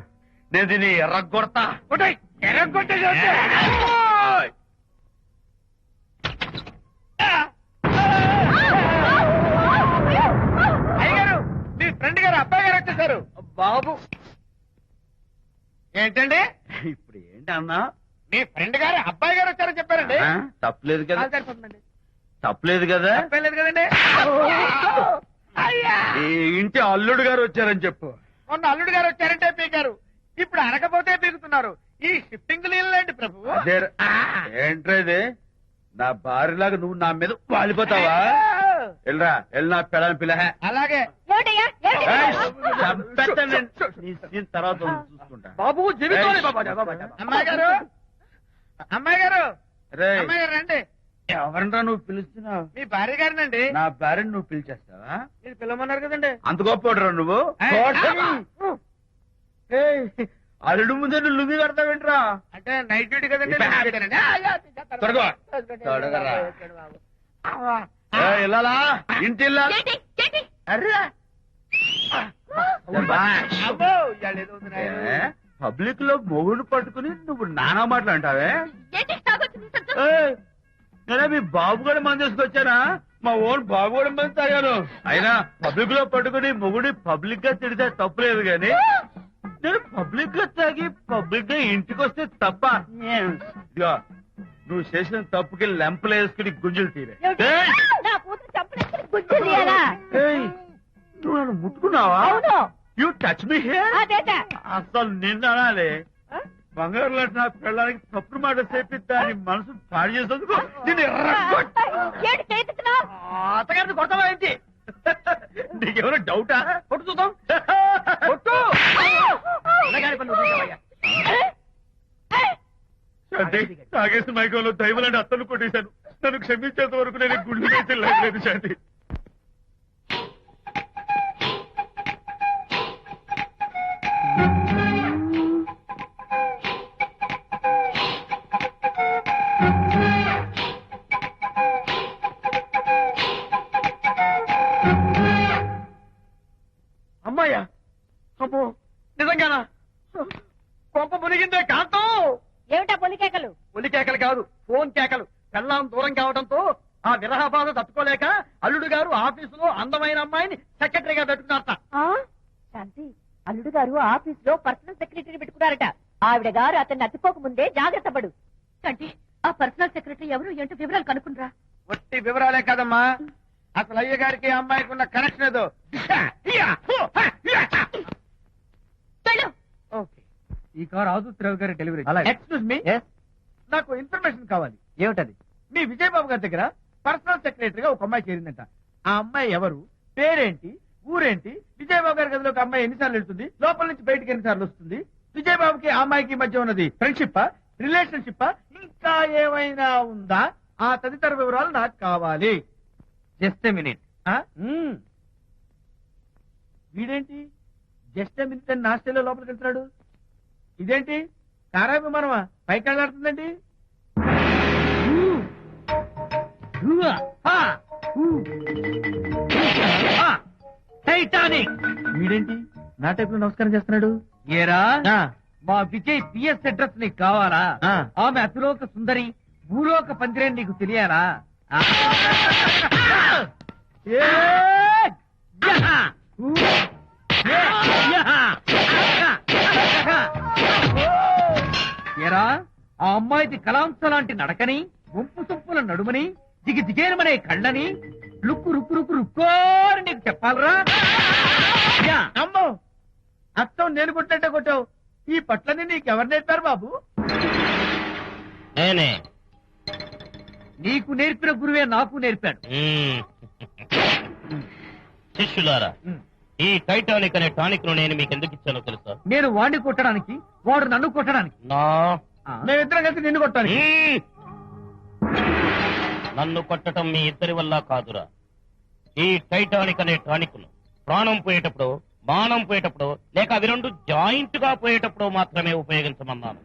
నేను దీన్ని ఎర్రగొడతా. కొట్టాయి, ఎర్రగొట్టేసి వస్తే. అయ్యగారు, మీ ఫ్రెండ్ గారు అబ్బాయి గారు వచ్చేసారు. బాబు, ఏంటండి? ఇప్పుడు ఏంటి అన్నా? మీ ఫ్రెండ్ గారు అబ్బాయి గారు వచ్చారని చెప్పారండి. తప్పలేదు కదా? సరిపోతుందండి. తప్పలేదు కదా? తప్పలేదు కదండి. ఈ ఇంటి అల్లుడు గారు వచ్చారని చెప్పు. మొన్న అల్లుడు గారు వచ్చారంటే పీకారు, ఇప్పుడు అనకపోతే పీకుతున్నారు. ఈ షిఫ్టింగ్ లీలండి ప్రభు. అదే ఏంట్రేది? నా భార్యలాగా నువ్వు నా మీద వాలిపోతావా? వెళ్ళరా, వెళ్ళి నా పెళ్ళని పిల్ల. అలాగే. తర్వాత చూసుకుంటా. బాబు జీవితం. అమ్మాయి గారు, అమ్మాయి గారు, రేయ్, అమ్మాయి గారు రండి. ఎవరన్నా నువ్వు పిలుస్తున్నావు? మీ భార్య గారినండి. నా భార్యను నువ్వు పిలిచేస్తావా? మీరు పిలవమన్నారు కదండి. అంత గొప్ప నువ్వు? ఏయ్, అల్లుడు ముందే నువ్వు లుంగి కడతావేంట్రా? అంటే నైట్ డ్యూటీ కదండి. త్వరగా. త్వరగా. ఇల్లాలా, ఇంటి ఇల్లాలా? అర్రే, అబ్బో, ఇవాళ ఏదో ఉంది నాయనా. పబ్లిక్ లో మొగుడు పట్టుకుని నువ్వు నానా మాటలు అంటావే? నేనే మీ బాబు కూడా మంది తీసుకొచ్చానా? మా ఓన్ బాబు కూడా మంది తాగాను. అయినా పబ్లిక్ లో పట్టుకుని మొగుడి పబ్లిక్ గా తిడితే తప్పులేదు గాని, నేను పబ్లిక్ గా తాగి పబ్లిక్ గా ఇంటికి వస్తే తప్ప. ఇదిగో, నువ్వు చేసిన తప్పుకి లెంపలు వేసుకుని గుంజులు తీరే. నువ్వు నన్ను ముట్టుకున్నావా? You touch me here. అసలు నిన్న అనాలి. బంగారు లాంటి నా పిల్లలకి తప్పుడు మాట చెప్పి దాని మనసు పాడు చేసేందుకు అత్తగారిని కొడతావా ఏంటి? నీకేమైనా డౌటా? కొట్టు చూద్దాం. కొట్టు. శాంతి, తాగేసిన మైకంలో దైవం లాంటి అత్తను కొట్టేశాను. నన్ను క్షమించేంత వరకు నేను గుండె వేసి లేదు శాంతి. అమ్మాయ్యా, అమ్మో, నిజంగానా? కొంప మునిగిందే కాంతం. ఏమిటా పొలికేకలు? ఒలి కేకలు కాదు, ఫోన్ కేకలు. పెళ్ళాం దూరం కావడంతో ఆ విరహ బాధ తట్టుకోలేక అల్లుడు గారు ఆఫీసులో అందమైన అమ్మాయిని సెక్రటరీగా పెట్టుకున్నారట. శాంతి, అల్లుడు గారు ఆఫీస్ లో పర్సనల్ సెక్రటరీ పెట్టుకున్నారట. ఆవిడ గారు అతన్ని అతుక్కోక ముందే జాగ్రత్త పడు. అంటే ఆ పర్సనల్ సెక్రటరీ ఎవరు ఏంటో వివరాలు కనుక్కుండ్రా. ఒట్టి వివరాలే కదమ్మా, అసలు అయ్య గారికి అమ్మాయికి ఉన్న కనెక్షన్ ఏదో. ఓకే, ఈ కార్ ఆదుత్రావు గారి డెలివరీ. ఎక్స్క్యూజ్ మీ, నాకు ఇన్ఫర్మేషన్ కావాలి. ఏమిటది? మీ విజయబాబు గారి దగ్గర పర్సనల్ సెక్రటరీగా ఒక అమ్మాయి చేరిందంట. ఆ అమ్మాయి ఎవరు, పేరేంటి, ఊరేంటి, విజయబాబు గారి గదిలోకి అమ్మాయి ఎన్నిసార్లు వెళ్తుంది, లోపల నుంచి బయటికి ఎన్నిసార్లు వస్తుంది, విజయబాబుకి ఆ అమ్మాయికి మధ్య ఉన్నది ఫ్రెండ్షిప్, రిలేషన్షిప్, ఇంకా ఏమైనా ఉందా, ఆ తదితర వివరాలు నాకు కావాలి. Just a minute. వీడేంటి జస్ట్ మినిట్ అని నాస్టేలో లోపలికి వెళ్తున్నాడు? ఇదేంటి కారా విమానమా పైకి వెళ్ళాడుతుందండి? టైటానిక్. వీడేంటి నా టైప్ లో నమస్కారం చేస్తున్నాడు? ఏరా, మా విజయ్ పిఎస్ అడ్రస్ నీకు కావాలా? ఆమె అతిలోక సుందరి, భూలోక పందిరే నీకు తెలియాలా? ఏరా, ఆ అమ్మాయిది కలాంస లాంటి నడకని, వంపు సొప్పుల నడుమని, దిగి దిగేనమనే కళ్ళని, లుక్కు రుక్కు రుక్కు రుక్కోని నీకు చెప్పాలరా? అమ్మో, అత్తం నేను కొట్టినట్టే కొట్టావు. ఈ పట్లని నీకెవరు నేర్పారు బాబు? నేనే. నీకు నేర్పిన గురువే నాకు నేర్పాడు. శిష్యులారా, ఈ టైటానిక్ అనే టానిక్ ను నేను మీకు ఎందుకు ఇచ్చానో తెలుసా? నేను వాడిని కొట్టడానికి, వాడు నన్ను కొట్టడానికి. మేమిద్దరం కలిసి నిన్ను కొట్టాలి. నన్ను కొట్టడం మీ ఇద్దరి వల్ల కాదురా. ఈ టైటానిక్ అనే టానిక్ ను ప్రాణం పోయేటప్పుడు, మానం పోయేటప్పుడు, లేక అవి రెండు జాయింట్ గా పోయేటప్పుడు మాత్రమే ఉపయోగించమన్నాను.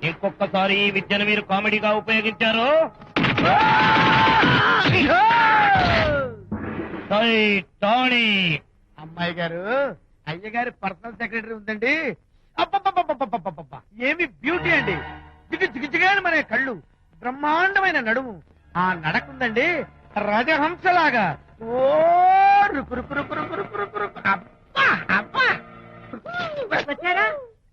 ఇంకొకసారి ఈ విద్యను మీరు కామెడీగా ఉపయోగించారు, టైటానిక్. అమ్మాయి గారు, అయ్య గారి పర్సనల్ సెక్రటరీ ఉందండి. అబ్బబ్బబ్బబ్బబ్బబ్బబ్బ, ఏమి బ్యూటీ అండి! జిగిజిగిజిగాని మన కళ్ళు, బ్రహ్మాండమైన నడుము, ఆ నడకుందండి రాజహంసలాగా. ఓ రుకు రుకు రుకు రుకు రుకు రుకు రుకు. అబ్బా అబ్బా. వచ్చారా?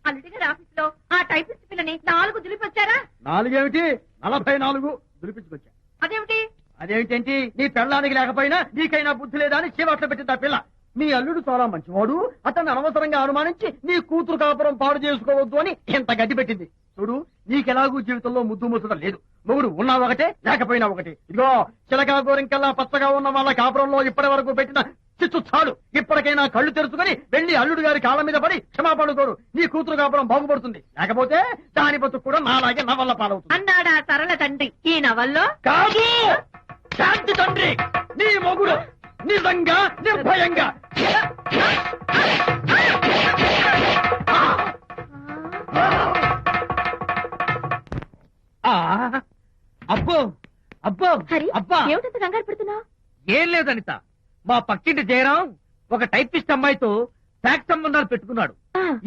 అల్లుడి గారి ఆఫీస్ లో ఆ టైపిస్ట్ పిల్లని 4 దులిపొచ్చారా? 4 ఏమిటి, 44 దులిపించుకొచ్చా. అదేమిటి? అదేమిటేంటి, నీ పెళ్ళానికి లేకపోయినా నీకైనా బుద్ధి లేదా అని చీవాట్లు పెట్టింది ఆ పిల్ల. నీ అల్లుడు చాలా మంచివాడు, అతన్ని అనవసరంగా అనుమానించి నీ కూతురు కాపురం పాడు చేసుకోవద్దు అని ఎంత గడ్డి పెట్టింది. చూడు, నీకెలాగూ జీవితంలో ముద్దు ముచ్చడం లేదు. మొగుడు ఉన్నా ఒకటే, లేకపోయినా ఒకటే. ఇదిగో చిలకా గోరింకల్లా పచ్చగా ఉన్న వాళ్ళ కాపురంలో ఇప్పటి వరకు పెట్టిన చిచ్చు చాలు. ఇప్పటికైనా కళ్ళు తెరుచుకుని వెళ్లి అల్లుడు గారి కాళ్ళ మీద పడి క్షమాపణ కోరు. నీ కూతురు కాపురం బాగుపడుతుంది, లేకపోతే దాని బతుకు కూడా నాలాగే నవల్ల పాలవుతుంది అన్నాడా సరళ తండ్రి ఈ నవల్లో? కాదు, శాంతి తండ్రి, నీ మొగుడు నిజంగా నిర్భయంగా. అబ్బో అబ్బో హరి, అబ్బా, ఏమిటంత కంగారు పడుతున్నావు? ఏం లేదు అనిత. మా పక్కింటి జయరాం ఒక టైపిస్ట్ అమ్మాయితో ఫ్యాక్స్ సంబంధాలు పెట్టుకున్నాడు.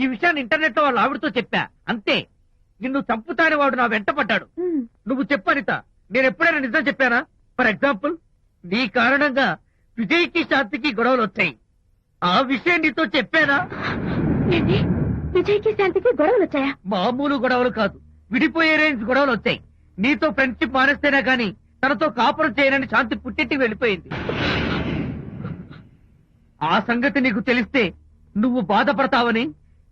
ఈ విషయాన్ని ఇంటర్నెట్ లో వాళ్ళ ఆవిడతో చెప్పా, అంతే. నిన్ను చంపుతాని వాడు నా వెంట పడ్డాడు. నువ్వు చెప్పు అనిత, నేను ఎప్పుడైనా నిజం చెప్పానా? ఫర్ ఎగ్జాంపుల్, నీ కారణంగా విజయ్కి శాంతికి గొడవలు వచ్చాయి. ఆ విషయం నీతో చెప్పానా? విజయ్కి శాంతికి గొడవలు వచ్చాయా? మామూలు గొడవలు కాదు, విడిపోయే రేంజ్ గొడవలు వచ్చాయి. నీతో ఫ్రెండ్షిప్ మానేస్తేనే గాని తనతో కాపురం చేయనని శాంతి పుట్టింటికి వెళ్ళిపోయింది. ఆ సంగతి నీకు తెలిస్తే నువ్వు బాధపడతావని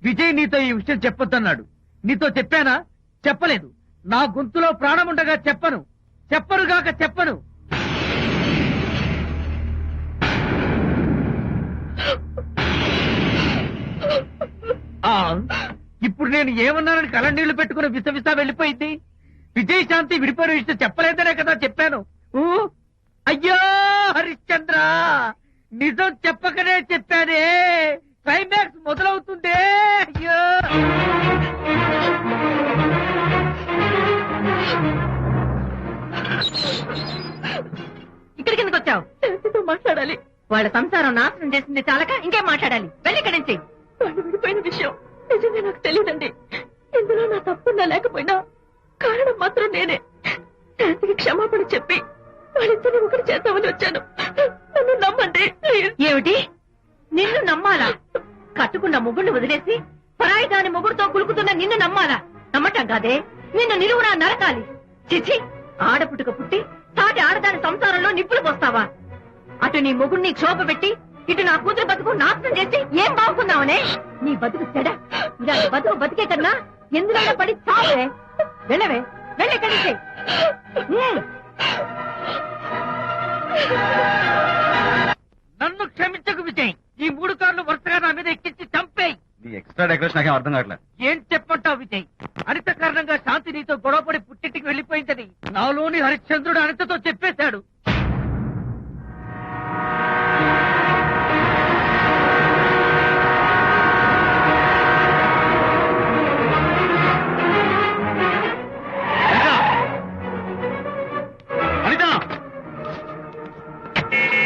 విజయ్ నీతో ఈ విషయం చెప్పొద్దన్నాడు. నీతో చెప్పానా? చెప్పలేదు. నా గొంతులో ప్రాణముండగా చెప్పను, చెప్పనుగాక చెప్పను. ఇప్పుడు నేను ఏమన్నానని కళ్ళనీళ్లు పెట్టుకుని విసవిసా వెళ్ళిపోయింది. విజయ్ శాంతి విడిపోయిన విషయం చెప్పలేదనే కదా చెప్పాను. అయ్యో హరిశ్చంద్ర, నిజం చెప్పకనే చెప్పానే, క్లైమాక్స్ మొదలవుతుందే. అయ్యో, ఇక్కడికి ఎందుకు వచ్చావు? శాంతితో మాట్లాడాలి. వాళ్ళ సంసారం నాశనం చేసింది చాలక ఇంకేం మాట్లాడాలి? వెళ్ళి ఇక్కడి నుంచి. వాళ్ళు విడిపోయిన విషయం నిజంగా నాకు తెలియదండి. ఇందులో నా తప్పున్నా లేకపోయినా కారణం మాత్రం నేనే. శాంతికి క్షమాపణ చెప్పి వాళ్ళిద్దరిని ఒకటి చేద్దామని వచ్చాను. నన్ను నమ్మండి. ఏమిటి? నిన్ను నమ్మాలా? కట్టుకున్న మొగుడిని వదిలేసి పరాయి దాని మొగుడుతో కులుకుతున్న నిన్ను నమ్మాలా? నమ్మటం కాదే, నిన్ను నిలువునా నరకాలి. చిచి, ఆడపుట్టుక పుట్టి సాటి ఆడదాని నిప్పులు పోస్తావా? అటు నీ మొగుడిని క్షోభ పెట్టి ఇటు నా కూతురు బతుకు నాశనం చేసి ఏం బాగుకున్నావనే? నీ బతుకు చెడ. ఇలాంటి బతుకు బతికే కన్నా ఎందులో పడి చావే. వెళ్ళవే, వెళ్ళెక్కడి నుంచి. నన్ను క్షమించకు విజయ్. ఈ 3 కార్లు వరుసగా నా మీద ఎక్కించి చంపేయి. నీ ఎక్స్ట్రా డెకరేషన్ నాకేం అర్థం కావట్లేదు. ఏం చెప్పంటావు విజయ్? అనిత కారణంగా శాంతి నీతో గొడవపడి పుట్టింటికి వెళ్ళిపోయిందని నాలోని హరిశ్చంద్రుడు అనితతో చెప్పేశాడు.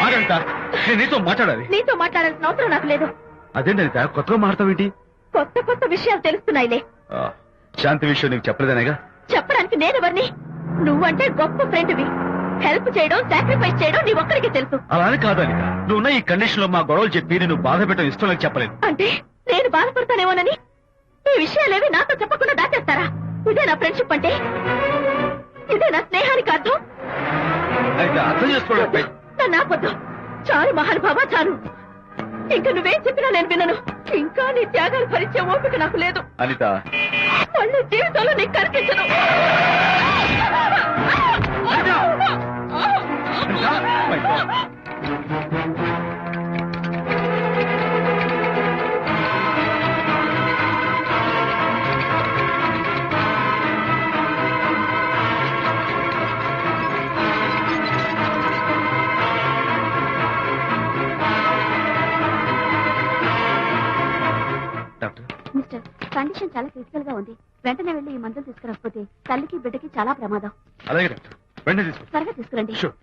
ఆగంట, నేను నీతో మాట్లాడాలి. నీతో మాట్లాడాల్సిన అవసరం నాకు లేదు. అదేంటి అనిత, కొత్తగా మాట్లాడతావేంటి? కొత్త కొత్త విషయాలు తెలుస్తున్నాయిలే. శాంతి విషయం నీకు చెప్పలేదనేగా? చెప్పడానికి నేనెవరిని? నువ్వంటే గొప్ప ఫ్రెండ్వి. హెల్ప్ చేయడం, సాక్రిఫైస్ చేయడం నీ ఒక్కడికే తెలుసు. అలానే కాదు అనిత, నువ్వున్న ఈ కండిషన్ లో మా గొడవలు చెప్పి నేను బాధ పెట్టడం ఇష్టం లేక చెప్పలేదు. అంటే నేను బాధపడతానేమోనని ఈ విషయాలేవి నాతో చెప్పకుండా దాచేస్తారా? ఇదే నా ఫ్రెండ్షిప్ అంటే? ఇదే నా స్నేహానికి అర్థం? అనిత, అర్థం చేసుకోవడం. నన్ను ఆపొద్దు. చాలు మహానుభావ, చాలు. ఇంకా నువ్వేం చెప్పినా నేను వినను. ఇంకా నీ త్యాగాలు భరించే ఓపిక నాకు లేదు. అనిత, మళ్ళీ జీవితంలో నీకు కనిపించను. మిస్టర్, కండిషన్ చాలా క్రిటికల్ గా ఉంది. వెంటనే వెళ్లి ఈ మందులు తీసుకురాకపోతే తల్లికి బిడ్డకి చాలా ప్రమాదం. అలాగే డాక్టర్, వెంటనే తీసుకో. త్వరగా తీసుకురండి. Sure.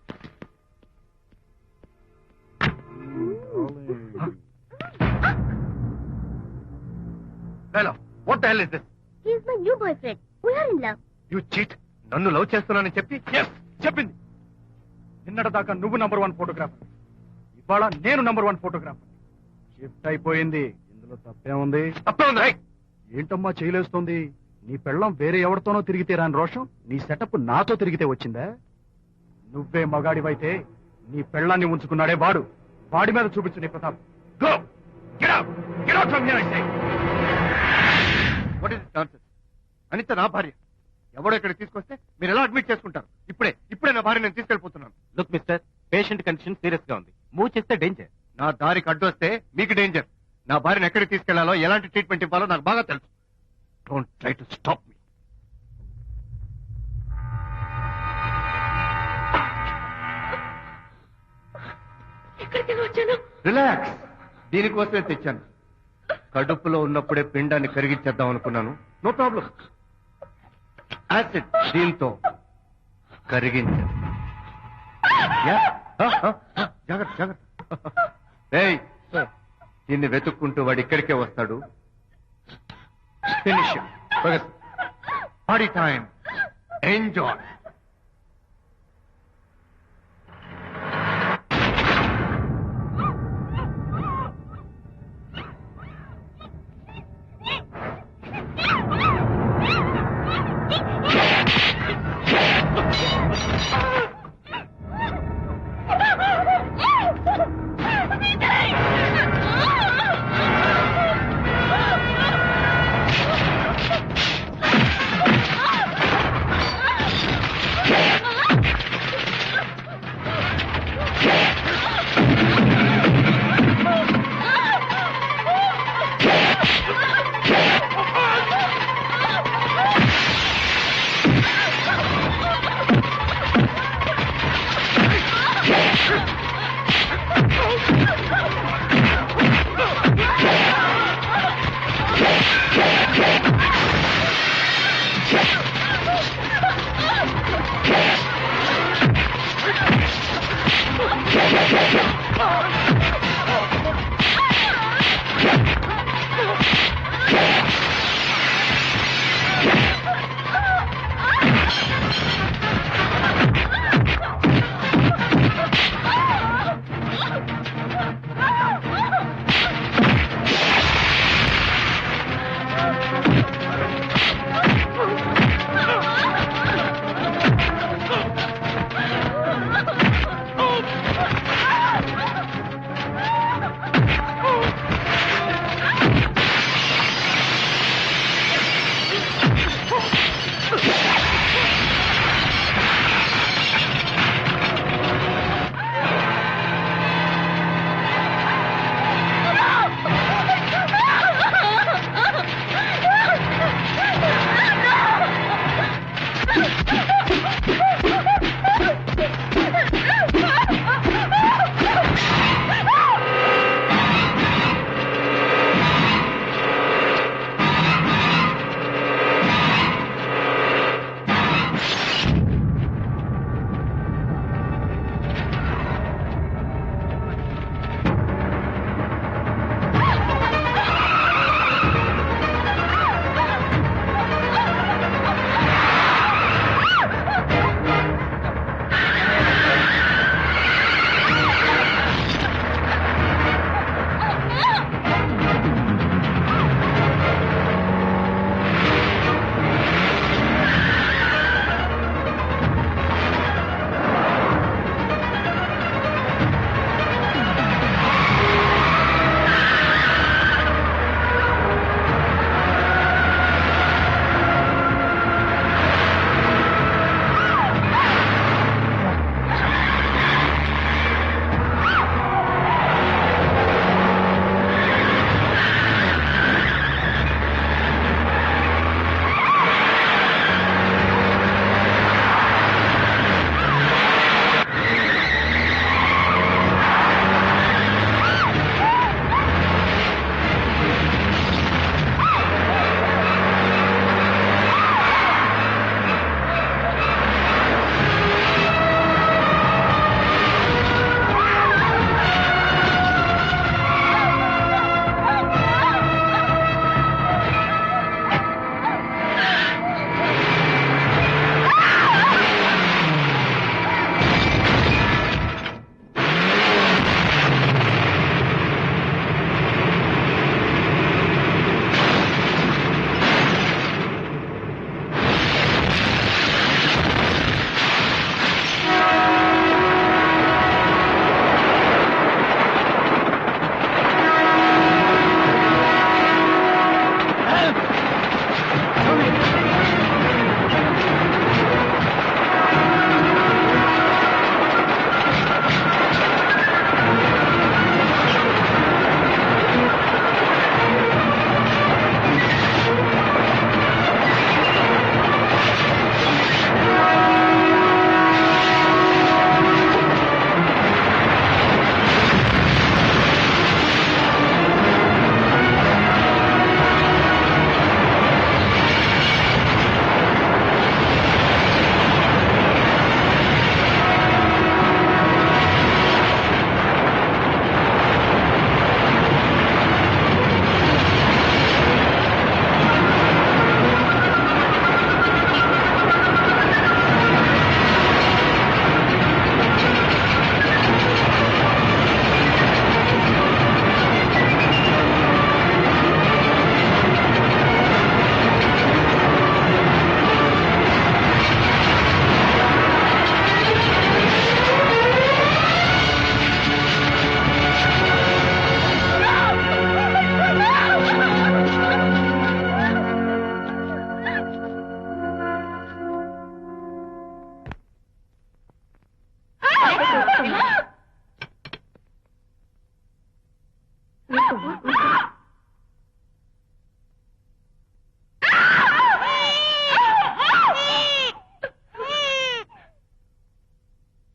Hello, what the hell is this? He is my new boyfriend. We are in love. You cheat. నన్ను లవ్ చేస్తున్నానని చెప్పి చెప్పింది. నిన్నటిదాకా నువ్వు నంబర్ 1 ఫోటోగ్రాఫర్, ఇవాళ నేను నంబర్ 1 ఫోటోగ్రాఫర్. షిఫ్ట్ అయిపోయింది. ఇందులో తప్పేముంది? తప్పే ఉంది. ఏంటమ్మా చేయలేస్తుంది? నీ పెళ్ళం వేరే ఎవరితోనో తిరిగితే రాని రోషం నీ సెటప్ నాతో తిరిగితే వచ్చిందా? నువ్వే మగాడివైతే నీ పెళ్ళాన్ని ఉంచుకున్నాడే వాడు, వాడి మీద చూపించు నీ Pratap. Go! Get out! Get out from here, I say! What is this nonsense? Anitha నా భార్య. ఎవడో ఇక్కడ తీసుకొస్తే మీరు ఎలా అడ్మిట్ చేసుకుంటారు? ఇప్పుడే నా భార్య నేను తీసుకెళ్లిపోతున్నాను. Look mister, patient condition serious గా ఉంది. మూవ్ చేస్తే డేంజర్. నా దారికి అడ్డు వస్తే మీకు డేంజర్. నా భార్యను ఎక్కడికి తీసుకెళ్లాలో, ఎలాంటి ట్రీట్మెంట్ ఇవ్వాలో నాకు బాగా తెలుసు. Don't try to stop me. ఎక్కడికి వచ్చాను? రిలాక్స్. దీనికోసమే తెచ్చాను. కడుపులో ఉన్నప్పుడే పిండాన్ని కరిగించేద్దాం అనుకున్నాను. No problem. యాసిడ్ దీంతో కరిగించాను. జాగ్రత్త జాగ్రత్త. ఏయ్, దీన్ని వెతుక్కుంటూ వాడు ఇక్కడికే వస్తాడు. Finish party time. Enjoy.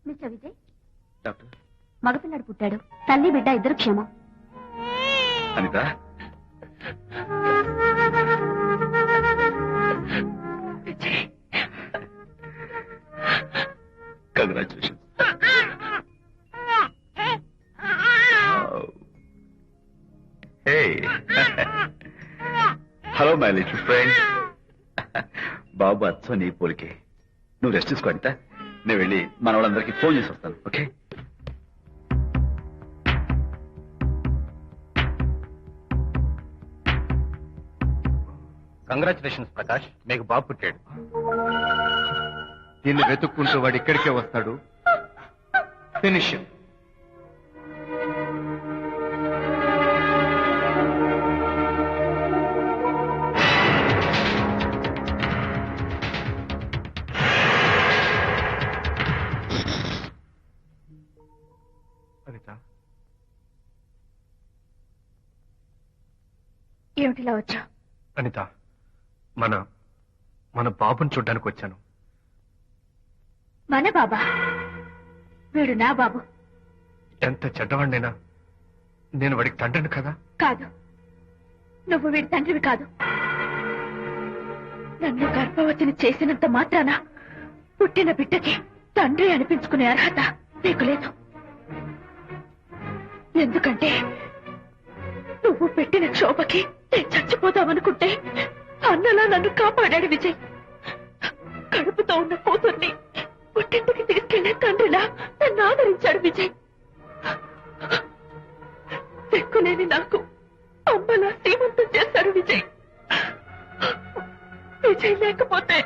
Mister Vijay, doctor మగపిల్లాడు పుట్టాడు. తల్లి బిడ్డ ఇద్దరు క్షేమం. Anita, congratulation. Hello my little friend. బాబు అచ్చో నీ పోలికే. నువ్వు రెస్ట్ తీసుకో అనిత. నేను వెళ్ళి మన వాళ్ళందరికీ ఫోన్ చేసి వస్తాను. ఓకే? కంగ్రాచులేషన్స్ ప్రకాష్, మీకు బాబు పుట్టాడు. దీన్ని వెతుక్కుంటూ వాడు ఇక్కడికే వస్తాడు. ఫినిష్. అనిత, ఏమిటిలా వచ్చా? అనిత, మన బాబుని చూడ్డానికి వచ్చాను. మన బాబా? వీడు నా బాబు. ఎంత చెడ్డవాడినైనా నేను వాడికి తండ్రిని కదా. కాదు, నువ్వు వీడి తండ్రివి కాదు. నన్ను గర్భవతిని చేసినంత మాత్రాన పుట్టిన బిడ్డకి తండ్రి అనిపించుకునే అర్హత నీకు లేదు. ఎందుకంటే నువ్వు పెట్టిన క్షోభకి నేను చచ్చిపోతావనుకుంటే అన్నలా నన్ను కాపాడాడు విజయ్. కడుపుతో ఉన్న కూతుర్ని పుట్టింటికి తీసుకెళ్లే తండ్రిలా నన్ను ఆదరించాడు విజయ్. దిక్కులేని నాకు అమ్మలా శ్రీమంతం చేశాడు విజయ్. విజయ్ లేకపోతే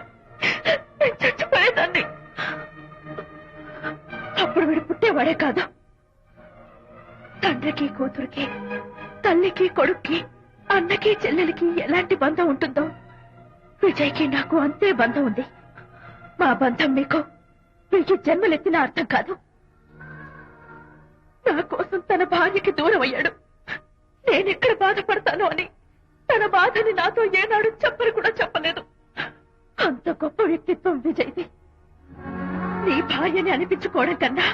నేను చచ్చిపోయేదాన్ని. అప్పుడు వీడు పుట్టేవాడే కాదు. తండ్రికి కూతురికి, తల్లికి కొడుక్కి, అన్నకి చెల్లెలికి ఎలాంటి బంధం ఉంటుందో విజయ్కి నాకు అంతే బంధం ఉంది. మా బంధం మీకు 1000 జన్మలెత్తిన అర్థం కాదు. నా కోసం తన భార్యకి దూరం అయ్యాడు. నేనెక్కడ బాధపడతాను అని తన బాధని నాతో ఏనాడు చెప్పని కూడా చెప్పలేదు. అంత గొప్ప వ్యక్తిత్వం విజయ్ది. నీ భార్యని అనిపించుకోవడం కన్నా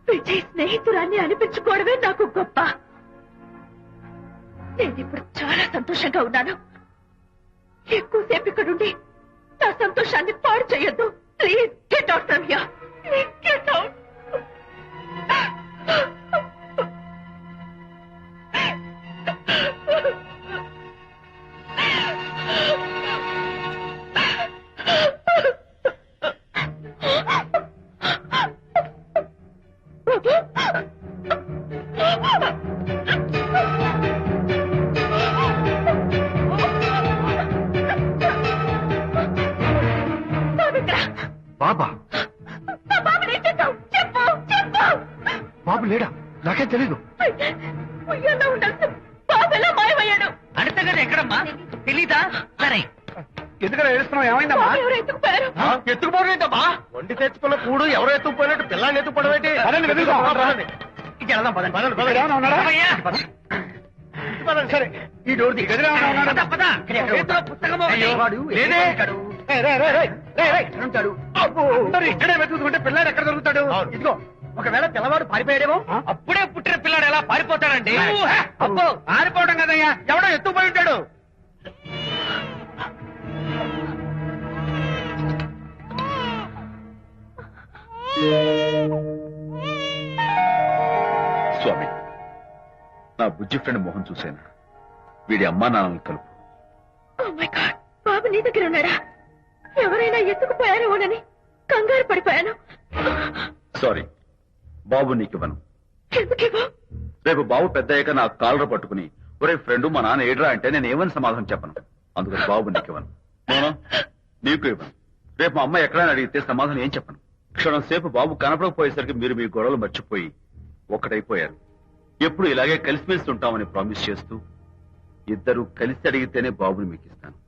విజయ్ స్నేహితురాన్ని అనిపించుకోవడమే నాకు గొప్ప. నేనిప్పుడు చాలా సంతోషంగా ఉన్నాను. ఎక్కువసేపు ఇక్కడుండి నా సంతోషాన్ని పాడు చేయొద్దు. Please get out from here. Please get out. బాబా? బాబు లేడా? నాకేం తెలీదు. ఉయ్యాలో ఉండాల్సిన బాబు ఎలా మాయమయ్యాడు? అడితే కదా ఎక్కడమ్మా తెలీదా? సరే, ఎందుకలా ఏడుస్తున్నావు? ఏమైందమ్మా? బాబు ఎవరు ఎత్తుకుపోయారు? ఎత్తుకుపోవడం వండి తెచ్చుకున్న కూడు ఎవరో ఎత్తుకుపోయినట్టు పిల్లాన్ని ఎత్తుకుపోవడం ఏంటి? పదండి, వెతుకుదాం. ఇక వెళ్దాం, పదండి. ఏమైనా ఉన్నాడా? అమ్మయ్యా. సరే, ఈ డోర్ ది గదిలో ఏమైనా ఉన్నాడా? పద, పద. చేతిలో పుస్తకము. వాడు లేదే. రేయ్, రేయ్, రేయ్, రేయ్, రేయ్, రేయ్, ఉంటాడు. అందరూ ఇక్కడే వెతుకుతుంటే పిల్లాడు ఎక్కడ దొరుకుతాడు? ఇదిగో, ఒకవేళ పిల్లవాడు పారిపోయాడేమో. అప్పుడే పుట్టిన పిల్లాడు ఎలా పారిపోతాడండి? అబ్బో, ఆరిపోవడం కదయ్యా, ఎవడో ఎత్తుకుపోయి ఉంటాడు. స్వామి, నా బుజ్జి ఫ్రెండ్ మోహన్ చూశాను. వీడి అమ్మా నాన్నలు కలుపు. Oh my God, బాబు నీ దగ్గర ఉన్నాడా? ఎవరైనా ఎత్తుకుపోయారేమోనని కంగారు పడిపోయాను. సారీ, బాబు నీకివ్వను. ఎందుకేవో? రేపు బాబు పెద్ద అయ్యాక నా కాలర్ పట్టుకుని ఒరే ఫ్రెండ్ మా నాన్న ఏడ్రా అంటే నేను ఏమని సమాధానం చెప్పను. అందుకని బాబు నీకివ్వను. మోనా, నీకు ఇవ్వను. రేపు మా అమ్మ ఎక్కడైనా అడిగితే సమాధానం ఏం చెప్పను. క్షణం సేపు బాబు కనపడకపోయేసరికి మీరు మీ గొడవలు మర్చిపోయి ఒక్కటైపోయారు. ఎప్పుడు ఇలాగే కలిసిమెలిసి ఉంటామని ప్రామిస్ చేస్తూ ఇద్దరు కలిసి అడిగితేనే బాబుని మీకు ఇస్తాను.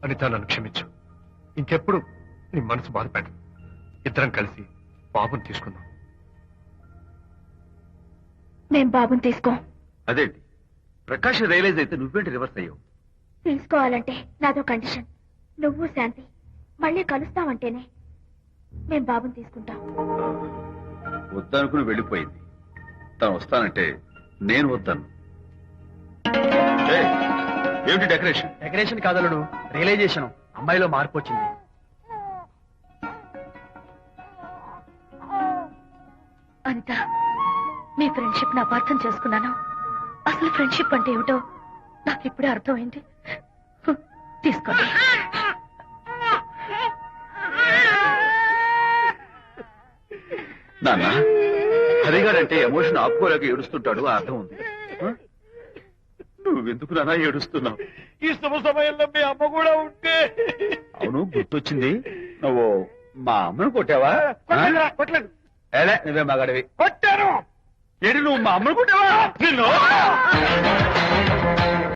అనిత, నన్ను క్షమించు. ఇంకెప్పుడు నీ మనసు బాధపెట్టు. ఇద్దరం కలిసి బాబుని తీసుకుందాం. నేను బాబుని తీసుకో. అదేంటి, ప్రకాష్ రియలైజ్ అయితే నువ్వేంటి రివర్స్ అయ్యావు? తీసుకోవాలంటే నాదో కండిషన్. నువ్వు శాంతి మళ్ళీ కలుస్తావంటేనే. మేము బాబుని తీసుకుంటాం. వద్దనుకుని వెళ్ళిపోయింది. తను వస్తానంటే నేను వద్దాను. ఏమిటి డెకరేషన్? Decoration కాదలుడు, realisation. అమ్మాయిలో మార్పు వచ్చింది. అనిత, మీ ఫ్రెండ్షిప్ నా అర్థం చేసుకున్నాను. అసలు ఫ్రెండ్షిప్ అంటే ఏమిటో నాకు ఇప్పుడే అర్థమైంది. తీసుకోండి. నాన్న, హరిగాడంటే ఎమోషన్ ఆపుకోలేక ఏడుస్తుంటాడు, ఆ అర్థం ఉంది. నువ్వెందుకు నాన్న ఏడుస్తున్నావు? ఈ శుభ సమయంలో మీ అమ్మ కూడా ఉంటే. అవును, గుర్తొచ్చింది. నువ్వు మా అమ్మను కొట్టావా? కొట్టలేదు. నువ్వే మగాడివి. కొట్టాను. ఏడు నువ్వు మా అమ్మను కొట్టావా? నిన్ను